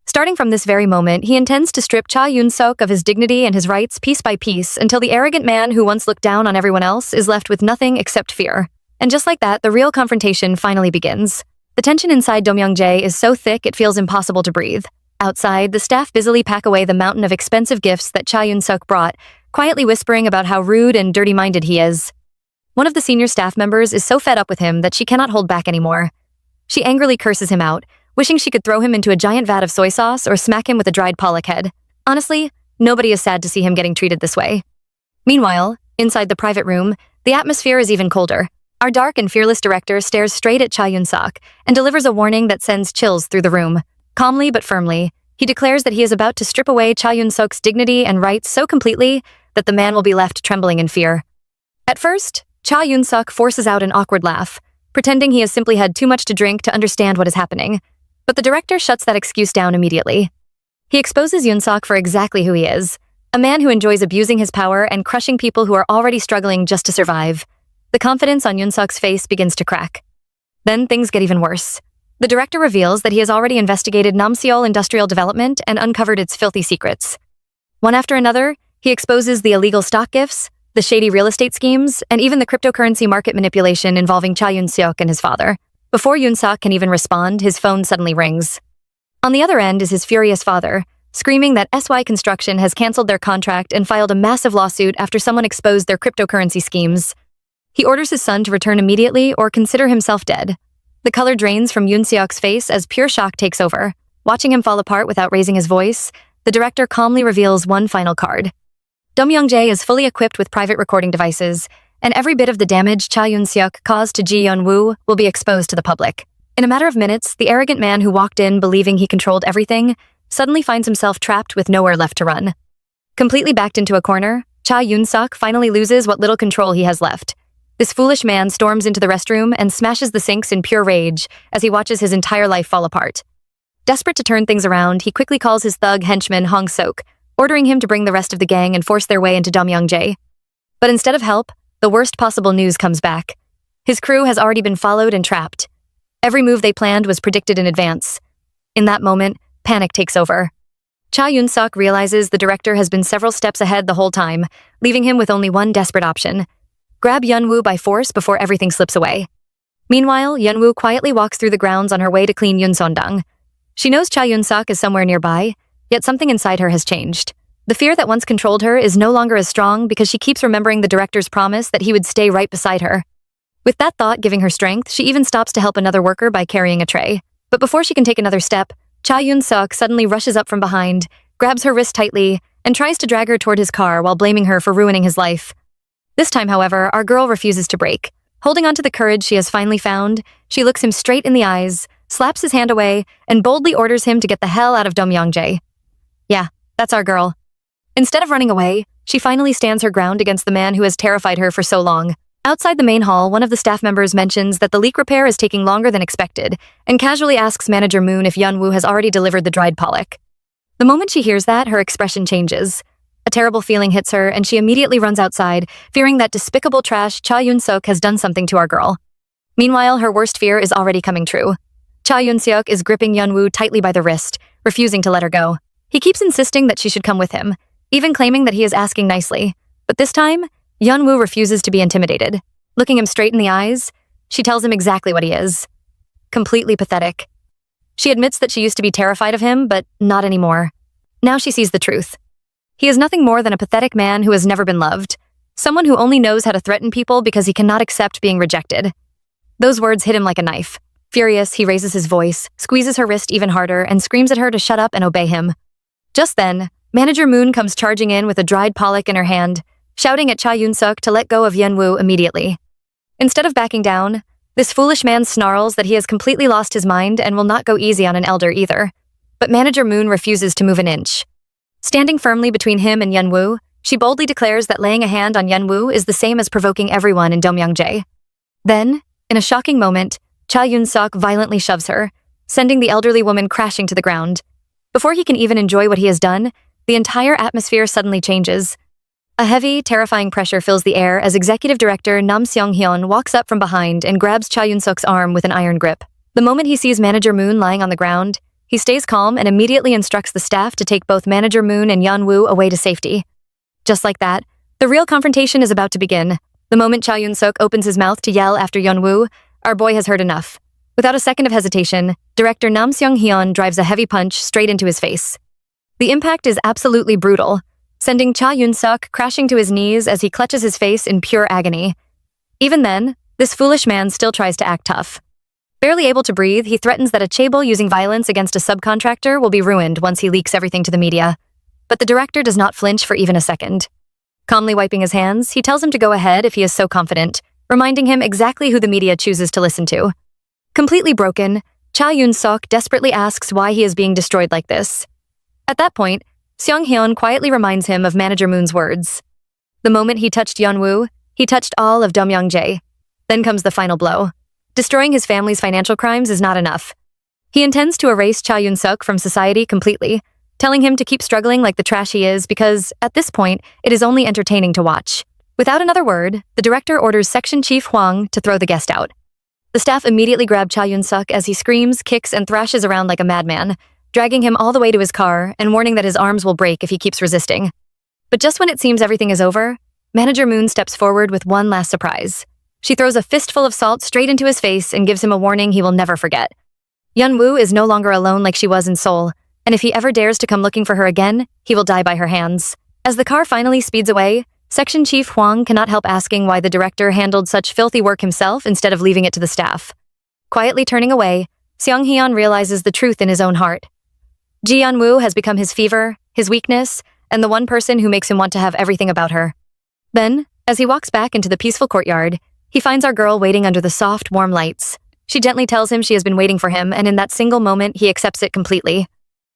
Starting from this very moment, he intends to strip Cha Yun-seok of his dignity and his rights piece by piece until the arrogant man who once looked down on everyone else is left with nothing except fear. And just like that, the real confrontation finally begins. The tension inside Do-myung-jae is so thick it feels impossible to breathe. Outside, the staff busily pack away the mountain of expensive gifts that Cha Yun-seok brought, quietly whispering about how rude and dirty-minded he is. One of the senior staff members is so fed up with him that she cannot hold back anymore. She angrily curses him out, wishing she could throw him into a giant vat of soy sauce or smack him with a dried pollock head. Honestly, nobody is sad to see him getting treated this way. Meanwhile, inside the private room, the atmosphere is even colder. Our dark and fearless director stares straight at Cha Yun-seok and delivers a warning that sends chills through the room. Calmly but firmly, he declares that he is about to strip away Cha Yun-seok's dignity and rights so completely that the man will be left trembling in fear. At first, Cha Yun-seok forces out an awkward laugh, pretending he has simply had too much to drink to understand what is happening. But the director shuts that excuse down immediately. He exposes Yun-seok for exactly who he is, a man who enjoys abusing his power and crushing people who are already struggling just to survive. The confidence on Yun-seok's face begins to crack. Then things get even worse. The director reveals that he has already investigated Namseol Industrial Development and uncovered its filthy secrets. One after another, he exposes the illegal stock gifts, the shady real estate schemes, and even the cryptocurrency market manipulation involving Cha Yun-seok and his father. Before Yoon-seok can even respond, his phone suddenly rings. On the other end is his furious father, screaming that SY Construction has canceled their contract and filed a massive lawsuit after someone exposed their cryptocurrency schemes. He orders his son to return immediately or consider himself dead. The color drains from Yoon Seok's face as pure shock takes over. Watching him fall apart without raising his voice, the director calmly reveals one final card. Dom Young-jae is fully equipped with private recording devices, and every bit of the damage Cha Yoon-seok caused to Ji Yeon-woo will be exposed to the public. In a matter of minutes, the arrogant man who walked in believing he controlled everything suddenly finds himself trapped with nowhere left to run. Completely backed into a corner, Cha Yoon-seok finally loses what little control he has left. This foolish man storms into the restroom and smashes the sinks in pure rage as he watches his entire life fall apart. Desperate to turn things around, he quickly calls his thug henchman Hong Sok, ordering him to bring the rest of the gang and force their way into Dom Young-jae. But instead of help, the worst possible news comes back. His crew has already been followed and trapped. Every move they planned was predicted in advance. In that moment, panic takes over. Cha Yoon-seok realizes the director has been several steps ahead the whole time, leaving him with only one desperate option: grab Yeon-woo by force before everything slips away. Meanwhile, Yeon-woo quietly walks through the grounds on her way to clean Yoon Sondang. She knows Cha Yoon-seok is somewhere nearby, yet something inside her has changed. The fear that once controlled her is no longer as strong because she keeps remembering the director's promise that he would stay right beside her. With that thought giving her strength, she even stops to help another worker by carrying a tray. But before she can take another step, Cha Yoon-seok suddenly rushes up from behind, grabs her wrist tightly, and tries to drag her toward his car while blaming her for ruining his life. This time, however, our girl refuses to break. Holding onto the courage she has finally found, she looks him straight in the eyes, slaps his hand away, and boldly orders him to get the hell out of Dom Young-jae. Yeah, that's our girl. Instead of running away, she finally stands her ground against the man who has terrified her for so long. Outside the main hall, one of the staff members mentions that the leak repair is taking longer than expected, and casually asks Manager Moon if Yeon-woo has already delivered the dried pollock. The moment she hears that, her expression changes. A terrible feeling hits her, and she immediately runs outside, fearing that despicable trash Cha Yoon-seok has done something to our girl. Meanwhile, her worst fear is already coming true. Cha Yoon-seok is gripping Yeon-woo tightly by the wrist, refusing to let her go. He keeps insisting that she should come with him, even claiming that he is asking nicely. But this time, Yeon-woo refuses to be intimidated. Looking him straight in the eyes, she tells him exactly what he is. Completely pathetic. She admits that she used to be terrified of him, but not anymore. Now she sees the truth. He is nothing more than a pathetic man who has never been loved. Someone who only knows how to threaten people because he cannot accept being rejected. Those words hit him like a knife. Furious, he raises his voice, squeezes her wrist even harder, and screams at her to shut up and obey him. Just then, Manager Moon comes charging in with a dried pollock in her hand, shouting at Cha Yoon-seok to let go of Yeon-woo immediately. Instead of backing down, this foolish man snarls that he has completely lost his mind and will not go easy on an elder either. But Manager Moon refuses to move an inch. Standing firmly between him and Yeon-woo, she boldly declares that laying a hand on Yeon-woo is the same as provoking everyone in Dom Young-jae. Then, in a shocking moment, Cha Yoon-seok violently shoves her, sending the elderly woman crashing to the ground. Before he can even enjoy what he has done, the entire atmosphere suddenly changes. A heavy, terrifying pressure fills the air as Executive Director Nam Seong-hyun walks up from behind and grabs Cha Yoon-seok's arm with an iron grip. The moment he sees Manager Moon lying on the ground, he stays calm and immediately instructs the staff to take both Manager Moon and Yeon-woo away to safety. Just like that, the real confrontation is about to begin. The moment Cha Yoon-seok opens his mouth to yell after Yeon-woo, our boy has heard enough. Without a second of hesitation, Director Nam Seong-hyun drives a heavy punch straight into his face. The impact is absolutely brutal, sending Cha Yoon-seok crashing to his knees as he clutches his face in pure agony. Even then, this foolish man still tries to act tough. Barely able to breathe, he threatens that a chaebol using violence against a subcontractor will be ruined once he leaks everything to the media. But the director does not flinch for even a second. Calmly wiping his hands, he tells him to go ahead if he is so confident, reminding him exactly who the media chooses to listen to. Completely broken, Cha Yoon-seok desperately asks why he is being destroyed like this. At that point, Seong-hyun quietly reminds him of Manager Moon's words. The moment he touched Yeon-woo, he touched all of Dom Young-jae. Then comes the final blow. Destroying his family's financial crimes is not enough. He intends to erase Cha Yoon-seok from society completely, telling him to keep struggling like the trash he is because, at this point, it is only entertaining to watch. Without another word, the director orders Section Chief Hwang to throw the guest out. The staff immediately grab Cha Yoon-seok as he screams, kicks, and thrashes around like a madman, dragging him all the way to his car and warning that his arms will break if he keeps resisting. But just when it seems everything is over, Manager Moon steps forward with one last surprise. She throws a fistful of salt straight into his face and gives him a warning he will never forget. Yeon-woo is no longer alone like she was in Seoul, and if he ever dares to come looking for her again, he will die by her hands. As the car finally speeds away, Section Chief Huang cannot help asking why the director handled such filthy work himself instead of leaving it to the staff. Quietly turning away, Seong-hyun realizes the truth in his own heart. Ji Yeon-woo has become his fever, his weakness, and the one person who makes him want to have everything about her. Then, as he walks back into the peaceful courtyard, he finds our girl waiting under the soft, warm lights. She gently tells him she has been waiting for him, and in that single moment, he accepts it completely.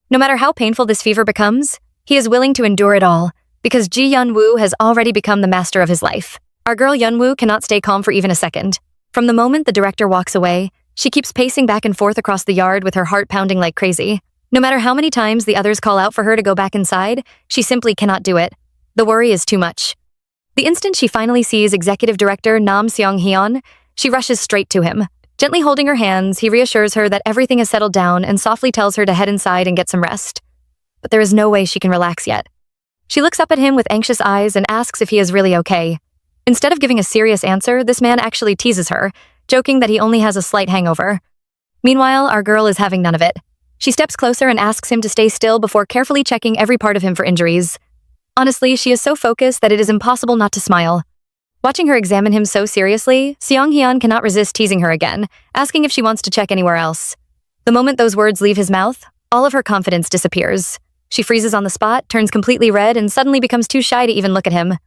No matter how painful this fever becomes, he is willing to endure it all, because Ji Yeon-woo has already become the master of his life. Our girl Yeon-woo cannot stay calm for even a second. From the moment the director walks away, she keeps pacing back and forth across the yard with her heart pounding like crazy. No matter how many times the others call out for her to go back inside, she simply cannot do it. The worry is too much. The instant she finally sees Executive Director Nam Seong-hyun, she rushes straight to him. Gently holding her hands, he reassures her that everything is settled down and softly tells her to head inside and get some rest. But there is no way she can relax yet. She looks up at him with anxious eyes and asks if he is really okay. Instead of giving a serious answer, this man actually teases her, joking that he only has a slight hangover. Meanwhile, our girl is having none of it. She steps closer and asks him to stay still before carefully checking every part of him for injuries. Honestly, she is so focused that it is impossible not to smile. Watching her examine him so seriously, Seong-hyun cannot resist teasing her again, asking if she wants to check anywhere else. The moment those words leave his mouth, all of her confidence disappears. She freezes on the spot, turns completely red, and suddenly becomes too shy to even look at him.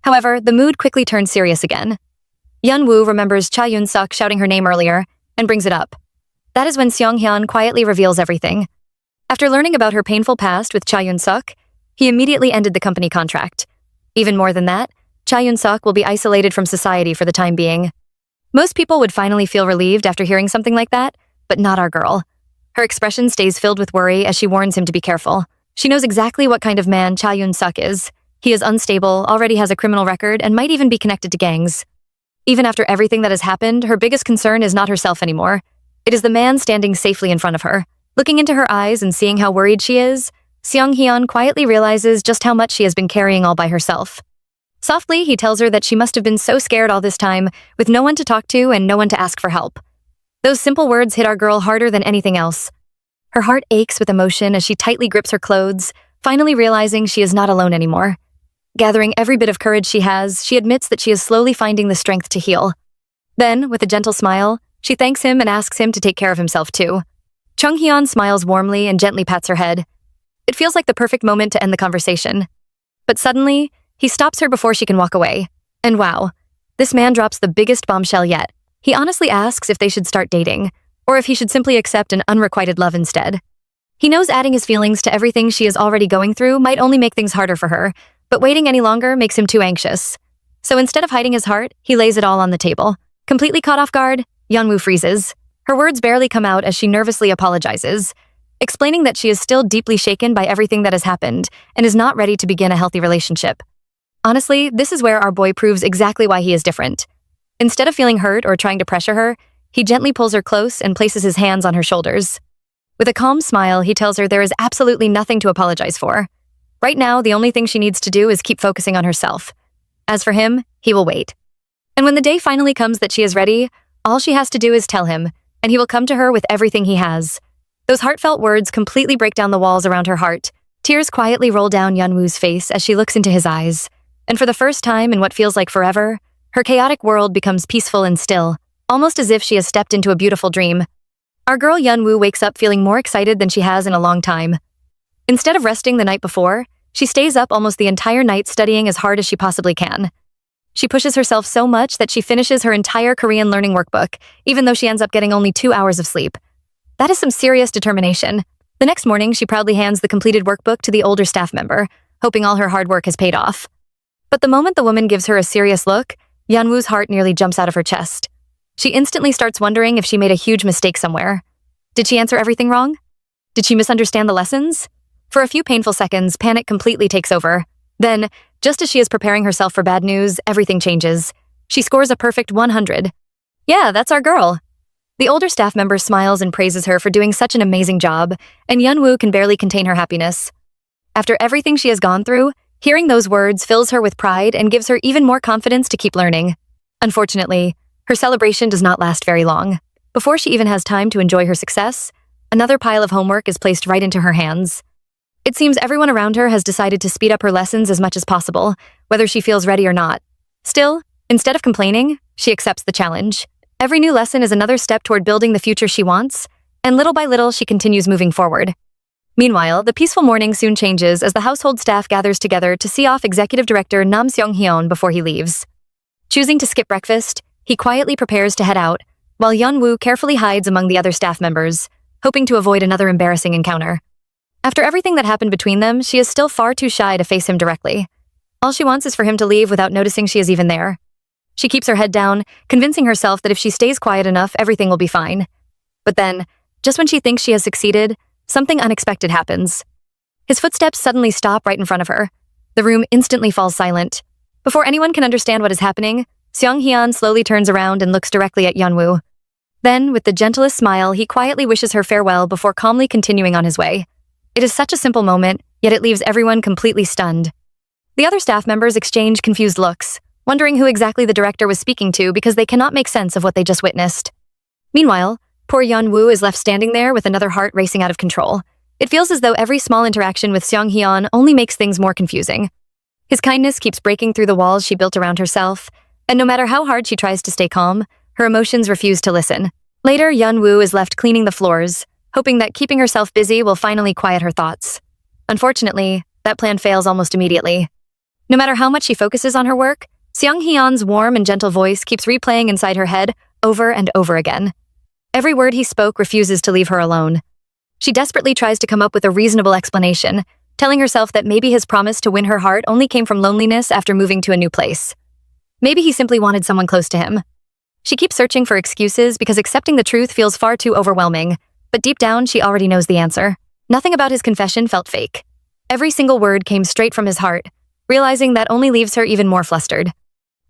However, the mood quickly turns serious again. Yeon-woo remembers Cha Yun-suk shouting her name earlier, and brings it up. That is when Seong-hyun quietly reveals everything. After learning about her painful past with Cha Yun-suk, he immediately ended the company contract. Even more than that, Cha Yun-suk will be isolated from society for the time being. Most people would finally feel relieved after hearing something like that, but not our girl. Her expression stays filled with worry as she warns him to be careful. She knows exactly what kind of man Cha Yun-suk is. He is unstable, already has a criminal record, and might even be connected to gangs. Even after everything that has happened, her biggest concern is not herself anymore. It is the man standing safely in front of her. Looking into her eyes and seeing how worried she is, Seong-hyun quietly realizes just how much she has been carrying all by herself. Softly, he tells her that she must have been so scared all this time, with no one to talk to and no one to ask for help. Those simple words hit our girl harder than anything else. Her heart aches with emotion as she tightly grips her clothes, finally realizing she is not alone anymore. Gathering every bit of courage she has, she admits that she is slowly finding the strength to heal. Then, with a gentle smile, she thanks him and asks him to take care of himself too. Chung-hyun smiles warmly and gently pats her head. It feels like the perfect moment to end the conversation. But suddenly, he stops her before she can walk away. And wow, this man drops the biggest bombshell yet. He honestly asks if they should start dating, or if he should simply accept an unrequited love instead. He knows adding his feelings to everything she is already going through might only make things harder for her, but waiting any longer makes him too anxious. So instead of hiding his heart, he lays it all on the table. Completely caught off guard, Yeon-woo freezes. Her words barely come out as she nervously apologizes, explaining that she is still deeply shaken by everything that has happened and is not ready to begin a healthy relationship. Honestly, this is where our boy proves exactly why he is different. Instead of feeling hurt or trying to pressure her, he gently pulls her close and places his hands on her shoulders. With a calm smile, he tells her there is absolutely nothing to apologize for. Right now, the only thing she needs to do is keep focusing on herself. As for him, he will wait. And when the day finally comes that she is ready, all she has to do is tell him, and he will come to her with everything he has. Those heartfelt words completely break down the walls around her heart. Tears quietly roll down Yeon-woo's face as she looks into his eyes. And for the first time in what feels like forever, her chaotic world becomes peaceful and still, almost as if she has stepped into a beautiful dream. Our girl Yeon-woo wakes up feeling more excited than she has in a long time. Instead of resting the night before, she stays up almost the entire night studying as hard as she possibly can. She pushes herself so much that she finishes her entire Korean learning workbook, even though she ends up getting only 2 hours of sleep. That is some serious determination. The next morning, she proudly hands the completed workbook to the older staff member, hoping all her hard work has paid off. But the moment the woman gives her a serious look, Yeon-woo's heart nearly jumps out of her chest. She instantly starts wondering if she made a huge mistake somewhere. Did she answer everything wrong? Did she misunderstand the lessons? For a few painful seconds, panic completely takes over. Then, just as she is preparing herself for bad news, everything changes. She scores a perfect 100. Yeah, that's our girl. The older staff member smiles and praises her for doing such an amazing job, and Yeon-woo can barely contain her happiness. After everything she has gone through, hearing those words fills her with pride and gives her even more confidence to keep learning. Unfortunately, her celebration does not last very long. Before she even has time to enjoy her success, Another pile of homework is placed right into her hands. It seems everyone around her has decided to speed up her lessons as much as possible, whether she feels ready or not. Still, instead of complaining, she accepts the challenge. Every new lesson is another step toward building the future she wants, and little by little she continues moving forward. Meanwhile, the peaceful morning soon changes as the household staff gathers together to see off Executive Director Nam Seong-hyun before he leaves. Choosing to skip breakfast, he quietly prepares to head out, while Yeon-woo carefully hides among the other staff members, hoping to avoid another embarrassing encounter. After everything that happened between them, she is still far too shy to face him directly. All she wants is for him to leave without noticing she is even there. She keeps her head down, convincing herself that if she stays quiet enough, everything will be fine. But then, just when she thinks she has succeeded, something unexpected happens. His footsteps suddenly stop right in front of her. The room instantly falls silent. Before anyone can understand what is happening, Seong-hyun slowly turns around and looks directly at Yeon-woo. Then, with the gentlest smile, he quietly wishes her farewell before calmly continuing on his way. It is such a simple moment, yet it leaves everyone completely stunned. The other staff members exchange confused looks, wondering who exactly the director was speaking to because they cannot make sense of what they just witnessed. Meanwhile, poor Yeon-woo is left standing there with another heart racing out of control. It feels as though every small interaction with Seong-hyun only makes things more confusing. His kindness keeps breaking through the walls she built around herself, and no matter how hard she tries to stay calm, her emotions refuse to listen. Later, Yeon-woo is left cleaning the floors, hoping that keeping herself busy will finally quiet her thoughts. Unfortunately, that plan fails almost immediately. No matter how much she focuses on her work, Seong-hyun's warm and gentle voice keeps replaying inside her head over and over again. Every word he spoke refuses to leave her alone. She desperately tries to come up with a reasonable explanation, telling herself that maybe his promise to win her heart only came from loneliness after moving to a new place. Maybe he simply wanted someone close to him. She keeps searching for excuses because accepting the truth feels far too overwhelming, but deep down she already knows the answer. Nothing about his confession felt fake. Every single word came straight from his heart, realizing that only leaves her even more flustered.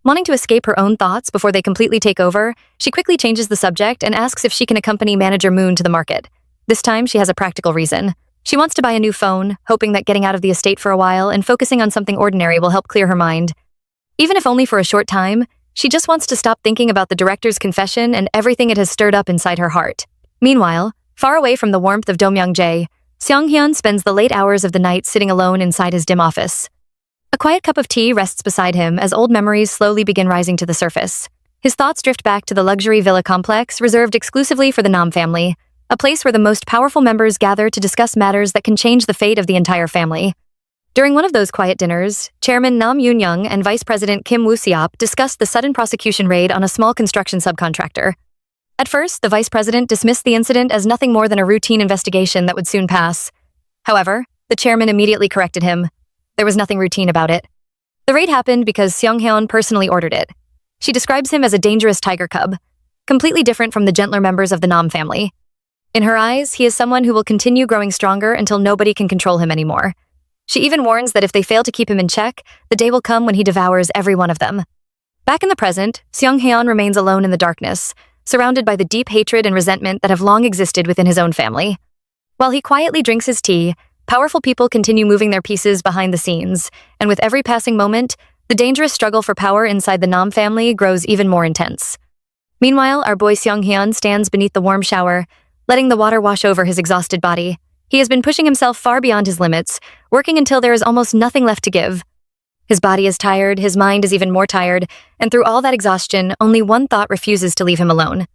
Wanting to escape her own thoughts before they completely take over, she quickly changes the subject and asks if she can accompany Manager Moon to the market. This time, she has a practical reason. She wants to buy a new phone, hoping that getting out of the estate for a while and focusing on something ordinary will help clear her mind. Even if only for a short time, she just wants to stop thinking about the director's confession and everything it has stirred up inside her heart. Meanwhile, far away from the warmth of Domyangjae, Seong-hyun spends the late hours of the night sitting alone inside his dim office. A quiet cup of tea rests beside him as old memories slowly begin rising to the surface. His thoughts drift back to the luxury villa complex reserved exclusively for the Nam family, a place where the most powerful members gather to discuss matters that can change the fate of the entire family. During one of those quiet dinners, Chairman Nam Yoon-young and Vice President Kim Woo-seop discussed the sudden prosecution raid on a small construction subcontractor. At first, the Vice President dismissed the incident as nothing more than a routine investigation that would soon pass. However, the chairman immediately corrected him. There was nothing routine about it. The raid happened because Seong-hyun personally ordered it. She describes him as a dangerous tiger cub, completely different from the gentler members of the Nam family. In her eyes, he is someone who will continue growing stronger until nobody can control him anymore. She even warns that if they fail to keep him in check, the day will come when he devours every one of them. Back in the present, Seong-hyun remains alone in the darkness, surrounded by the deep hatred and resentment that have long existed within his own family. While he quietly drinks his tea, powerful people continue moving their pieces behind the scenes, and with every passing moment, the dangerous struggle for power inside the Nam family grows even more intense. Meanwhile, our boy Seong-hyun stands beneath the warm shower, letting the water wash over his exhausted body. He has been pushing himself far beyond his limits, working until there is almost nothing left to give. His body is tired, his mind is even more tired, and through all that exhaustion, only one thought refuses to leave him alone.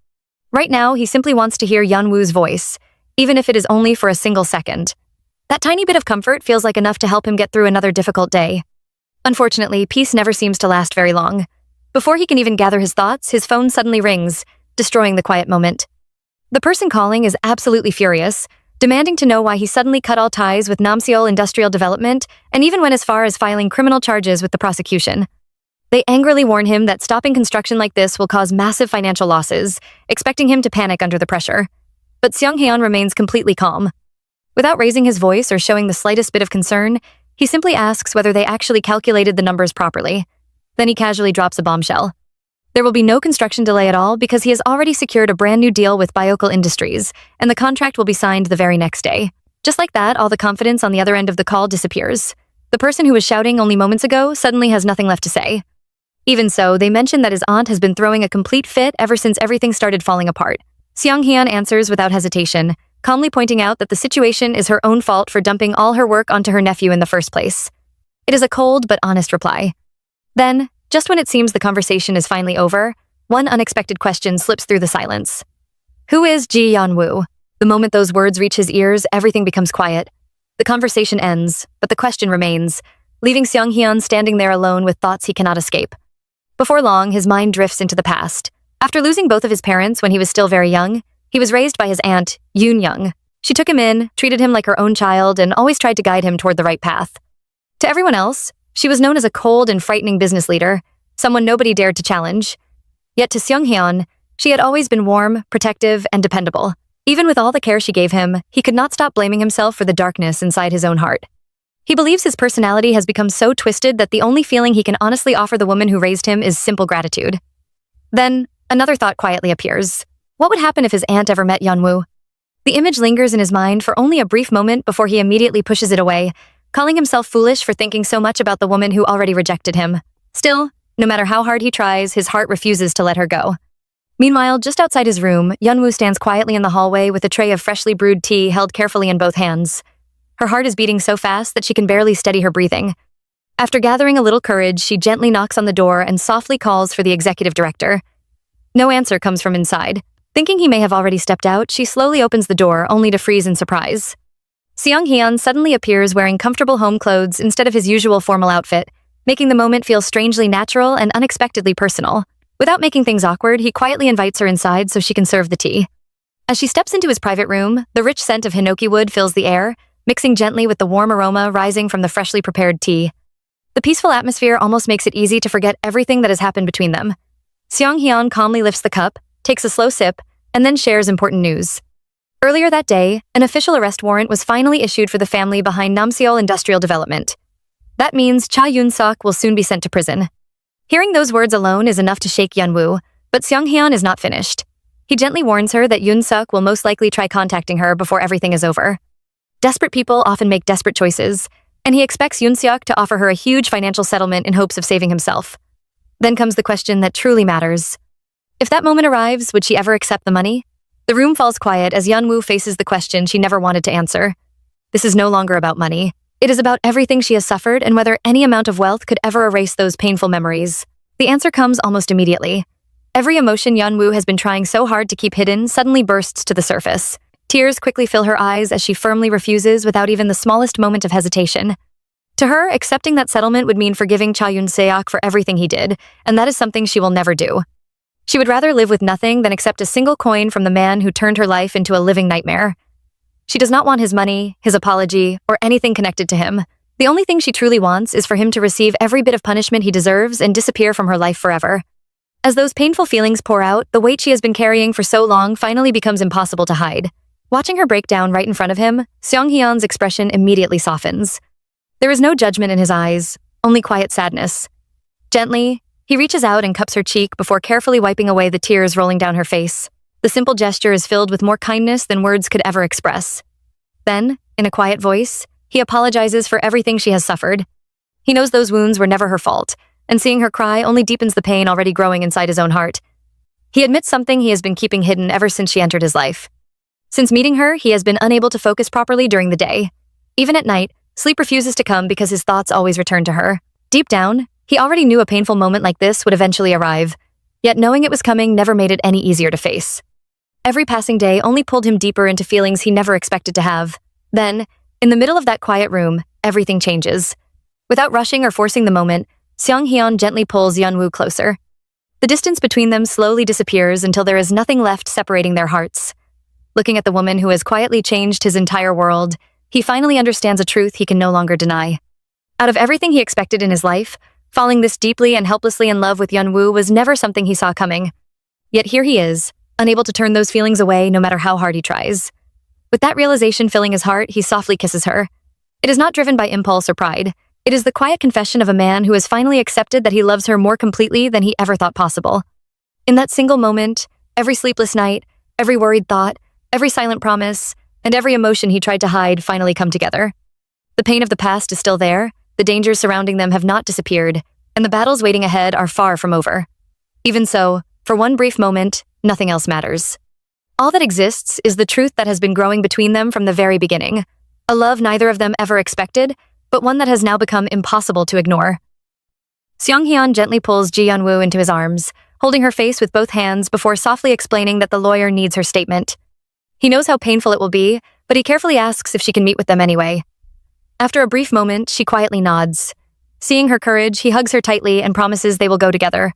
Right now, he simply wants to hear Yeon-woo's voice, even if it is only for a single second. That tiny bit of comfort feels like enough to help him get through another difficult day. Unfortunately, peace never seems to last very long. Before he can even gather his thoughts, his phone suddenly rings, destroying the quiet moment. The person calling is absolutely furious, demanding to know why he suddenly cut all ties with Namseol Industrial Development and even went as far as filing criminal charges with the prosecution. They angrily warn him that stopping construction like this will cause massive financial losses, expecting him to panic under the pressure. But Seong-hyun remains completely calm. Without raising his voice or showing the slightest bit of concern, he simply asks whether they actually calculated the numbers properly. Then he casually drops a bombshell. There will be no construction delay at all because he has already secured a brand new deal with Biocal Industries, and the contract will be signed the very next day. Just like that, all the confidence on the other end of the call disappears. The person who was shouting only moments ago suddenly has nothing left to say. Even so, they mention that his aunt has been throwing a complete fit ever since everything started falling apart. Seong-hyun answers without hesitation, calmly pointing out that the situation is her own fault for dumping all her work onto her nephew in the first place. It is a cold but honest reply. Then, just when it seems the conversation is finally over, one unexpected question slips through the silence. Who is Ji Yeon-woo? The moment those words reach his ears, everything becomes quiet. The conversation ends, but the question remains, leaving Seong-hyun standing there alone with thoughts he cannot escape. Before long, his mind drifts into the past. After losing both of his parents when he was still very young, he was raised by his aunt, Yoon-young. She took him in, treated him like her own child, and always tried to guide him toward the right path. To everyone else, she was known as a cold and frightening business leader, someone nobody dared to challenge. Yet to Seong-hyun, she had always been warm, protective, and dependable. Even with all the care she gave him, he could not stop blaming himself for the darkness inside his own heart. He believes his personality has become so twisted that the only feeling he can honestly offer the woman who raised him is simple gratitude. Then, another thought quietly appears. What would happen if his aunt ever met Yeon-woo? The image lingers in his mind for only a brief moment before he immediately pushes it away, calling himself foolish for thinking so much about the woman who already rejected him. Still, no matter how hard he tries, his heart refuses to let her go. Meanwhile, just outside his room, Yeon-woo stands quietly in the hallway with a tray of freshly brewed tea held carefully in both hands. Her heart is beating so fast that she can barely steady her breathing. After gathering a little courage, she gently knocks on the door and softly calls for the executive director. No answer comes from inside. Thinking he may have already stepped out, she slowly opens the door, only to freeze in surprise. Seong-hyun suddenly appears wearing comfortable home clothes instead of his usual formal outfit, making the moment feel strangely natural and unexpectedly personal. Without making things awkward, he quietly invites her inside so she can serve the tea. As she steps into his private room, the rich scent of hinoki wood fills the air, mixing gently with the warm aroma rising from the freshly prepared tea. The peaceful atmosphere almost makes it easy to forget everything that has happened between them. Seong-hyun calmly lifts the cup, takes a slow sip, and then shares important news. Earlier that day, an official arrest warrant was finally issued for the family behind Namseol Industrial Development. That means Cha Yoon-suk will soon be sent to prison. Hearing those words alone is enough to shake Yeon-woo, but Seong-hyun is not finished. He gently warns her that Yoon-suk will most likely try contacting her before everything is over. Desperate people often make desperate choices, and he expects Yoon-suk to offer her a huge financial settlement in hopes of saving himself. Then comes the question that truly matters. If that moment arrives, would she ever accept the money? The room falls quiet as Yeon-woo faces the question she never wanted to answer. This is no longer about money. It is about everything she has suffered and whether any amount of wealth could ever erase those painful memories. The answer comes almost immediately. Every emotion Yeon-woo has been trying so hard to keep hidden suddenly bursts to the surface. Tears quickly fill her eyes as she firmly refuses without even the smallest moment of hesitation. To her, accepting that settlement would mean forgiving Cha Yoon-seok for everything he did, and that is something she will never do. She would rather live with nothing than accept a single coin from the man who turned her life into a living nightmare. She does not want his money, his apology, or anything connected to him. The only thing she truly wants is for him to receive every bit of punishment he deserves and disappear from her life forever. As those painful feelings pour out, the weight she has been carrying for so long finally becomes impossible to hide. Watching her break down right in front of him, Seong-hyun's expression immediately softens. There is no judgment in his eyes, only quiet sadness. Gently, he reaches out and cups her cheek before carefully wiping away the tears rolling down her face. The simple gesture is filled with more kindness than words could ever express. Then, in a quiet voice, he apologizes for everything she has suffered. He knows those wounds were never her fault, and seeing her cry only deepens the pain already growing inside his own heart. He admits something he has been keeping hidden ever since she entered his life. Since meeting her, he has been unable to focus properly during the day. Even at night, sleep refuses to come because his thoughts always return to her. Deep down, he already knew a painful moment like this would eventually arrive, yet knowing it was coming never made it any easier to face. Every passing day only pulled him deeper into feelings he never expected to have. Then, in the middle of that quiet room, everything changes. Without rushing or forcing the moment, Seong-hyun gently pulls Yeon-woo closer. The distance between them slowly disappears until there is nothing left separating their hearts. Looking at the woman who has quietly changed his entire world, he finally understands a truth he can no longer deny. Out of everything he expected in his life, falling this deeply and helplessly in love with Yeon-woo was never something he saw coming. Yet here he is, unable to turn those feelings away no matter how hard he tries. With that realization filling his heart, he softly kisses her. It is not driven by impulse or pride. It is the quiet confession of a man who has finally accepted that he loves her more completely than he ever thought possible. In that single moment, every sleepless night, every worried thought, every silent promise, and every emotion he tried to hide finally come together. The pain of the past is still there, the dangers surrounding them have not disappeared, and the battles waiting ahead are far from over. Even so, for one brief moment, nothing else matters. All that exists is the truth that has been growing between them from the very beginning. A love neither of them ever expected, but one that has now become impossible to ignore. Seong-hyun gently pulls Ji Yeon-woo into his arms, holding her face with both hands before softly explaining that the lawyer needs her statement. He knows how painful it will be, but he carefully asks if she can meet with them anyway. After a brief moment, she quietly nods. Seeing her courage, he hugs her tightly and promises they will go together.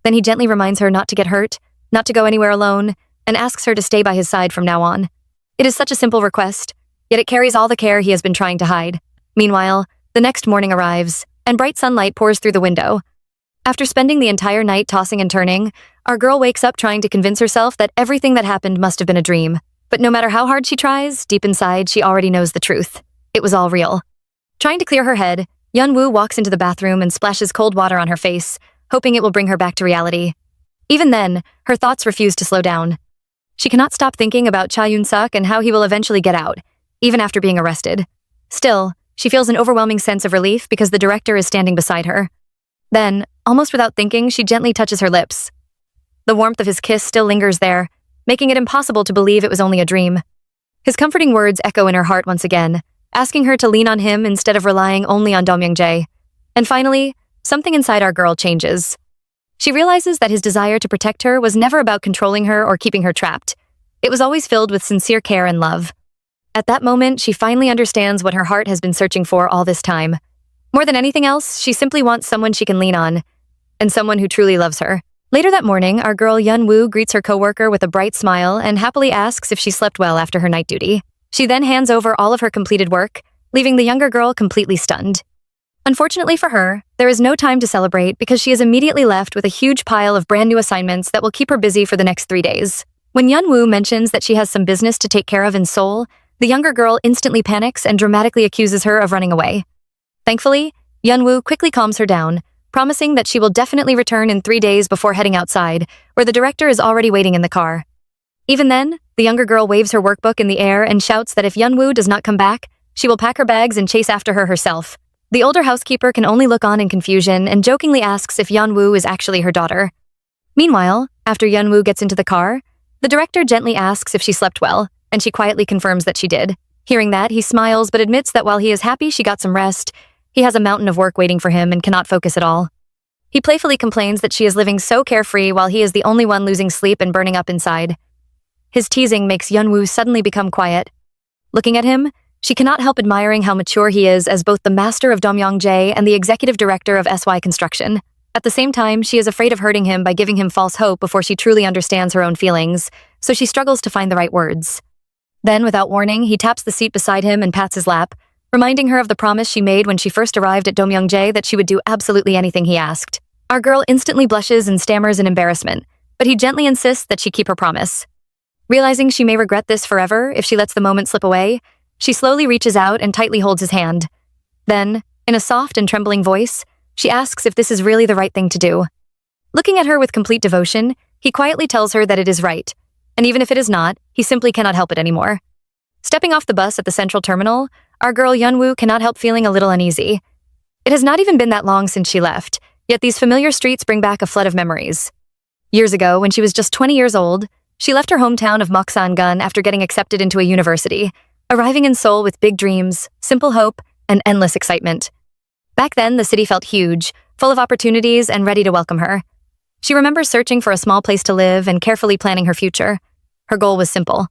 Then he gently reminds her not to get hurt, not to go anywhere alone, and asks her to stay by his side from now on. It is such a simple request, yet it carries all the care he has been trying to hide. Meanwhile, the next morning arrives, and bright sunlight pours through the window. After spending the entire night tossing and turning, our girl wakes up trying to convince herself that everything that happened must have been a dream. But no matter how hard she tries, deep inside she already knows the truth. It was all real. Trying to clear her head, Yeon-woo walks into the bathroom and splashes cold water on her face, hoping it will bring her back to reality. Even then, her thoughts refuse to slow down. She cannot stop thinking about Cha Yoon-suk and how he will eventually get out, even after being arrested. Still, she feels an overwhelming sense of relief because the director is standing beside her. Then, almost without thinking, she gently touches her lips. The warmth of his kiss still lingers there, making it impossible to believe it was only a dream. His comforting words echo in her heart once again, asking her to lean on him instead of relying only on Do Myung-jae. And finally, something inside our girl changes. She realizes that his desire to protect her was never about controlling her or keeping her trapped. It was always filled with sincere care and love. At that moment, she finally understands what her heart has been searching for all this time. More than anything else, she simply wants someone she can lean on, and someone who truly loves her. Later that morning, our girl Yeon-woo greets her coworker with a bright smile and happily asks if she slept well after her night duty. She then hands over all of her completed work, leaving the younger girl completely stunned. Unfortunately for her, there is no time to celebrate because she is immediately left with a huge pile of brand new assignments that will keep her busy for the next 3 days. When Yeon-woo mentions that she has some business to take care of in Seoul, the younger girl instantly panics and dramatically accuses her of running away. Thankfully, Yeon-woo quickly calms her down, promising that she will definitely return in 3 days before heading outside, where the director is already waiting in the car. Even then, the younger girl waves her workbook in the air and shouts that if Yeon-woo does not come back, she will pack her bags and chase after her herself. The older housekeeper can only look on in confusion and jokingly asks if Yeon-woo is actually her daughter. Meanwhile, after Yeon-woo gets into the car, the director gently asks if she slept well, and she quietly confirms that she did. Hearing that, he smiles but admits that while he is happy she got some rest, he has a mountain of work waiting for him and cannot focus at all. He playfully complains that she is living so carefree while he is the only one losing sleep and burning up inside. His teasing makes Yeon-woo suddenly become quiet. Looking at him, she cannot help admiring how mature he is as both the master of Do Myung-jae and the executive director of SY Construction. At the same time, she is afraid of hurting him by giving him false hope before she truly understands her own feelings, so she struggles to find the right words. Then, without warning, he taps the seat beside him and pats his lap, reminding her of the promise she made when she first arrived at Do Myung-jae that she would do absolutely anything he asked. Our girl instantly blushes and stammers in embarrassment, but he gently insists that she keep her promise. Realizing she may regret this forever if she lets the moment slip away, she slowly reaches out and tightly holds his hand. Then, in a soft and trembling voice, she asks if this is really the right thing to do. Looking at her with complete devotion, he quietly tells her that it is right, and even if it is not, he simply cannot help it anymore. Stepping off the bus at the central terminal, our girl Yeon-woo cannot help feeling a little uneasy. It has not even been that long since she left, yet these familiar streets bring back a flood of memories. Years ago, when she was just 20 years old, she left her hometown of Moksan-gun after getting accepted into a university, arriving in Seoul with big dreams, simple hope, and endless excitement. Back then, the city felt huge, full of opportunities and ready to welcome her. She remembers searching for a small place to live and carefully planning her future. Her goal was simple.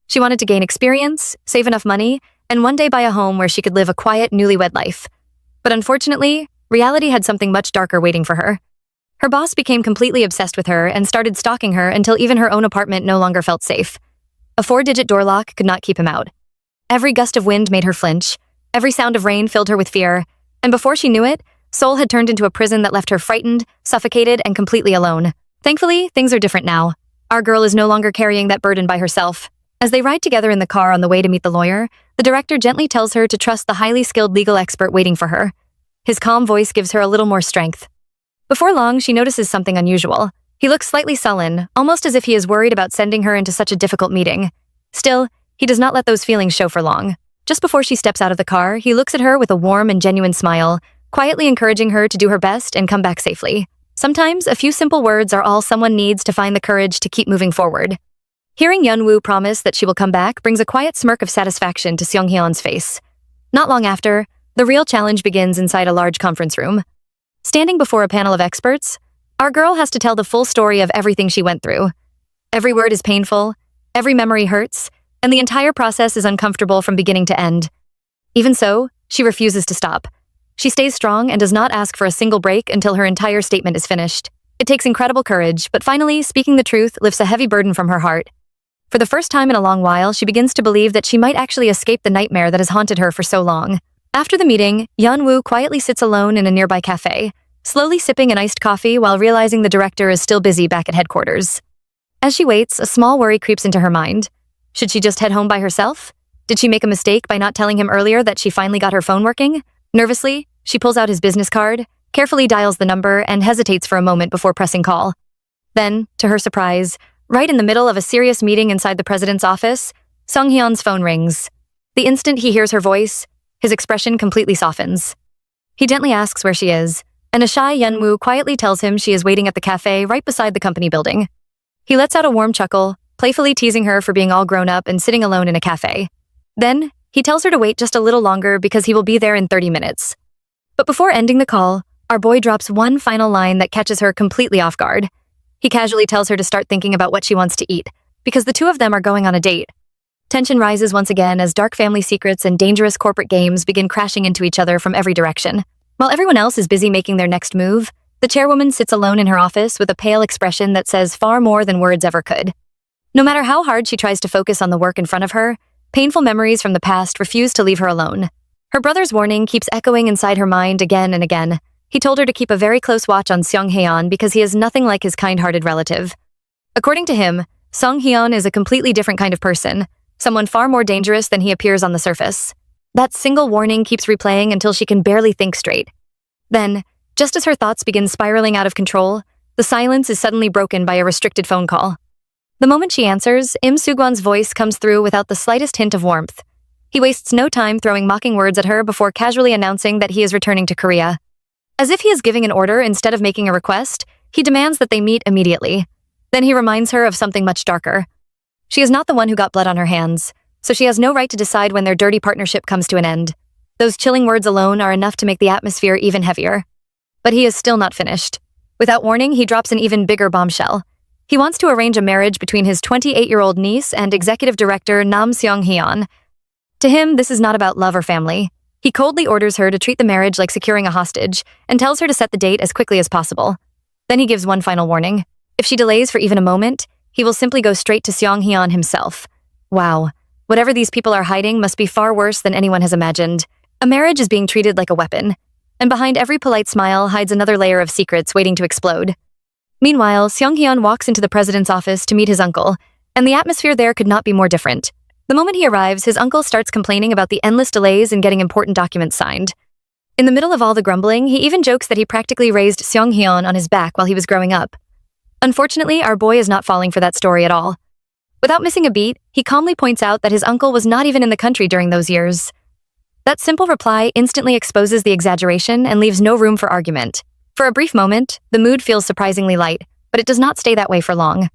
She wanted to gain experience, save enough money, and one day buy a home where she could live a quiet, newlywed life. But unfortunately, reality had something much darker waiting for her. Her boss became completely obsessed with her and started stalking her until even her own apartment no longer felt safe. A 4-digit door lock could not keep him out. Every gust of wind made her flinch, every sound of rain filled her with fear, and before she knew it, Seoul had turned into a prison that left her frightened, suffocated, and completely alone. Thankfully, things are different now. Our girl is no longer carrying that burden by herself. As they ride together in the car on the way to meet the lawyer, the director gently tells her to trust the highly skilled legal expert waiting for her. His calm voice gives her a little more strength. Before long, she notices something unusual. He looks slightly sullen, almost as if he is worried about sending her into such a difficult meeting. Still, he does not let those feelings show for long. Just before she steps out of the car, he looks at her with a warm and genuine smile, quietly encouraging her to do her best and come back safely. Sometimes, a few simple words are all someone needs to find the courage to keep moving forward. Hearing Yeonwoo promise that she will come back brings a quiet smirk of satisfaction to Seong-hyun's face. Not long after, the real challenge begins inside a large conference room. Standing before a panel of experts, our girl has to tell the full story of everything she went through. Every word is painful, every memory hurts, and the entire process is uncomfortable from beginning to end. Even so, she refuses to stop. She stays strong and does not ask for a single break until her entire statement is finished. It takes incredible courage, but finally, speaking the truth lifts a heavy burden from her heart. For the first time in a long while, she begins to believe that she might actually escape the nightmare that has haunted her for so long. After the meeting, Yeonwoo quietly sits alone in a nearby cafe, slowly sipping an iced coffee while realizing the director is still busy back at headquarters. As she waits, a small worry creeps into her mind. Should she just head home by herself? Did she make a mistake by not telling him earlier that she finally got her phone working? Nervously, she pulls out his business card, carefully dials the number, and hesitates for a moment before pressing call. Then, to her surprise, right in the middle of a serious meeting inside the president's office, Sung-hyun's phone rings. The instant he hears her voice, his expression completely softens. He gently asks where she is, and a shy Yeonwoo quietly tells him she is waiting at the cafe right beside the company building. He lets out a warm chuckle, playfully teasing her for being all grown up and sitting alone in a cafe. Then, he tells her to wait just a little longer because he will be there in 30 minutes. But before ending the call, our boy drops one final line that catches her completely off guard. He casually tells her to start thinking about what she wants to eat, because the two of them are going on a date. Tension rises once again as dark family secrets and dangerous corporate games begin crashing into each other from every direction. While everyone else is busy making their next move, the chairwoman sits alone in her office with a pale expression that says far more than words ever could. No matter how hard she tries to focus on the work in front of her, painful memories from the past refuse to leave her alone. Her brother's warning keeps echoing inside her mind again and again. He told her to keep a very close watch on Seong-hyun because he is nothing like his kind-hearted relative. According to him, Sung-hyun is a completely different kind of person, someone far more dangerous than he appears on the surface. That single warning keeps replaying until she can barely think straight. Then, just as her thoughts begin spiraling out of control, the silence is suddenly broken by a restricted phone call. The moment she answers, Im Soo-gwan's voice comes through without the slightest hint of warmth. He wastes no time throwing mocking words at her before casually announcing that he is returning to Korea. As if he is giving an order instead of making a request, he demands that they meet immediately. Then he reminds her of something much darker. She is not the one who got blood on her hands, so she has no right to decide when their dirty partnership comes to an end. Those chilling words alone are enough to make the atmosphere even heavier. But he is still not finished. Without warning, he drops an even bigger bombshell. He wants to arrange a marriage between his 28-year-old niece and executive director Nam Seong-hyun. To him, this is not about love or family. He coldly orders her to treat the marriage like securing a hostage and tells her to set the date as quickly as possible. Then he gives one final warning. If she delays for even a moment, he will simply go straight to Seong-hyun himself. Wow, whatever these people are hiding must be far worse than anyone has imagined. A marriage is being treated like a weapon, and behind every polite smile hides another layer of secrets waiting to explode. Meanwhile, Seong-hyun walks into the president's office to meet his uncle, and the atmosphere there could not be more different. The moment he arrives, his uncle starts complaining about the endless delays in getting important documents signed. In the middle of all the grumbling, he even jokes that he practically raised Seong-hyun on his back while he was growing up. Unfortunately, our boy is not falling for that story at all. Without missing a beat, he calmly points out that his uncle was not even in the country during those years. That simple reply instantly exposes the exaggeration and leaves no room for argument. For a brief moment, the mood feels surprisingly light, but it does not stay that way for long.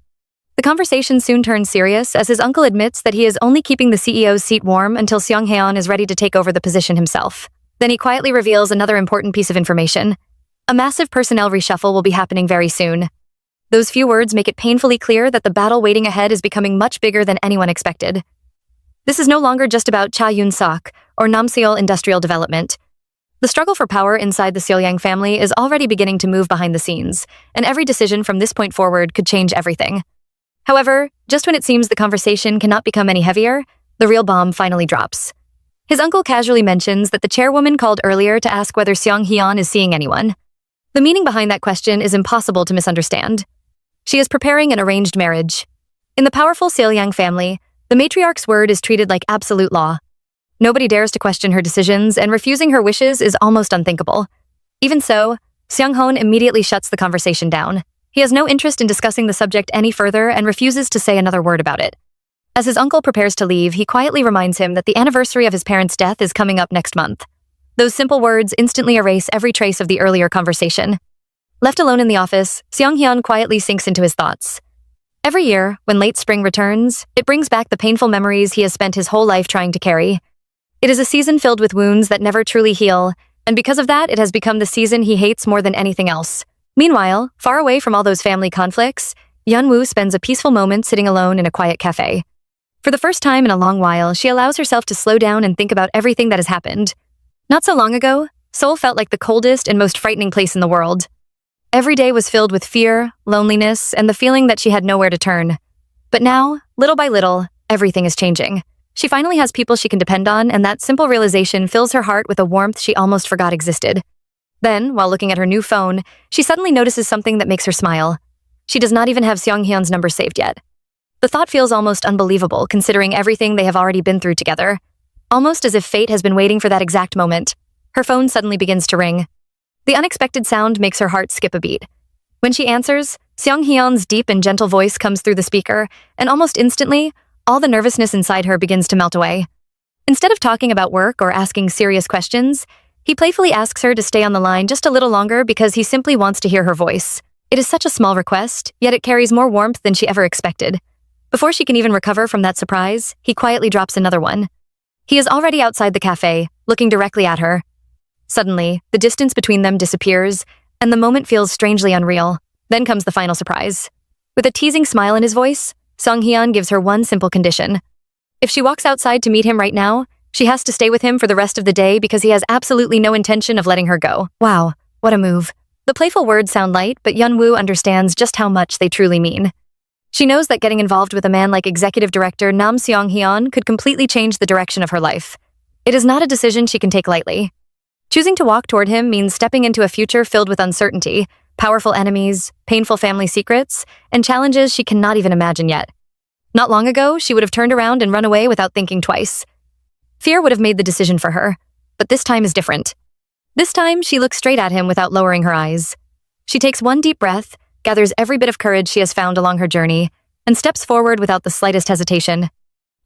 The conversation soon turns serious as his uncle admits that he is only keeping the CEO's seat warm until Seong-hyun is ready to take over the position himself. Then he quietly reveals another important piece of information. A massive personnel reshuffle will be happening very soon. Those few words make it painfully clear that the battle waiting ahead is becoming much bigger than anyone expected. This is no longer just about Cha Yun-sok or Namseol Industrial Development. The struggle for power inside the Seolyang family is already beginning to move behind the scenes, and every decision from this point forward could change everything. However, just when it seems the conversation cannot become any heavier, the real bomb finally drops. His uncle casually mentions that the chairwoman called earlier to ask whether Seong-hyun is seeing anyone. The meaning behind that question is impossible to misunderstand. She is preparing an arranged marriage. In the powerful Seolyang family, the matriarch's word is treated like absolute law. Nobody dares to question her decisions, and refusing her wishes is almost unthinkable. Even so, Seong-hyun immediately shuts the conversation down. He has no interest in discussing the subject any further and refuses to say another word about it. As his uncle prepares to leave, he quietly reminds him that the anniversary of his parents' death is coming up next month. Those simple words instantly erase every trace of the earlier conversation. Left alone in the office, Seong-hyun quietly sinks into his thoughts. Every year, when late spring returns, it brings back the painful memories he has spent his whole life trying to carry. It is a season filled with wounds that never truly heal, and because of that, it has become the season he hates more than anything else. Meanwhile, far away from all those family conflicts, Yeonwoo spends a peaceful moment sitting alone in a quiet cafe. For the first time in a long while, she allows herself to slow down and think about everything that has happened. Not so long ago, Seoul felt like the coldest and most frightening place in the world. Every day was filled with fear, loneliness, and the feeling that she had nowhere to turn. But now, little by little, everything is changing. She finally has people she can depend on, and that simple realization fills her heart with a warmth she almost forgot existed. Then, while looking at her new phone, she suddenly notices something that makes her smile. She does not even have Seong-hyun's number saved yet. The thought feels almost unbelievable, considering everything they have already been through together. Almost as if fate has been waiting for that exact moment. Her phone suddenly begins to ring. The unexpected sound makes her heart skip a beat. When she answers, Seong-hyun's deep and gentle voice comes through the speaker, and almost instantly, all the nervousness inside her begins to melt away. Instead of talking about work or asking serious questions, he playfully asks her to stay on the line just a little longer because he simply wants to hear her voice. It is such a small request, yet it carries more warmth than she ever expected. Before she can even recover from that surprise, he quietly drops another one. He is already outside the cafe, looking directly at her. Suddenly, the distance between them disappears, and the moment feels strangely unreal. Then comes the final surprise. With a teasing smile in his voice, Song-hyun gives her one simple condition. If she walks outside to meet him right now, she has to stay with him for the rest of the day because he has absolutely no intention of letting her go. Wow, what a move. The playful words sound light, but Yeonwoo understands just how much they truly mean. She knows that getting involved with a man like Executive Director Nam Seong-hyun could completely change the direction of her life. It is not a decision she can take lightly. Choosing to walk toward him means stepping into a future filled with uncertainty, powerful enemies, painful family secrets, and challenges she cannot even imagine yet. Not long ago, she would have turned around and run away without thinking twice. Fear would have made the decision for her, but this time is different. This time, she looks straight at him without lowering her eyes. She takes one deep breath, gathers every bit of courage she has found along her journey, and steps forward without the slightest hesitation.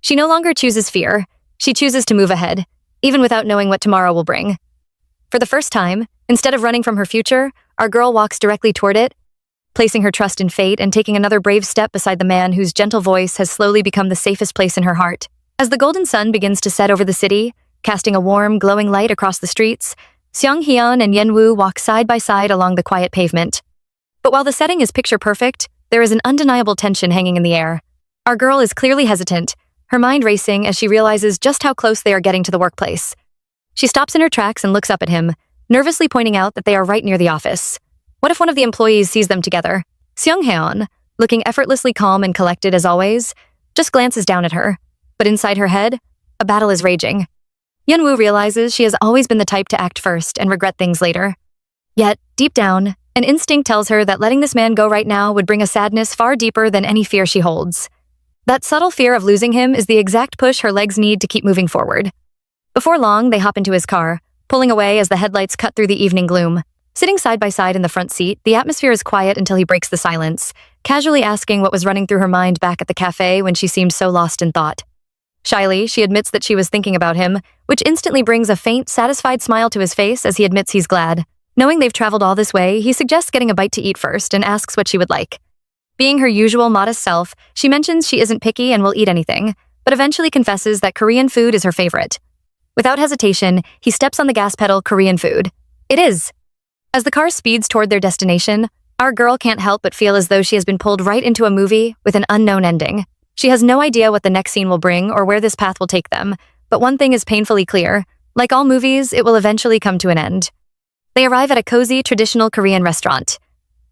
She no longer chooses fear. She chooses to move ahead, even without knowing what tomorrow will bring. For the first time, instead of running from her future, our girl walks directly toward it, placing her trust in fate and taking another brave step beside the man whose gentle voice has slowly become the safest place in her heart. As the golden sun begins to set over the city, casting a warm, glowing light across the streets, Seong-hyun and Yeonwoo walk side by side along the quiet pavement. But while the setting is picture-perfect, there is an undeniable tension hanging in the air. Our girl is clearly hesitant, her mind racing as she realizes just how close they are getting to the workplace. She stops in her tracks and looks up at him, nervously pointing out that they are right near the office. What if one of the employees sees them together? Seong-hyun, looking effortlessly calm and collected as always, just glances down at her. But inside her head, a battle is raging. Yeonwoo realizes she has always been the type to act first and regret things later. Yet, deep down, an instinct tells her that letting this man go right now would bring a sadness far deeper than any fear she holds. That subtle fear of losing him is the exact push her legs need to keep moving forward. Before long, they hop into his car, pulling away as the headlights cut through the evening gloom. Sitting side by side in the front seat, the atmosphere is quiet until he breaks the silence, casually asking what was running through her mind back at the cafe when she seemed so lost in thought. Shyly, she admits that she was thinking about him, which instantly brings a faint, satisfied smile to his face as he admits he's glad. Knowing they've traveled all this way, he suggests getting a bite to eat first and asks what she would like. Being her usual modest self, she mentions she isn't picky and will eat anything, but eventually confesses that Korean food is her favorite. Without hesitation, he steps on the gas pedal. Korean food. It is. As the car speeds toward their destination, our girl can't help but feel as though she has been pulled right into a movie with an unknown ending. She has no idea what the next scene will bring or where this path will take them, but one thing is painfully clear. Like all movies, it will eventually come to an end. They arrive at a cozy, traditional Korean restaurant.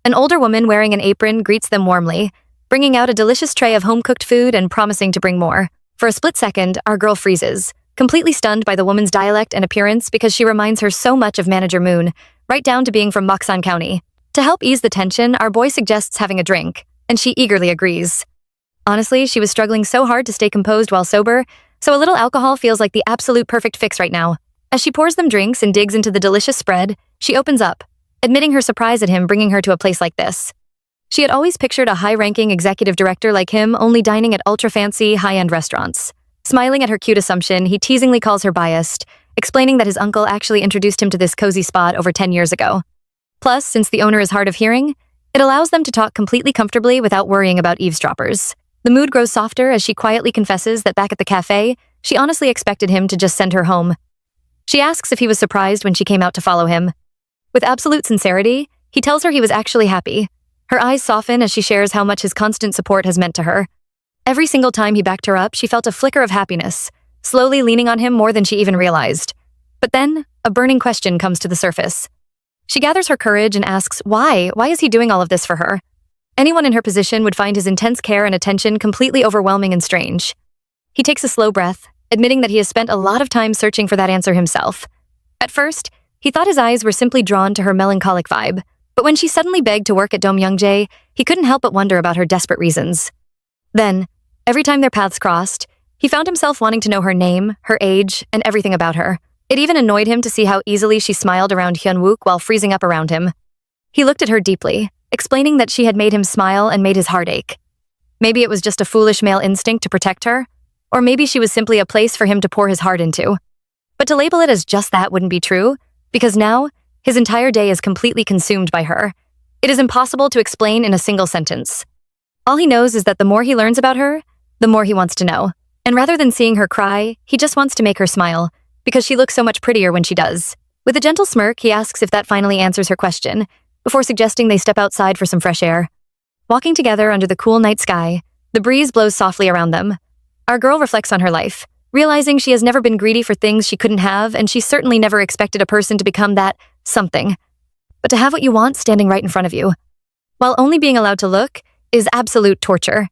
An older woman wearing an apron greets them warmly, bringing out a delicious tray of home-cooked food and promising to bring more. For a split second, our girl freezes, completely stunned by the woman's dialect and appearance because she reminds her so much of Manager Moon, right down to being from Moksan County. To help ease the tension, our boy suggests having a drink, and she eagerly agrees. Honestly, she was struggling so hard to stay composed while sober, so a little alcohol feels like the absolute perfect fix right now. As she pours them drinks and digs into the delicious spread, she opens up, admitting her surprise at him bringing her to a place like this. She had always pictured a high-ranking executive director like him only dining at ultra-fancy, high-end restaurants. Smiling at her cute assumption, he teasingly calls her biased, explaining that his uncle actually introduced him to this cozy spot over 10 years ago. Plus, since the owner is hard of hearing, it It allows them to talk completely comfortably without worrying about eavesdroppers. The mood grows softer as she quietly confesses that back at the cafe, she honestly expected him to just send her home. She asks if he was surprised when she came out to follow him. With absolute sincerity, he tells her he was actually happy. Her eyes soften as she shares how much his constant support has meant to her. Every single time he backed her up, she felt a flicker of happiness, slowly leaning on him more than she even realized. But then, a burning question comes to the surface. She gathers her courage and asks why. Why is he doing all of this for her? Anyone in her position would find his intense care and attention completely overwhelming and strange. He takes a slow breath, admitting that he has spent a lot of time searching for that answer himself. At first, he thought his eyes were simply drawn to her melancholic vibe, but when she suddenly begged to work at Domyoungjae, he couldn't help but wonder about her desperate reasons. Then, every time their paths crossed, he found himself wanting to know her name, her age, and everything about her. It even annoyed him to see how easily she smiled around Hyunwook while freezing up around him. He looked at her deeply, explaining that she had made him smile and made his heart ache. Maybe it was just a foolish male instinct to protect her, or maybe she was simply a place for him to pour his heart into. But to label it as just that wouldn't be true, because now, his entire day is completely consumed by her. It is impossible to explain in a single sentence. All he knows is that the more he learns about her, the more he wants to know. And rather than seeing her cry, he just wants to make her smile, because she looks so much prettier when she does. With a gentle smirk, he asks if that finally answers her question, before suggesting they step outside for some fresh air. Walking together under the cool night sky, the breeze blows softly around them. Our girl reflects on her life, realizing she has never been greedy for things she couldn't have, and she certainly never expected a person to become that something. But to have what you want standing right in front of you, while only being allowed to look, is absolute torture.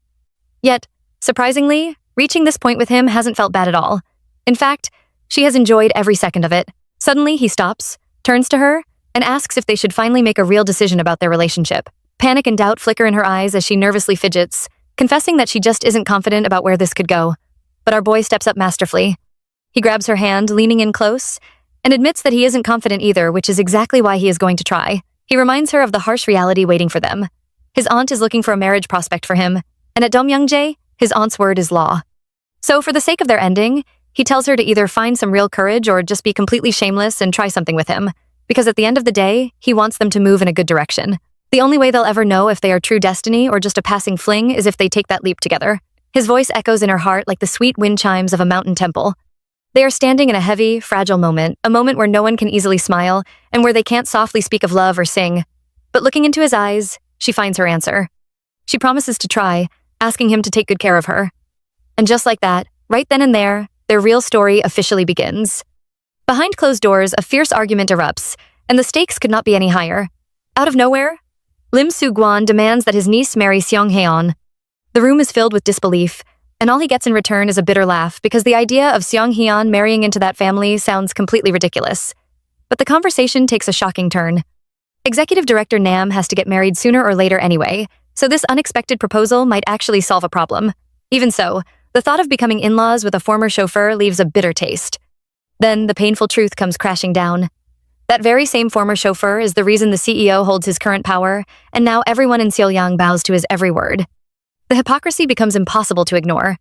Yet, surprisingly, reaching this point with him hasn't felt bad at all. In fact, she has enjoyed every second of it. Suddenly, he stops, turns to her, and asks if they should finally make a real decision about their relationship. Panic and doubt flicker in her eyes as she nervously fidgets, confessing that she just isn't confident about where this could go. But our boy steps up masterfully. He grabs her hand, leaning in close, and admits that he isn't confident either, which is exactly why he is going to try. He reminds her of the harsh reality waiting for them. His aunt is looking for a marriage prospect for him, and at Domyoungjae, his aunt's word is law. So for the sake of their ending, he tells her to either find some real courage or just be completely shameless and try something with him, because at the end of the day, he wants them to move in a good direction. The only way they'll ever know if they are true destiny or just a passing fling is if they take that leap together. His voice echoes in her heart like the sweet wind chimes of a mountain temple. They are standing in a heavy, fragile moment, a moment where no one can easily smile, and where they can't softly speak of love or sing. But looking into his eyes, she finds her answer. She promises to try, asking him to take good care of her. And just like that, right then and there, their real story officially begins. Behind closed doors, a fierce argument erupts, and the stakes could not be any higher. Out of nowhere, Lim Soo-gwan demands that his niece marry Seong Haeon. The room is filled with disbelief, and all he gets in return is a bitter laugh because the idea of Seong Haeon marrying into that family sounds completely ridiculous. But the conversation takes a shocking turn. Executive Director Nam has to get married sooner or later anyway, so this unexpected proposal might actually solve a problem. Even so, the thought of becoming in-laws with a former chauffeur leaves a bitter taste. Then the painful truth comes crashing down. That very same former chauffeur is the reason the CEO holds his current power, and now everyone in Seolyang bows to his every word. The hypocrisy becomes impossible to ignore.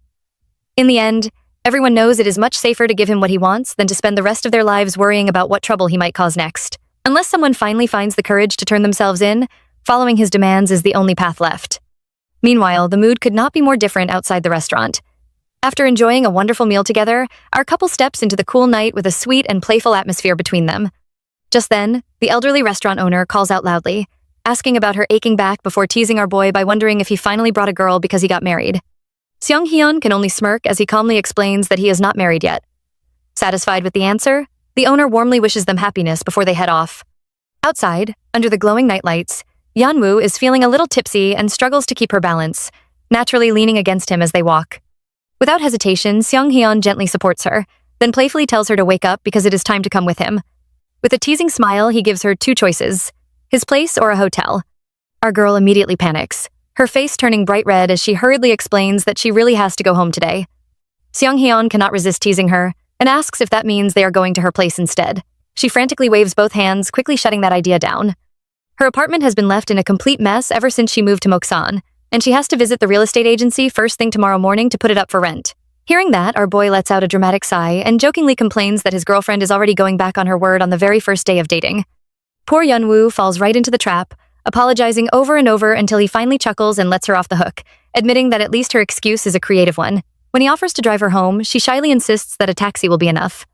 In the end, everyone knows it is much safer to give him what he wants than to spend the rest of their lives worrying about what trouble he might cause next. Unless someone finally finds the courage to turn themselves in, following his demands is the only path left. Meanwhile, the mood could not be more different outside the restaurant. After enjoying a wonderful meal together, our couple steps into the cool night with a sweet and playful atmosphere between them. Just then, the elderly restaurant owner calls out loudly, asking about her aching back before teasing our boy by wondering if he finally brought a girl because he got married. Seong Hyun can only smirk as he calmly explains that he is not married yet. Satisfied with the answer, the owner warmly wishes them happiness before they head off. Outside, under the glowing nightlights, Yeonwoo is feeling a little tipsy and struggles to keep her balance, naturally leaning against him as they walk. Without hesitation, Seong Hyun gently supports her, then playfully tells her to wake up because it is time to come with him. With a teasing smile, he gives her two choices, his place or a hotel. Our girl immediately panics, her face turning bright red as she hurriedly explains that she really has to go home today. Seong Hyun cannot resist teasing her and asks if that means they are going to her place instead. She frantically waves both hands, quickly shutting that idea down. Her apartment has been left in a complete mess ever since she moved to Moksan, and she has to visit the real estate agency first thing tomorrow morning to put it up for rent. Hearing that, our boy lets out a dramatic sigh and jokingly complains that his girlfriend is already going back on her word on the very first day of dating. Poor Yeonwoo falls right into the trap, apologizing over and over until he finally chuckles and lets her off the hook, admitting that at least her excuse is a creative one. When he offers to drive her home, she shyly insists that a taxi will be enough.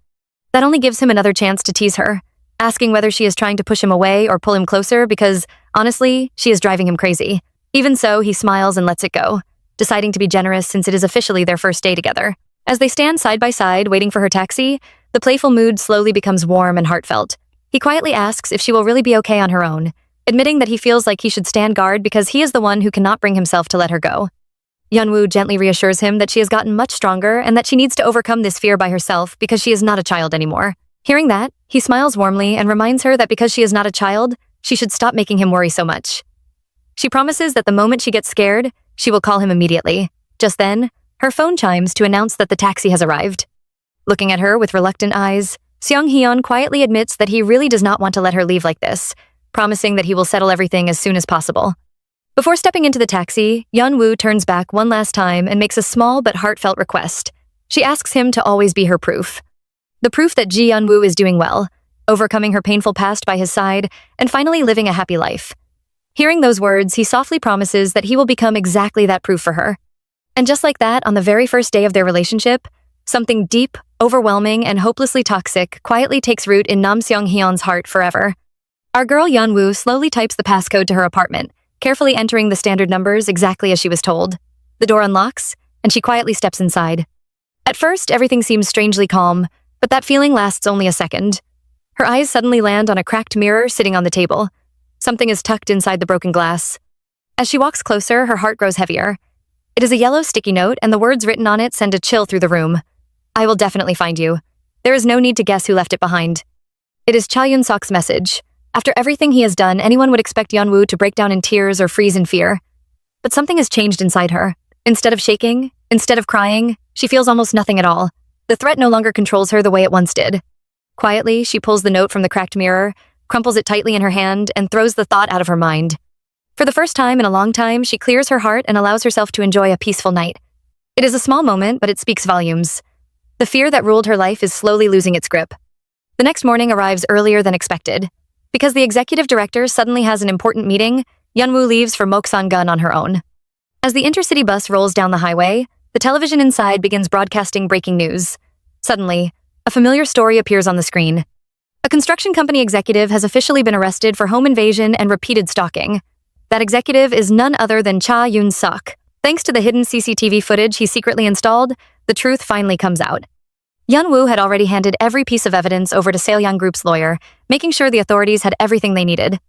That only gives him another chance to tease her, asking whether she is trying to push him away or pull him closer because, honestly, she is driving him crazy. Even so, he smiles and lets it go, deciding to be generous since it is officially their first day together. As they stand side by side waiting for her taxi, the playful mood slowly becomes warm and heartfelt. He quietly asks if she will really be okay on her own, admitting that he feels like he should stand guard because he is the one who cannot bring himself to let her go. Yeonwoo gently reassures him that she has gotten much stronger and that she needs to overcome this fear by herself because she is not a child anymore. Hearing that, he smiles warmly and reminds her that because she is not a child, she should stop making him worry so much. She promises that the moment she gets scared, she will call him immediately. Just then, her phone chimes to announce that the taxi has arrived. Looking at her with reluctant eyes, Seong-hyun quietly admits that he really does not want to let her leave like this, promising that he will settle everything as soon as possible. Before stepping into the taxi, Yeonwoo turns back one last time and makes a small but heartfelt request. She asks him to always be her proof. The proof that Ji Yeonwoo is doing well, overcoming her painful past by his side, and finally living a happy life. Hearing those words, he softly promises that he will become exactly that proof for her. And just like that, on the very first day of their relationship, something deep, overwhelming, and hopelessly toxic quietly takes root in Nam Seong-hyun's heart forever. Our girl Yeonwoo slowly types the passcode to her apartment, carefully entering the standard numbers exactly as she was told. The door unlocks, and she quietly steps inside. At first, everything seems strangely calm, but that feeling lasts only a second. Her eyes suddenly land on a cracked mirror sitting on the table. Something is tucked inside the broken glass. As she walks closer, her heart grows heavier. It is a yellow sticky note, and the words written on it send a chill through the room. I will definitely find you. There is no need to guess who left it behind. It is Cha Yun-sok's message. After everything he has done, anyone would expect Yeonwoo to break down in tears or freeze in fear. But something has changed inside her. Instead of shaking, instead of crying, she feels almost nothing at all. The threat no longer controls her the way it once did. Quietly, she pulls the note from the cracked mirror, crumples it tightly in her hand, and throws the thought out of her mind. For the first time in a long time, she clears her heart and allows herself to enjoy a peaceful night. It is a small moment, but it speaks volumes. The fear that ruled her life is slowly losing its grip. The next morning arrives earlier than expected. Because the executive director suddenly has an important meeting, Yeonwoo leaves for Moksan-gun on her own. As the intercity bus rolls down the highway, the television inside begins broadcasting breaking news. Suddenly, a familiar story appears on the screen. A construction company executive has officially been arrested for home invasion and repeated stalking. That executive is none other than Cha Yun-sok. Thanks to the hidden CCTV footage he secretly installed, the truth finally comes out. Yeonwoo had already handed every piece of evidence over to Saelyang Group's lawyer, making sure the authorities had everything they needed.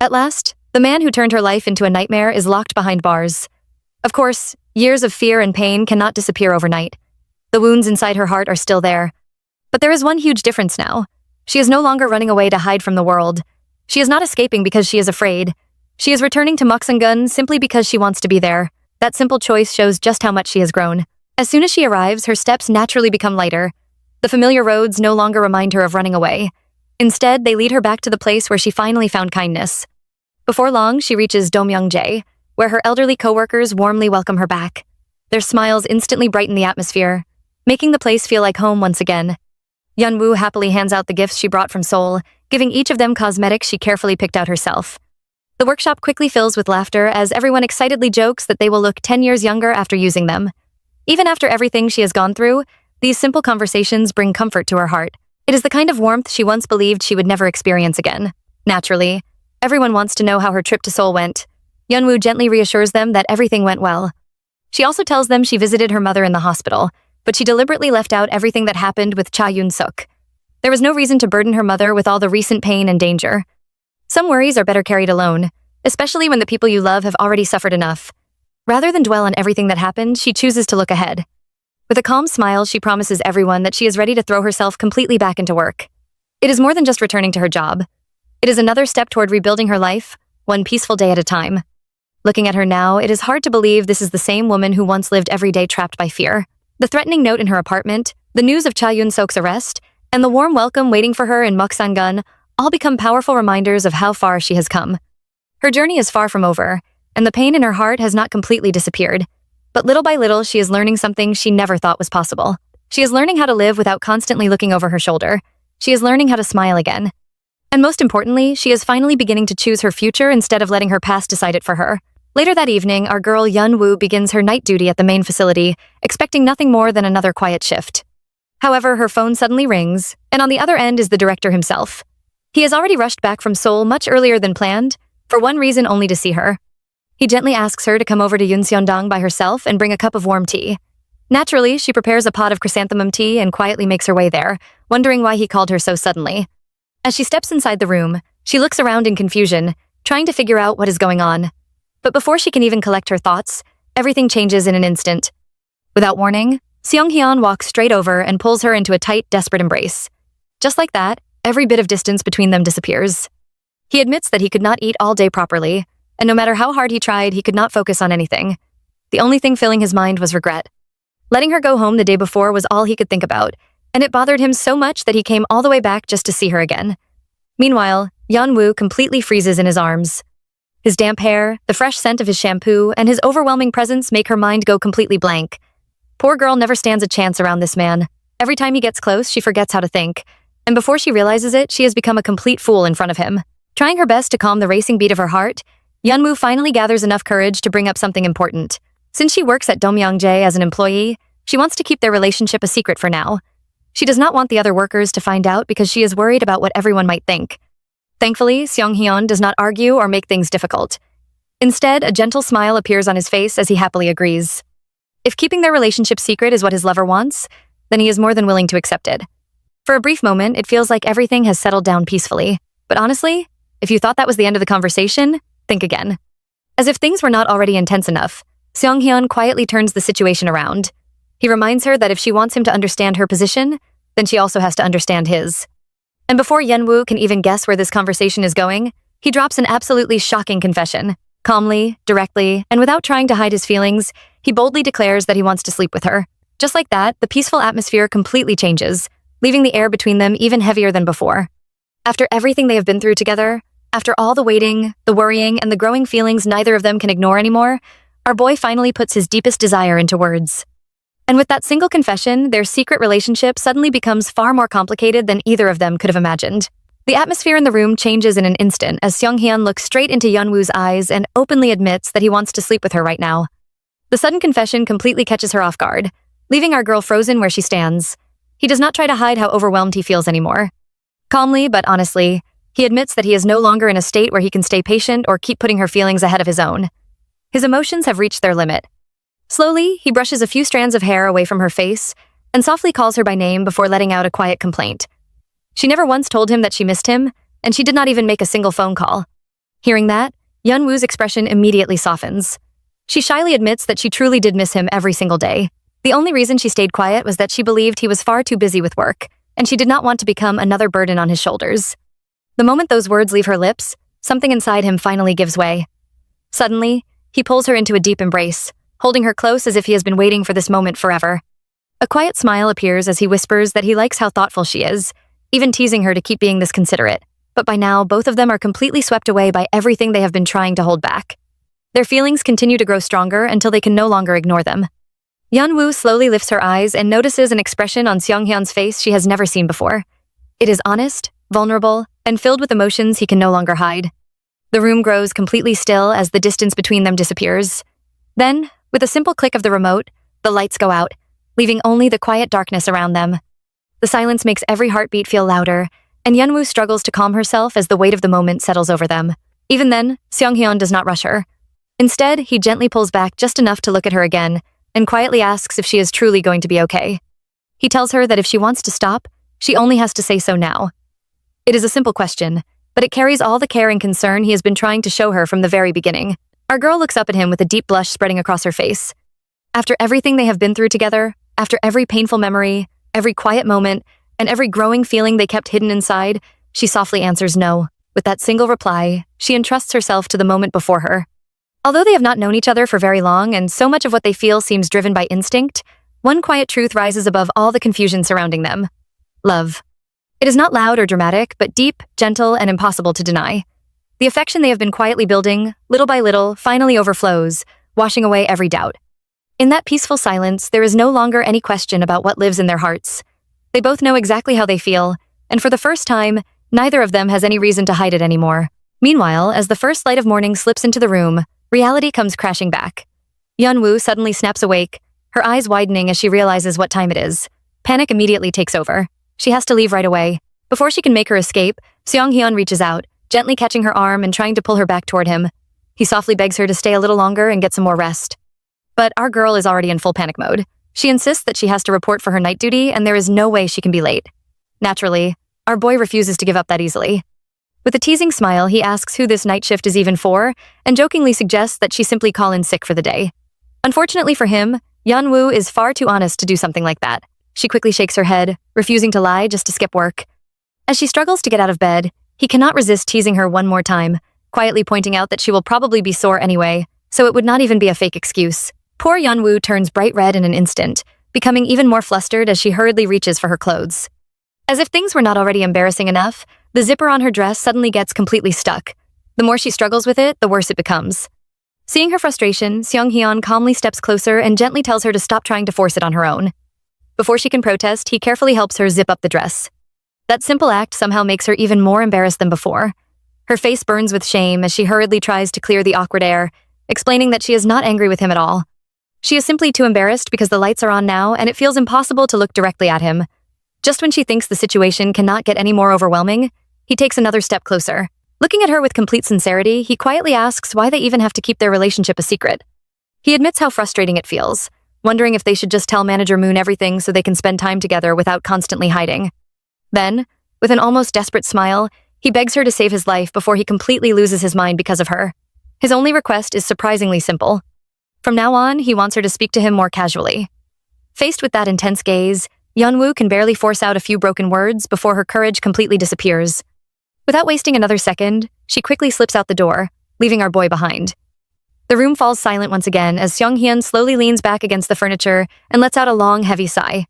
At last, the man who turned her life into a nightmare is locked behind bars. Of course, years of fear and pain cannot disappear overnight. The wounds inside her heart are still there. But there is one huge difference now. She is no longer running away to hide from the world. She is not escaping because she is afraid. She is returning to Moksan-gun simply because she wants to be there. That simple choice shows just how much she has grown. As soon as she arrives, her steps naturally become lighter. The familiar roads no longer remind her of running away. Instead, they lead her back to the place where she finally found kindness. Before long, she reaches Domyeongjae, where her elderly coworkers warmly welcome her back. Their smiles instantly brighten the atmosphere, making the place feel like home once again. Yeonwoo happily hands out the gifts she brought from Seoul, giving each of them cosmetics she carefully picked out herself. The workshop quickly fills with laughter as everyone excitedly jokes that they will look 10 years younger after using them. Even after everything she has gone through, these simple conversations bring comfort to her heart. It is the kind of warmth she once believed she would never experience again. Naturally, everyone wants to know how her trip to Seoul went. Yeonwoo gently reassures them that everything went well. She also tells them she visited her mother in the hospital, but she deliberately left out everything that happened with Cha Yun-suk. There was no reason to burden her mother with all the recent pain and danger. Some worries are better carried alone, especially when the people you love have already suffered enough. Rather than dwell on everything that happened, she chooses to look ahead. With a calm smile, she promises everyone that she is ready to throw herself completely back into work. It is more than just returning to her job. It is another step toward rebuilding her life, one peaceful day at a time. Looking at her now, it is hard to believe this is the same woman who once lived every day trapped by fear. The threatening note in her apartment, the news of Cha Yun-sok's arrest, and the warm welcome waiting for her in Moksan-gun all become powerful reminders of how far she has come. Her journey is far from over, and the pain in her heart has not completely disappeared. But little by little, she is learning something she never thought was possible. She is learning how to live without constantly looking over her shoulder. She is learning how to smile again. And most importantly, she is finally beginning to choose her future instead of letting her past decide it for her. Later that evening, our girl Yeon-woo begins her night duty at the main facility, expecting nothing more than another quiet shift. However, her phone suddenly rings, and on the other end is the director himself. He has already rushed back from Seoul much earlier than planned, for one reason only to see her. He gently asks her to come over to Yunseondang by herself and bring a cup of warm tea. Naturally, she prepares a pot of chrysanthemum tea and quietly makes her way there, wondering why he called her so suddenly. As she steps inside the room, she looks around in confusion, trying to figure out what is going on. But before she can even collect her thoughts, everything changes in an instant. Without warning, Seong-hyun walks straight over and pulls her into a tight, desperate embrace. Just like that, every bit of distance between them disappears. He admits that he could not eat all day properly, and no matter how hard he tried, he could not focus on anything. The only thing filling his mind was regret. Letting her go home the day before was all he could think about, and it bothered him so much that he came all the way back just to see her again. Meanwhile, Yeon-woo completely freezes in his arms. His damp hair, the fresh scent of his shampoo, and his overwhelming presence make her mind go completely blank. Poor girl never stands a chance around this man. Every time he gets close, she forgets how to think. And before she realizes it, she has become a complete fool in front of him. Trying her best to calm the racing beat of her heart, Yeon-woo finally gathers enough courage to bring up something important. Since she works at Domyongjae as an employee, she wants to keep their relationship a secret for now. She does not want the other workers to find out because she is worried about what everyone might think. Thankfully, Seong-hyun does not argue or make things difficult. Instead, a gentle smile appears on his face as he happily agrees. If keeping their relationship secret is what his lover wants, then he is more than willing to accept it. For a brief moment, it feels like everything has settled down peacefully. But honestly, if you thought that was the end of the conversation, think again. As if things were not already intense enough, Seong-hyun quietly turns the situation around. He reminds her that if she wants him to understand her position, then she also has to understand his. And before Yeon-woo can even guess where this conversation is going, he drops an absolutely shocking confession. Calmly, directly, and without trying to hide his feelings, he boldly declares that he wants to sleep with her. Just like that, the peaceful atmosphere completely changes, leaving the air between them even heavier than before. After everything they have been through together, after all the waiting, the worrying, and the growing feelings neither of them can ignore anymore, our boy finally puts his deepest desire into words. And with that single confession, their secret relationship suddenly becomes far more complicated than either of them could have imagined. The atmosphere in the room changes in an instant as Seong-hyun looks straight into Yeon-woo's eyes and openly admits that he wants to sleep with her right now. The sudden confession completely catches her off guard, leaving our girl frozen where she stands. He does not try to hide how overwhelmed he feels anymore. Calmly, but honestly, he admits that he is no longer in a state where he can stay patient or keep putting her feelings ahead of his own. His emotions have reached their limit. Slowly, he brushes a few strands of hair away from her face and softly calls her by name before letting out a quiet complaint. She never once told him that she missed him, and she did not even make a single phone call. Hearing that, Yeon-woo's expression immediately softens. She shyly admits that she truly did miss him every single day. The only reason she stayed quiet was that she believed he was far too busy with work, and she did not want to become another burden on his shoulders. The moment those words leave her lips, something inside him finally gives way. Suddenly, he pulls her into a deep embrace, holding her close as if he has been waiting for this moment forever. A quiet smile appears as he whispers that he likes how thoughtful she is, even teasing her to keep being this considerate. But by now, both of them are completely swept away by everything they have been trying to hold back. Their feelings continue to grow stronger until they can no longer ignore them. Yeon-woo slowly lifts her eyes and notices an expression on Seong-hyun's face she has never seen before. It is honest, vulnerable, and filled with emotions he can no longer hide. The room grows completely still as the distance between them disappears. Then, with a simple click of the remote, the lights go out, leaving only the quiet darkness around them. The silence makes every heartbeat feel louder, and Yeon-woo struggles to calm herself as the weight of the moment settles over them. Even then, Seong-hyun does not rush her. Instead, he gently pulls back just enough to look at her again, and quietly asks if she is truly going to be okay. He tells her that if she wants to stop, she only has to say so now. It is a simple question, but it carries all the care and concern he has been trying to show her from the very beginning. Our girl looks up at him with a deep blush spreading across her face. After everything they have been through together, after every painful memory, every quiet moment, and every growing feeling they kept hidden inside, she softly answers no. With that single reply, she entrusts herself to the moment before her. Although they have not known each other for very long and so much of what they feel seems driven by instinct, one quiet truth rises above all the confusion surrounding them. Love. It is not loud or dramatic, but deep, gentle, and impossible to deny. The affection they have been quietly building, little by little, finally overflows, washing away every doubt. In that peaceful silence, there is no longer any question about what lives in their hearts. They both know exactly how they feel, and for the first time, Neither of them has any reason to hide it anymore. Meanwhile, as the first light of morning slips into the room, reality comes crashing back. Yeon-woo suddenly snaps awake, her eyes widening as she realizes what time it is. Panic immediately takes over. She has to leave right away. Before she can make her escape, Seong-hyun reaches out, gently catching her arm and trying to pull her back toward him. He softly begs her to stay a little longer and get some more rest. But our girl is already in full panic mode. She insists that she has to report for her night duty and there is no way she can be late. Naturally, our boy refuses to give up that easily. With a teasing smile, he asks who this night shift is even for and jokingly suggests that she simply call in sick for the day. Unfortunately for him, Yeon-woo is far too honest to do something like that. She quickly shakes her head, refusing to lie just to skip work. As she struggles to get out of bed, he cannot resist teasing her one more time, quietly pointing out that she will probably be sore anyway, so it would not even be a fake excuse. Poor Yeon-woo turns bright red in an instant, becoming even more flustered as she hurriedly reaches for her clothes. As if things were not already embarrassing enough, the zipper on her dress suddenly gets completely stuck. The more she struggles with it, the worse it becomes. Seeing her frustration, Seong-hyun calmly steps closer and gently tells her to stop trying to force it on her own. Before she can protest, he carefully helps her zip up the dress. That simple act somehow makes her even more embarrassed than before. Her face burns with shame as she hurriedly tries to clear the awkward air, explaining that she is not angry with him at all. She is simply too embarrassed because the lights are on now and it feels impossible to look directly at him. Just when she thinks the situation cannot get any more overwhelming, he takes another step closer. Looking at her with complete sincerity, he quietly asks why they even have to keep their relationship a secret. He admits how frustrating it feels, wondering if they should just tell Manager Moon everything so they can spend time together without constantly hiding. Then, with an almost desperate smile, he begs her to save his life before he completely loses his mind because of her. His only request is surprisingly simple. From now on, he wants her to speak to him more casually. Faced with that intense gaze, Yeon-woo can barely force out a few broken words before her courage completely disappears. Without wasting another second, she quickly slips out the door, leaving our boy behind. The room falls silent once again as Seong-hyun slowly leans back against the furniture and lets out a long, heavy sigh.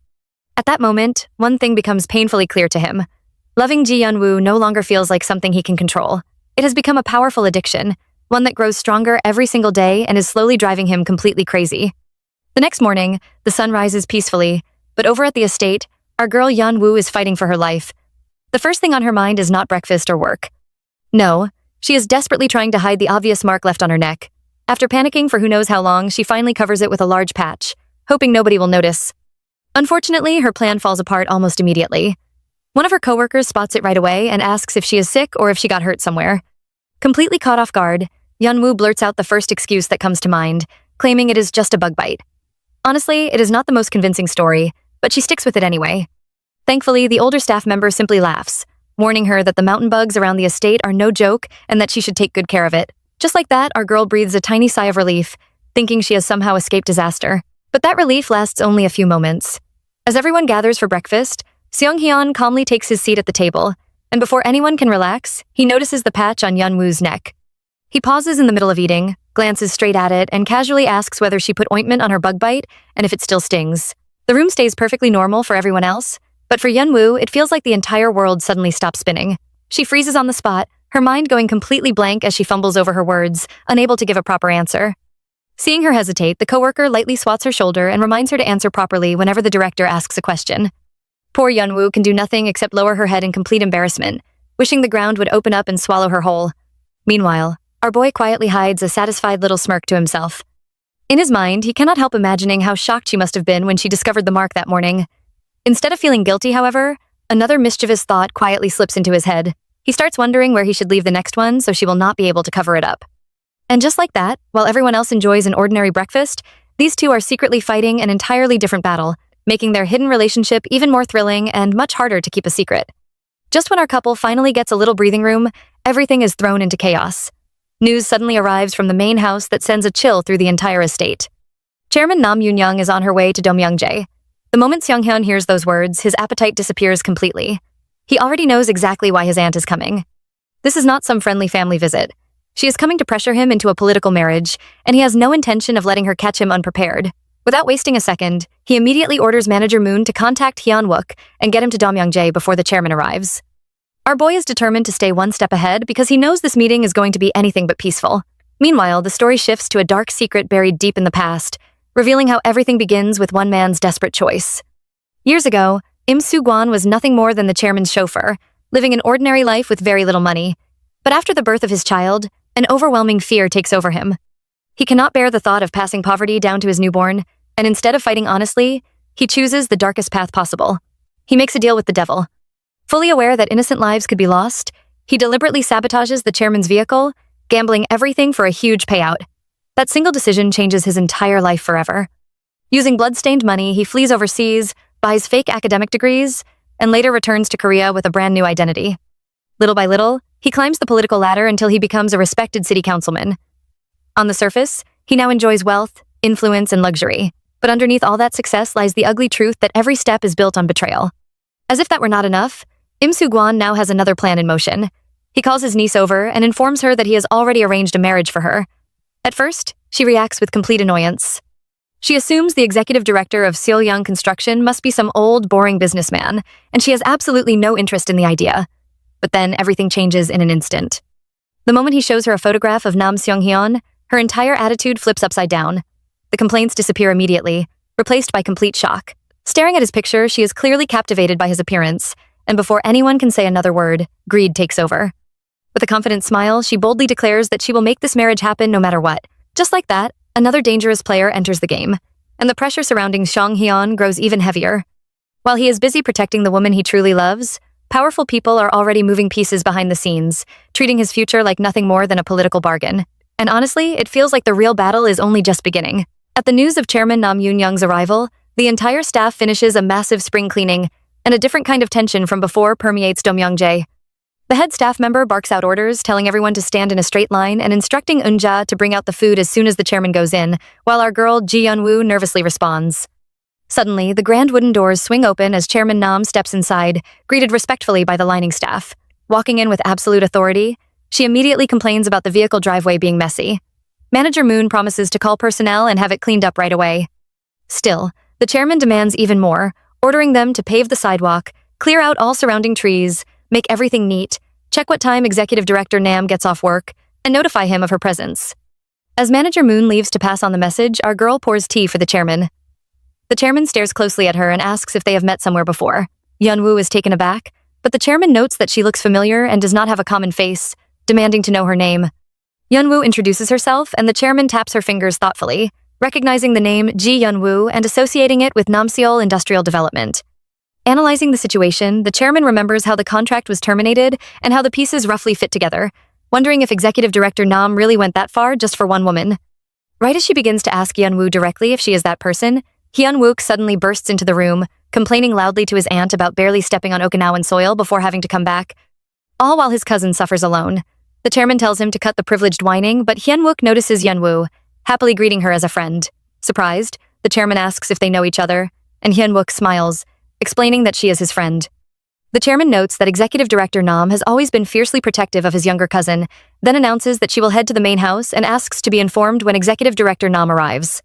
At that moment, one thing becomes painfully clear to him. Loving Ji Yeon-woo no longer feels like something he can control. It has become a powerful addiction, one that grows stronger every single day and is slowly driving him completely crazy. The next morning, the sun rises peacefully, but over at the estate, our girl Yeon-woo is fighting for her life. The first thing on her mind is not breakfast or work. No, she is desperately trying to hide the obvious mark left on her neck. After panicking for who knows how long, she finally covers it with a large patch, hoping nobody will notice. Unfortunately, her plan falls apart almost immediately. One of her coworkers spots it right away and asks if she is sick or if she got hurt somewhere. Completely caught off guard, Yeon-woo blurts out the first excuse that comes to mind, claiming it is just a bug bite. Honestly, it is not the most convincing story, but she sticks with it anyway. Thankfully, the older staff member simply laughs, warning her that the mountain bugs around the estate are no joke and that she should take good care of it. Just like that, our girl breathes a tiny sigh of relief, thinking she has somehow escaped disaster. But that relief lasts only a few moments. As everyone gathers for breakfast, Seong-hyun calmly takes his seat at the table, and before anyone can relax, he notices the patch on Yeon-woo's neck. He pauses in the middle of eating, glances straight at it, and casually asks whether she put ointment on her bug bite and if it still stings. The room stays perfectly normal for everyone else, but for Yeon-woo, it feels like the entire world suddenly stops spinning. She freezes on the spot, her mind going completely blank as she fumbles over her words, unable to give a proper answer. Seeing her hesitate, the coworker lightly swats her shoulder and reminds her to answer properly whenever the director asks a question. Poor Yeon-woo can do nothing except lower her head in complete embarrassment, wishing the ground would open up and swallow her whole. Meanwhile, our boy quietly hides a satisfied little smirk to himself. In his mind, he cannot help imagining how shocked she must have been when she discovered the mark that morning. Instead of feeling guilty, however, another mischievous thought quietly slips into his head. He starts wondering where he should leave the next one so she will not be able to cover it up. And just like that, while everyone else enjoys an ordinary breakfast, these two are secretly fighting an entirely different battle, making their hidden relationship even more thrilling and much harder to keep a secret. Just when our couple finally gets a little breathing room, everything is thrown into chaos. News suddenly arrives from the main house that sends a chill through the entire estate. Chairman Nam Yoon-young is on her way to Domyangjae. The moment Seong-hyun hears those words, his appetite disappears completely. He already knows exactly why his aunt is coming. This is not some friendly family visit. She is coming to pressure him into a political marriage, and he has no intention of letting her catch him unprepared. Without wasting a second, he immediately orders Manager Moon to contact Hyun-wook and get him to Domyangjae before the chairman arrives. Our boy is determined to stay one step ahead because he knows this meeting is going to be anything but peaceful. Meanwhile, the story shifts to a dark secret buried deep in the past, revealing how everything begins with one man's desperate choice. Years ago, Im Soo-gwon was nothing more than the chairman's chauffeur, living an ordinary life with very little money. But after the birth of his child, an overwhelming fear takes over him. He cannot bear the thought of passing poverty down to his newborn, and instead of fighting honestly, he chooses the darkest path possible. He makes a deal with the devil. Fully aware that innocent lives could be lost, he deliberately sabotages the chairman's vehicle, gambling everything for a huge payout. That single decision changes his entire life forever. Using blood-stained money, he flees overseas, buys fake academic degrees, and later returns to Korea with a brand new identity. Little by little, he climbs the political ladder until he becomes a respected city councilman. On the surface, he now enjoys wealth, influence, and luxury. But underneath all that success lies the ugly truth that every step is built on betrayal. As if that were not enough, Im Soo-gwon now has another plan in motion. He calls his niece over and informs her that he has already arranged a marriage for her. At first, she reacts with complete annoyance. She assumes the executive director of Seoulyoung Construction must be some old, boring businessman, and she has absolutely no interest in the idea. But then everything changes in an instant. The moment he shows her a photograph of Nam Seong-hyun, her entire attitude flips upside down. The complaints disappear immediately, replaced by complete shock. Staring at his picture, she is clearly captivated by his appearance, and before anyone can say another word, greed takes over. With a confident smile, she boldly declares that she will make this marriage happen no matter what. Just like that, another dangerous player enters the game, and the pressure surrounding Seong-hyun grows even heavier. While he is busy protecting the woman he truly loves, powerful people are already moving pieces behind the scenes, treating his future like nothing more than a political bargain. And honestly, it feels like the real battle is only just beginning. At the news of Chairman Nam Yoon-young's arrival, the entire staff finishes a massive spring cleaning, and a different kind of tension from before permeates Domyongjae. The head staff member barks out orders, telling everyone to stand in a straight line and instructing Eunja to bring out the food as soon as the chairman goes in, while our girl Ji Yeon-woo nervously responds. Suddenly, the grand wooden doors swing open as Chairman Nam steps inside, greeted respectfully by the lining staff. Walking in with absolute authority, she immediately complains about the vehicle driveway being messy. Manager Moon promises to call personnel and have it cleaned up right away. Still, the chairman demands even more, ordering them to pave the sidewalk, clear out all surrounding trees, make everything neat, check what time Executive Director Nam gets off work, and notify him of her presence. As Manager Moon leaves to pass on the message, our girl pours tea for the chairman. The chairman stares closely at her and asks if they have met somewhere before. Yeon-woo is taken aback, but the chairman notes that she looks familiar and does not have a common face, demanding to know her name. Yeon-woo introduces herself, and the chairman taps her fingers thoughtfully, recognizing the name Ji Yeon-woo and associating it with Namseol Industrial Development. Analyzing the situation, the chairman remembers how the contract was terminated and how the pieces roughly fit together, wondering if Executive Director Nam really went that far just for one woman. Right as she begins to ask Yeon-woo directly if she is that person, Hyun-wook suddenly bursts into the room, complaining loudly to his aunt about barely stepping on Okinawan soil before having to come back, all while his cousin suffers alone. The chairman tells him to cut the privileged whining, but Hyun-wook notices Yeon-woo, happily greeting her as a friend. Surprised, the chairman asks if they know each other, and Hyun-wook smiles, explaining that she is his friend. The chairman notes that Executive Director Nam has always been fiercely protective of his younger cousin, then announces that she will head to the main house and asks to be informed when Executive Director Nam arrives.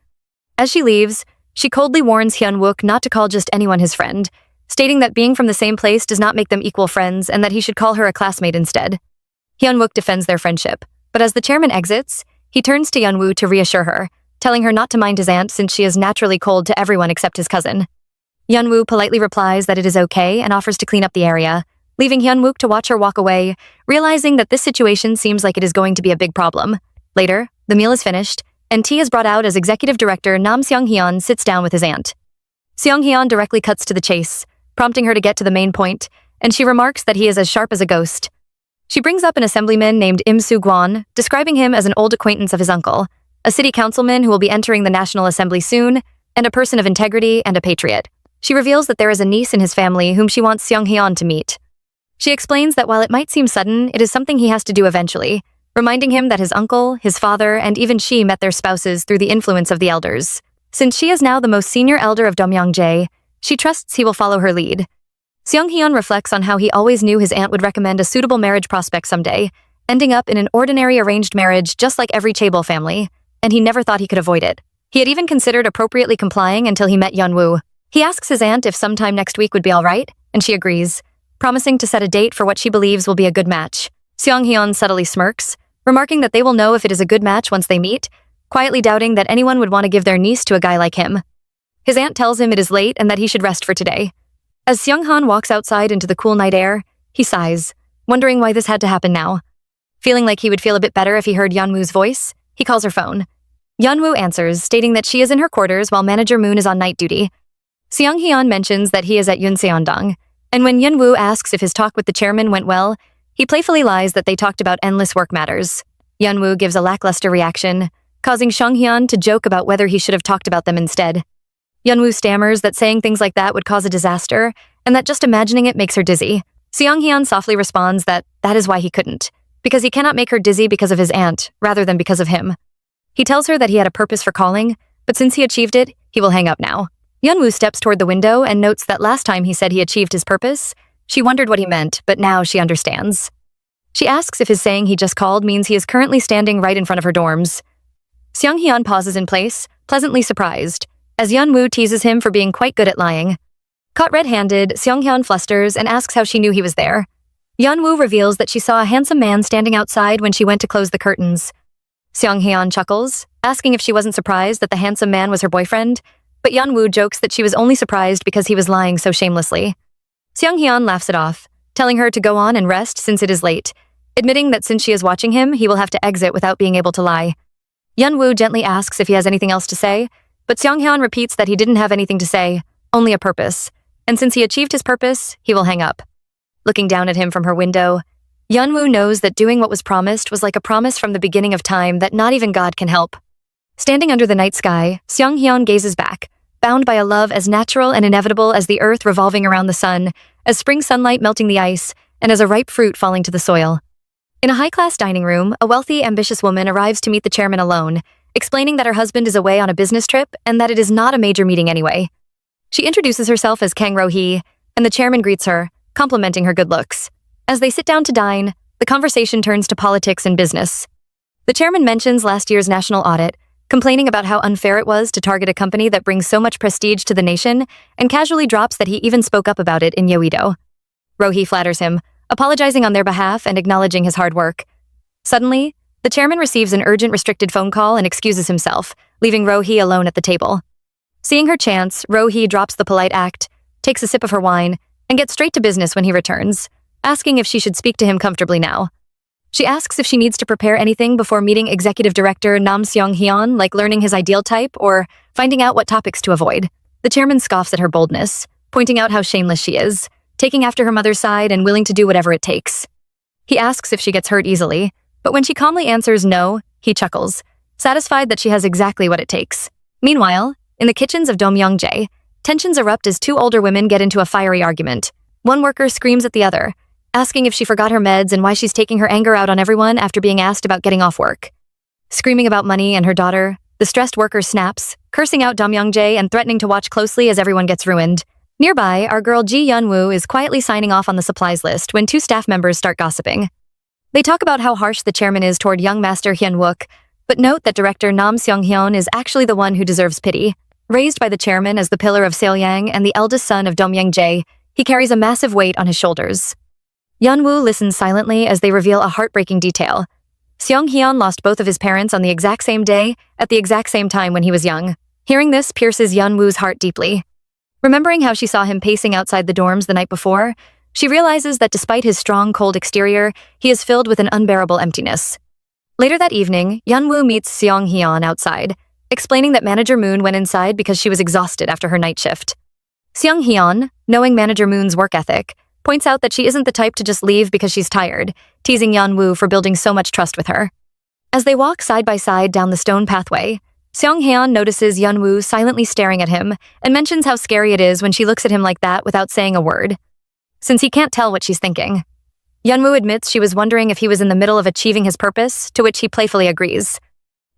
As she leaves, she coldly warns Hyun-wook not to call just anyone his friend, stating that being from the same place does not make them equal friends and that he should call her a classmate instead. Hyun-wook defends their friendship, but as the chairman exits, he turns to Yeon-woo to reassure her, telling her not to mind his aunt since she is naturally cold to everyone except his cousin. Yeon-woo politely replies that it is okay and offers to clean up the area, leaving Hyun-wook to watch her walk away, realizing that this situation seems like it is going to be a big problem. Later, the meal is finished, and tea is brought out as Executive Director Nam Seong-hyun sits down with his aunt. Seong-hyun directly cuts to the chase, prompting her to get to the main point, and she remarks that he is as sharp as a ghost. She brings up an assemblyman named Im Soo-gwon, describing him as an old acquaintance of his uncle, a city councilman who will be entering the National Assembly soon, and a person of integrity and a patriot. She reveals that there is a niece in his family whom she wants Seong-hyun to meet. She explains that while it might seem sudden, it is something he has to do eventually, reminding him that his uncle, his father, and even she met their spouses through the influence of the elders. Since she is now the most senior elder of Domyongjae, she trusts he will follow her lead. Seong-hyun reflects on how he always knew his aunt would recommend a suitable marriage prospect someday, ending up in an ordinary arranged marriage just like every chaebol family, and he never thought he could avoid it. He had even considered appropriately complying until he met Yeon-woo. He asks his aunt if sometime next week would be all right, and she agrees, promising to set a date for what she believes will be a good match. Seong-hyun subtly smirks, remarking that they will know if it is a good match once they meet, quietly doubting that anyone would want to give their niece to a guy like him. His aunt tells him it is late and that he should rest for today. As Seong-han walks outside into the cool night air, He sighs, wondering why this had to happen now. Feeling like he would feel a bit better if he heard Yeonwoo's voice, he calls her phone. Yeonwoo answers, stating that she is in her quarters while Manager Moon is on night duty. Seong-hyun mentions that he is at Yunseondong, and when Yeonwoo asks if his talk with the chairman went well, he playfully lies that they talked about endless work matters. Yeonwoo gives a lackluster reaction, causing Seong-hyun to joke about whether he should have talked about them instead. Yeonwoo stammers that saying things like that would cause a disaster, and that just imagining it makes her dizzy. Seong-hyun softly responds that is why he couldn't, because he cannot make her dizzy because of his aunt, rather than because of him. He tells her that he had a purpose for calling, but since he achieved it, he will hang up now. Yeonwoo steps toward the window and notes that last time he said he achieved his purpose, she wondered what he meant, but now she understands. She asks if his saying he just called means he is currently standing right in front of her dorms. Seong-hyun pauses in place, pleasantly surprised, as Yeonwoo teases him for being quite good at lying. Caught red-handed, Seong-hyun flusters and asks how she knew he was there. Yeonwoo reveals that she saw a handsome man standing outside when she went to close the curtains. Seong-hyun chuckles, asking if she wasn't surprised that the handsome man was her boyfriend, but Yeonwoo jokes that she was only surprised because he was lying so shamelessly. Seong-hyun laughs it off, telling her to go on and rest since it is late, admitting that since she is watching him, he will have to exit without being able to lie. Yeonwoo gently asks if he has anything else to say, but Seong-hyun repeats that he didn't have anything to say, only a purpose, and since he achieved his purpose, he will hang up. Looking down at him from her window, Yeonwoo knows that doing what was promised was like a promise from the beginning of time that not even God can help. Standing under the night sky, Seong-hyun gazes back, bound by a love as natural and inevitable as the earth revolving around the sun, as spring sunlight melting the ice, and as a ripe fruit falling to the soil. In a high-class dining room, a wealthy, ambitious woman arrives to meet the chairman alone, explaining that her husband is away on a business trip and that it is not a major meeting anyway. She introduces herself as Kang Ro-hee, and the chairman greets her, complimenting her good looks. As they sit down to dine, the conversation turns to politics and business. The chairman mentions last year's national audit, complaining about how unfair it was to target a company that brings so much prestige to the nation, and casually drops that he even spoke up about it in Yeouido. Ro-hee flatters him, apologizing on their behalf and acknowledging his hard work. Suddenly, the chairman receives an urgent restricted phone call and excuses himself, leaving Ro-hee alone at the table. Seeing her chance, Ro-hee drops the polite act, takes a sip of her wine, and gets straight to business when he returns, asking if she should speak to him comfortably now. She asks if she needs to prepare anything before meeting Executive Director Nam Seong-hyun, like learning his ideal type or finding out what topics to avoid. The chairman scoffs at her boldness, pointing out how shameless she is, taking after her mother's side and willing to do whatever it takes. He asks if she gets hurt easily, but when she calmly answers no, he chuckles, satisfied that she has exactly what it takes. Meanwhile, in the kitchens of Domyongjae, tensions erupt as two older women get into a fiery argument. One worker screams at the other, asking if she forgot her meds and why she's taking her anger out on everyone after being asked about getting off work. Screaming about money and her daughter, the stressed worker snaps, cursing out Domyongjae and threatening to watch closely as everyone gets ruined. Nearby, our girl Ji Yeonwoo is quietly signing off on the supplies list when two staff members start gossiping. They talk about how harsh the chairman is toward young master Hyun-wook, but note that director Nam Seong-hyun is actually the one who deserves pity. Raised by the chairman as the pillar of Seolyang and the eldest son of Domyongjae, he carries a massive weight on his shoulders. Yeonwoo listens silently as they reveal a heartbreaking detail. Seong-hyun lost both of his parents on the exact same day, at the exact same time when he was young. Hearing this pierces Yeonwoo's heart deeply. Remembering how she saw him pacing outside the dorms the night before, she realizes that despite his strong, cold exterior, he is filled with an unbearable emptiness. Later that evening, Yeonwoo meets Seong-hyun outside, explaining that Manager Moon went inside because she was exhausted after her night shift. Seong-hyun, knowing Manager Moon's work ethic, points out that she isn't the type to just leave because she's tired, teasing Yeonwoo for building so much trust with her. As they walk side by side down the stone pathway, Seong-hyun notices Yeonwoo silently staring at him and mentions how scary it is when she looks at him like that without saying a word, since he can't tell what she's thinking. Yeonwoo admits she was wondering if he was in the middle of achieving his purpose, to which he playfully agrees.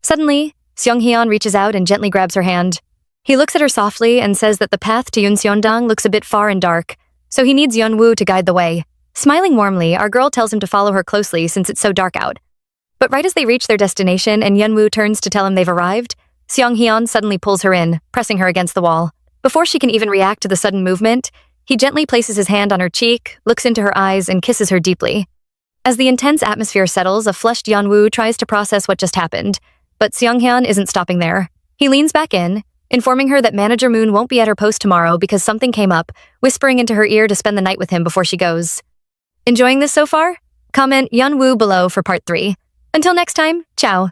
Suddenly, Seong-hyun reaches out and gently grabs her hand. He looks at her softly and says that the path to Yunseondong looks a bit far and dark, so he needs Yeonwoo to guide the way. Smiling warmly, our girl tells him to follow her closely since it's so dark out. But right as they reach their destination and Yeonwoo turns to tell him they've arrived, Seong-hyun suddenly pulls her in, pressing her against the wall. Before she can even react to the sudden movement, he gently places his hand on her cheek, looks into her eyes, and kisses her deeply. As the intense atmosphere settles, a flushed Yeonwoo tries to process what just happened, but Seong-hyun isn't stopping there. He leans back in, informing her that Manager Moon won't be at her post tomorrow because something came up, whispering into her ear to spend the night with him before she goes. Enjoying this so far? Comment Yeonwoo below for part 3. Until next time, ciao.